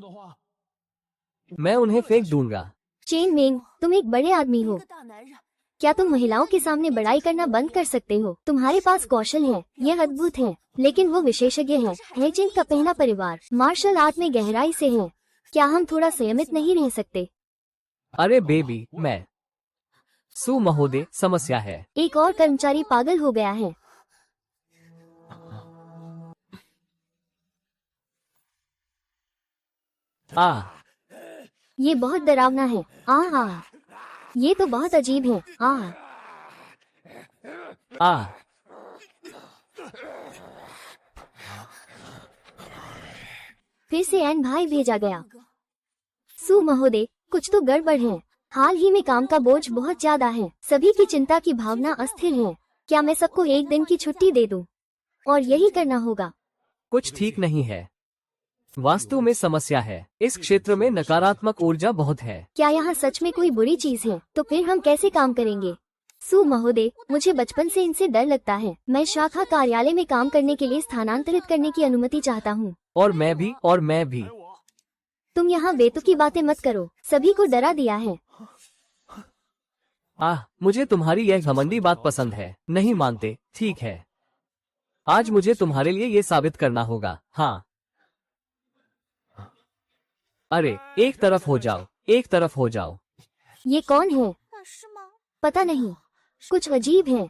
मैं उन्हें फेंक दूंगा। चेन मेंग, तुम एक बड़े आदमी हो। क्या तुम महिलाओं के सामने बड़ाई करना बंद कर सकते हो? तुम्हारे पास कौशल है, यह अद्भुत है, लेकिन वो विशेषज्ञ है। हैचिंग का पहला परिवार मार्शल आर्ट में गहराई से है। क्या हम थोड़ा संयमित नहीं रह सकते? अरे बेबी, मैं सू महोदय, समस्या है। एक और कर्मचारी पागल हो गया है। ये बहुत डरावना है। ये तो बहुत अजीब है। फिर से एन भाई भेजा गया। सू महोदय, कुछ तो गड़बड़ है। हाल ही में काम का बोझ बहुत ज्यादा है। सभी की चिंता की भावना अस्थिर है। क्या मैं सबको एक दिन की छुट्टी दे दूं? और यही करना होगा। कुछ ठीक नहीं है। वास्तु में समस्या है। इस क्षेत्र में नकारात्मक ऊर्जा बहुत है। क्या यहाँ सच में कोई बुरी चीज है? तो फिर हम कैसे काम करेंगे? सू महोदय, मुझे बचपन से इनसे डर लगता है। मैं शाखा कार्यालय में काम करने के लिए स्थानांतरित करने की अनुमति चाहता हूँ। और मैं भी। तुम यहाँ बेतुकी बातें मत करो। सभी को डरा दिया है। मुझे तुम्हारी यह घमंडी बात पसंद है। नहीं मानते? ठीक है, आज मुझे तुम्हारे लिए ये साबित करना होगा। हाँ, अरे एक तरफ हो जाओ, एक तरफ हो जाओ। ये कौन है? 是吗？ पता नहीं, कुछ अजीब है।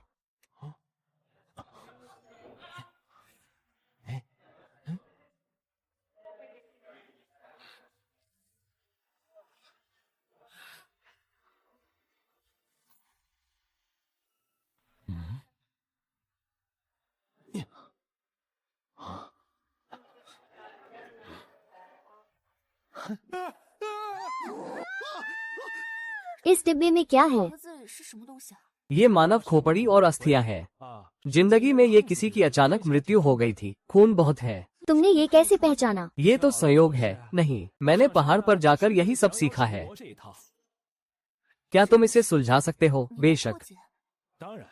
इस डिब्बे में क्या है? 盒子是什么东西啊？ ये मानव खोपड़ी और अस्थियां हैं। 啊， जिंदगी में ये किसी की अचानक मृत्यु हो गई थी। खून बहुत है। तुमने ये कैसे पहचाना? ये तो संयोग है। नहीं, मैंने पहाड़ पर जाकर यही सब सीखा है। 这一套， क्या तुम इसे सुलझा सकते हो? 破 बेशक। 解 当然。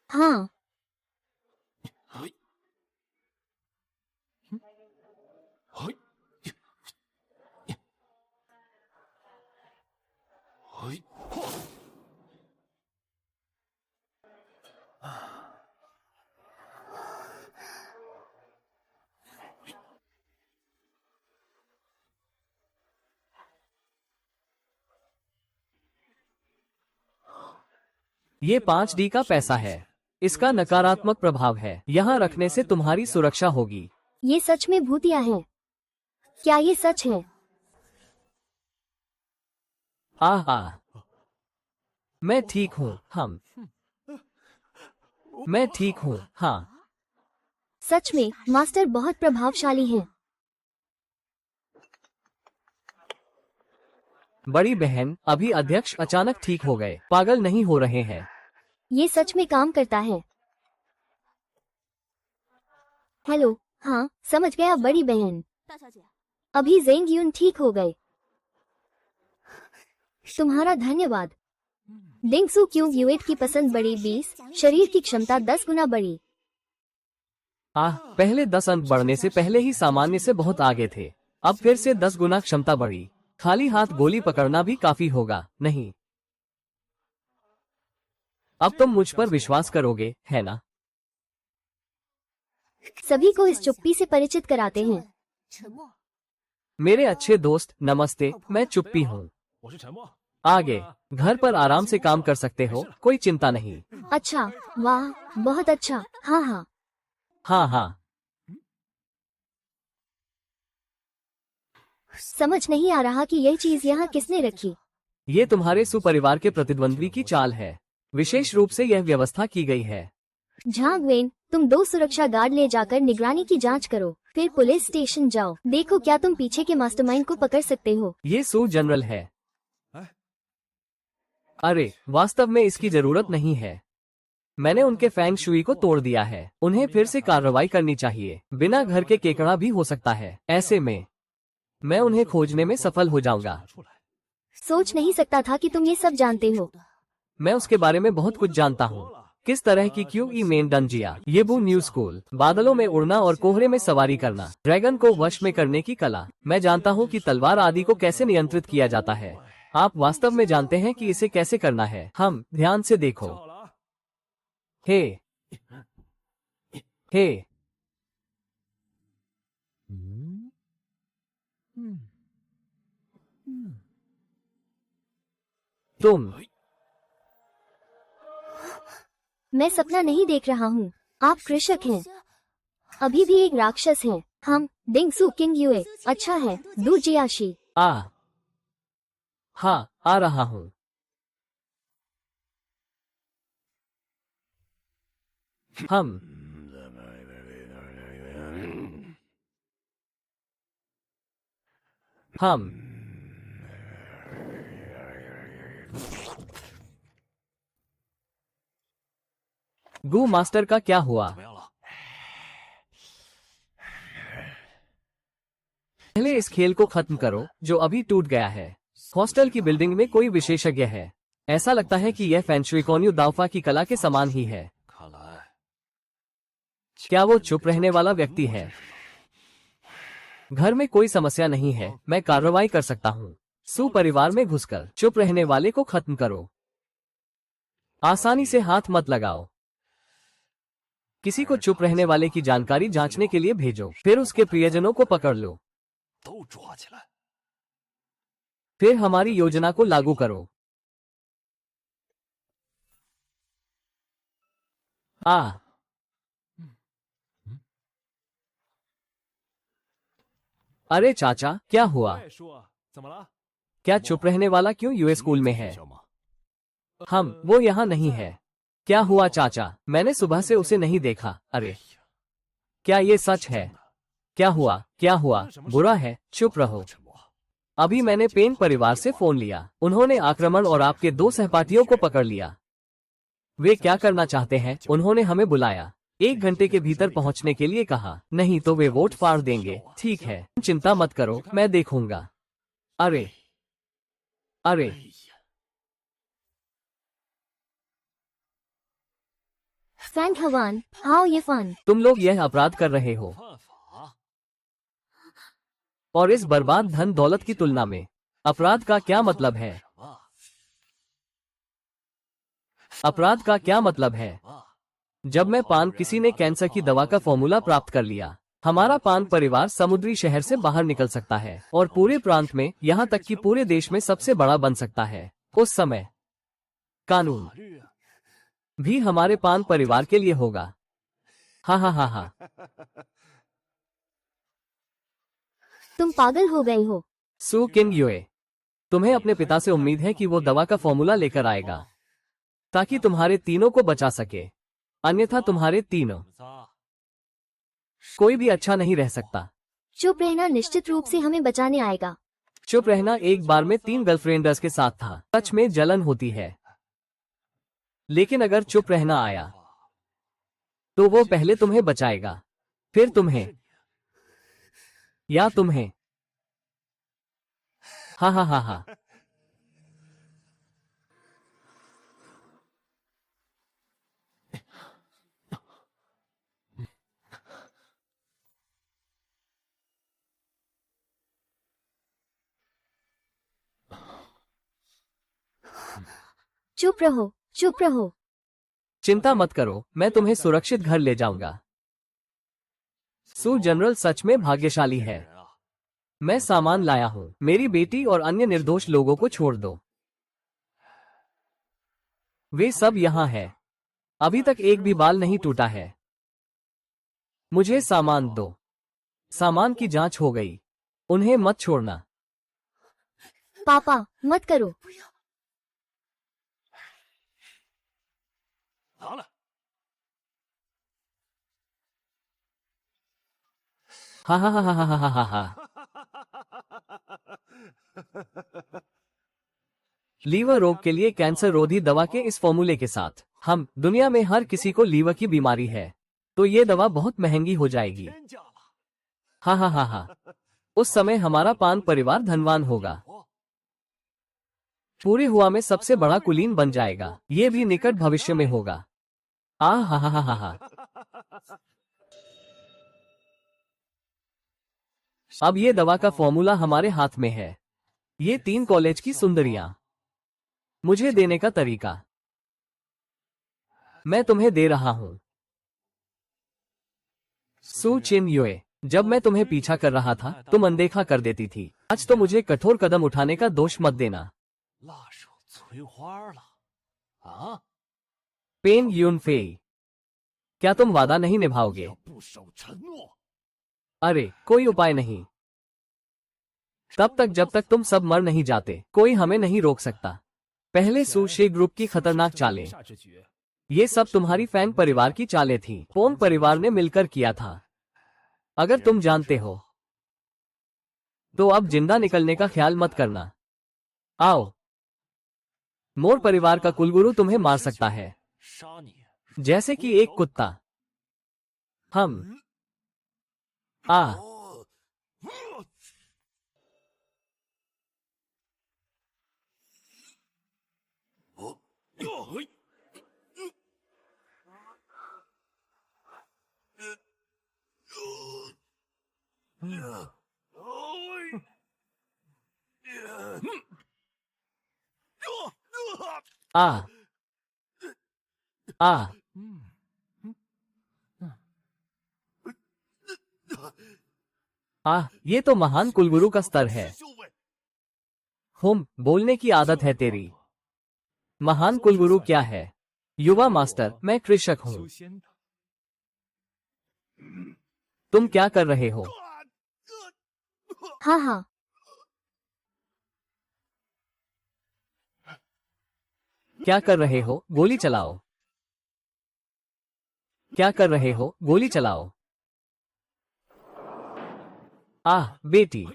हाँ, 嘿，嘿，嘿， ये 5D का पैसा है। इसका नकारात्मक प्रभाव है। यहाँ रखने से तुम्हारी सुरक्षा होगी। ये सच में भूतिया है। क्या ये सच है? आहा, मैं ठीक हूँ। मैं ठीक हूँ। हाँ, सच में मास्टर बहुत प्रभावशाली हैं। बड़ी बहन, अभी अध्यक्ष अचानक ठीक हो गए। पागल नहीं हो रहे हैं। ये सच में काम करता है। हेलो, हाँ, समझ गया बड़ी बहन। 大小姐， अभी जेंग यून ठीक हो गए। तुम्हारा धन्यवाद। डिंगसू क्यूब यूएट की पसंद बड़ी 20, शरीर की क्षमता 10 गुना बड़ी। पहले 10 अंक बढ़ने से पहले ही सामान्य से बहुत आगे थे। अब फिर से 10 गुना क्षमता बढ़ी। खाली हाथ गोली पकड़ना भी काफी होगा, नहीं? अब तुम मुझ पर विश्वास करोगे, है ना? सभी को इस चुप्पी से परिचित कराते हैं। 沉默。 मेरे अच्छे दोस्त, नमस्ते। मैं चुप्पी हूँ। 我是沉默。 आगे घर पर आराम से काम कर सकते हो, कोई चिंता नहीं। अच्छा, वाह, बहुत अच्छा। हाँ हाँ, हाँ हाँ, समझ नहीं आ रहा कि यह चीज यहाँ किसने रखी। ये तुम्हारे सुपरिवार के प्रतिद्वंद्वी की चाल है। विशेष रूप से यह व्यवस्था की गई है। झांगवेन, तुम 2 सुरक्षा गार्ड ले जाकर निगरानी की जांच करो, फिर पुलिस स्टेशन जाओ। देखो क्या तुम पीछे के मास्टरमाइंड को पकड़ सकते हो। ये सू जनरल है। है? अरे, वास्तव में इसकी जरूरत नहीं है। मैंने उनके फैंग शुई को तोड़ दिया है। उन्हें फिर से कार्रवाई करनी चाहिए। बिना घर के केकड़ा भी हो सकता है। ऐसे में मैं उन्हें खोजने में सफल हो जाऊंगा। 拿出来。 सोच नहीं सकता था कि तुम ये सब जानते हो। मैं उसके बारे में बहुत कुछ जानता हूँ। किस तरह की क्यूई मेन डंजिया, येबू न्यू स्कूल, बादलों में उड़ना और कोहरे में सवारी करना, ड्रैगन को वश में करने की कला। मैं जानता हूँ कि तलवार आदि को कैसे नियंत्रित किया जाता है। आप वास्तव में जानते हैं कि इसे कैसे करना है। हम ध्यान से देखो। 好了啊， हे हे, 嗯嗯嗯， तुम मैं सपना नहीं देख रहा हूँ। आप कृषक हैं। अभी भी एक राक्षस हैं। हम डिंगसू किंग युए। अच्छा है, दू जियाशी। हाँ, आ रहा हूँ। हम गू मास्टर का क्या हुआ? 怎么样了？ पहले इस खेल को खत्म करो जो अभी टूट गया है। हॉस्टल की बिल्डिंग में कोई विशेषज्ञ है। ऐसा लगता है कि यह फेंगशुई कोन्यू दावफा की कला के समान ही है। 看来 क्या वो चुप रहने वाला व्यक्ति है? घर में कोई समस्या नहीं है। मैं कार्रवाई कर सकता हूँ। सू परिवार में घुसकर चुप रहने वाले को खत्म करो। आसानी से हाथ मत लगाओ। किसी को चुप रहने वाले की जानकारी जांचने के लिए भेजो, फिर उसके प्रियजनों को पकड़ लो, 都抓起来！ फिर हमारी योजना को लागू करो। आ अरे चाचा, क्या हुआ? 哎，叔，怎么了？ क्या चुप रहने वाला क्यों यूएस स्कूल में है? 小马， वो यहाँ नहीं है। क्या हुआ चाचा? मैंने सुबह से उसे नहीं देखा। अरे क्या ये सच है? क्या हुआ? क्या हुआ? बुरा है, चुप रहो। 沉默。 अभी मैंने पेन परिवार से फोन लिया। उन्होंने आक्रमण और आपके 2 सहपाठियों को पकड़ लिया। वे क्या करना चाहते हैं? उन्होंने हमें बुलाया, 1 घंटे के भीतर पहुंचने के लिए कहा, नहीं तो वे वोट फाड़ देंगे। ठीक है, चिंता मत करो, मैं देखूंगा। अरे अरे 哎呀， फ्रैंक हवान, हाउ ये फन। तुम लोग यह अपराध कर रहे हो, 犯法！ और इस बर्बाद धन दौलत की तुलना में अपराध का क्या मतलब है? 什么？ अपराध का क्या मतलब है? 啊！ जब मैं पान किसी ने कैंसर की दवा का फॉर्मूला प्राप्त कर लिया, हमारा पान परिवार समुद्री शहर से बाहर निकल सकता है और पूरे प्रांत में, यहाँ तक कि पूरे देश में सबसे बड़ा बन सकता है। उस समय कानून 法律啊！ भी हमारे पान परिवार के लिए होगा। हा हा हा हा। तुम पागल हो गए हो। सू किंग युए, तुम्हें अपने पिता से उम्मीद है कि वो दवा का फॉर्मूला लेकर आएगा ताकि तुम्हारे तीनों को बचा सके, अन्यथा तुम्हारे तीनों 你仨 कोई भी अच्छा नहीं रह सकता। चुप रहना निश्चित रूप से हमें बचाने आएगा। चुप रहना एक बार में 3 गर्लफ्रेंड्स के साथ था। सच में जलन होती है, लेकिन अगर चुप रहना आया तो वो पहले तुम्हें बचाएगा, फिर तुम्हें, या तुम्हें। हा हा हा हा। चुप रहो, चुप रहो। चिंता मत करो, मैं तुम्हें सुरक्षित घर ले जाऊंगा। सू जनरल सच में भाग्यशाली है। 人啊！ मैं सामान लाया हूँ, मेरी बेटी और अन्य निर्दोष लोगों को छोड़ दो। वे सब यहाँ है। अभी तक एक भी बाल नहीं टूटा है। मुझे सामान दो। सामान की जांच हो गई, उन्हें मत छोड़ना। पापा, मत करो। 拿了， हा हा हा हा हा हा हा। लीवर रोग के लिए कैंसर रोधी दवा के इस फॉर्मूले के साथ हम दुनिया में हर किसी को लीवर की बीमारी है, तो ये दवा बहुत महंगी हो जाएगी। 天价了！ हा हा हा हा। उस समय हमारा पान परिवार धनवान होगा, 我 पूरे हुआ में सबसे बड़ा कुलीन बन जाएगा। ये भी निकट भविष्य में होगा। आ हा हा हा हा हा। अब ये दवा का फॉर्मूला हमारे हाथ में है। ये 3 कॉलेज की सुंदरियां, मुझे देने का तरीका मैं तुम्हें दे रहा हूं। सू चिन युए, जब मैं तुम्हें पीछा कर रहा था तुम अनदेखा कर देती थी। आज तो मुझे कठोर कदम उठाने का दोष मत देना। 辣手摧花了！啊！ पेन यून फेई, क्या तुम वादा नहीं निभाओगे? 要不守承诺， अरे कोई उपाय नहीं। तब तक जब तक तुम सब मर नहीं जाते, कोई हमें नहीं रोक सकता। पहले सूशे ग्रुप की खतरनाक चालें, 下之举， ये सब तुम्हारी फैंग परिवार की चालें थी। पोन परिवार ने मिलकर किया था। अगर तुम जानते हो तो अब जिंदा निकलने का ख्याल मत करना। आओ, मोर परिवार का कुलगुरु तुम्हें मार सकता है, 杀你！ जैसे कि एक कुत्ता। हम आ आ आ ये तो महान कुलगुरु का स्तर है। बोलने की आदत है तेरी। महान कुलगुरु क्या है? युवा मास्टर, मैं कृषक हूँ। तुम क्या कर रहे हो? हाँ हाँ, क्या कर रहे हो? गोली चलाओ। क्या कर रहे हो? गोली चलाओ। बेटी।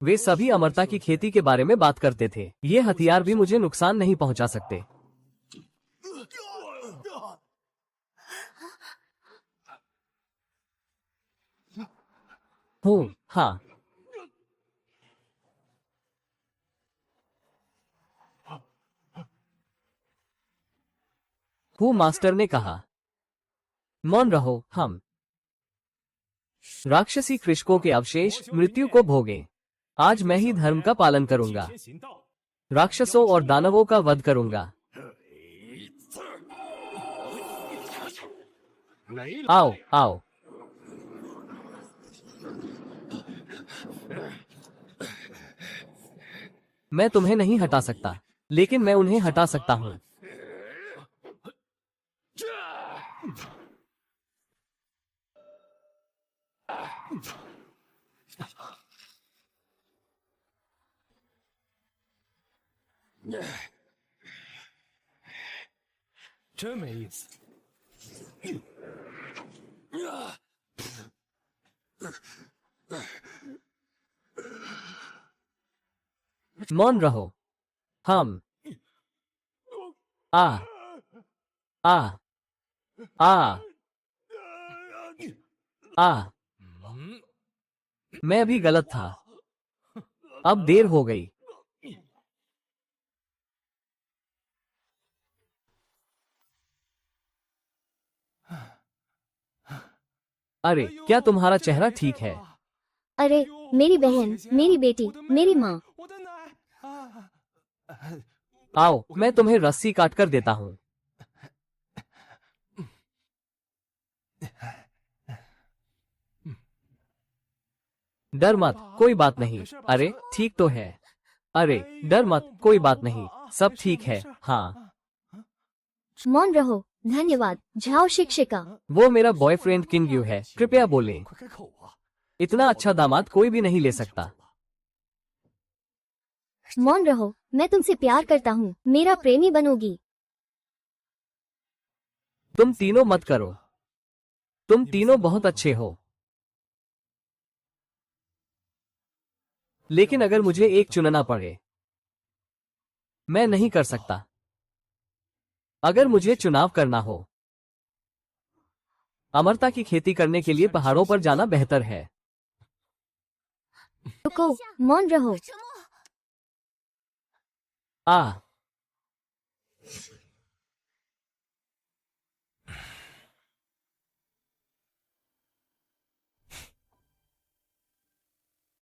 वे सभी अमरता की खेती के बारे में बात करते थे। ये हथियार भी मुझे नुकसान नहीं पहुंचा सकते। हाँ। मास्टर ने कहा, मौन रहो। हम राक्षसी कृषकों के अवशेष मृत्यु को भोगे। आज मैं ही धर्म का पालन करूंगा। राक्षसों और दानवों का वध करूंगा। आओ आओ। मैं तुम्हें नहीं हटा सकता, लेकिन मैं उन्हें हटा सकता हूँ। मौन रहो। हम आ आ आ आ मैं अभी गलत था। अब देर हो गई। अरे, क्या तुम्हारा चेहरा ठीक है? अरे मेरी बहन, मेरी बेटी, मेरी माँ। आओ, मैं तुम्हें रस्सी काट कर देता हूँ। डर मत, कोई बात नहीं। अरे ठीक तो है। अरे डर मत, कोई बात नहीं, सब ठीक है। हाँ। मौन रहो। धन्यवाद झाओ शिक्षिका। वो मेरा बॉयफ्रेंड किंग यू है, कृपया बोले। इतना अच्छा दामाद कोई भी नहीं ले सकता। मौन रहो, मैं तुमसे प्यार करता हूँ। मेरा प्रेमी बनोगी। तुम तीनों मत करो। तुम तीनों बहुत अच्छे हो। लेकिन अगर मुझे एक चुनना पड़े, मैं नहीं कर सकता। अगर मुझे चुनाव करना हो, अमरता की खेती करने के लिए पहाड़ों पर जाना बेहतर है। रुको, मौन रहो।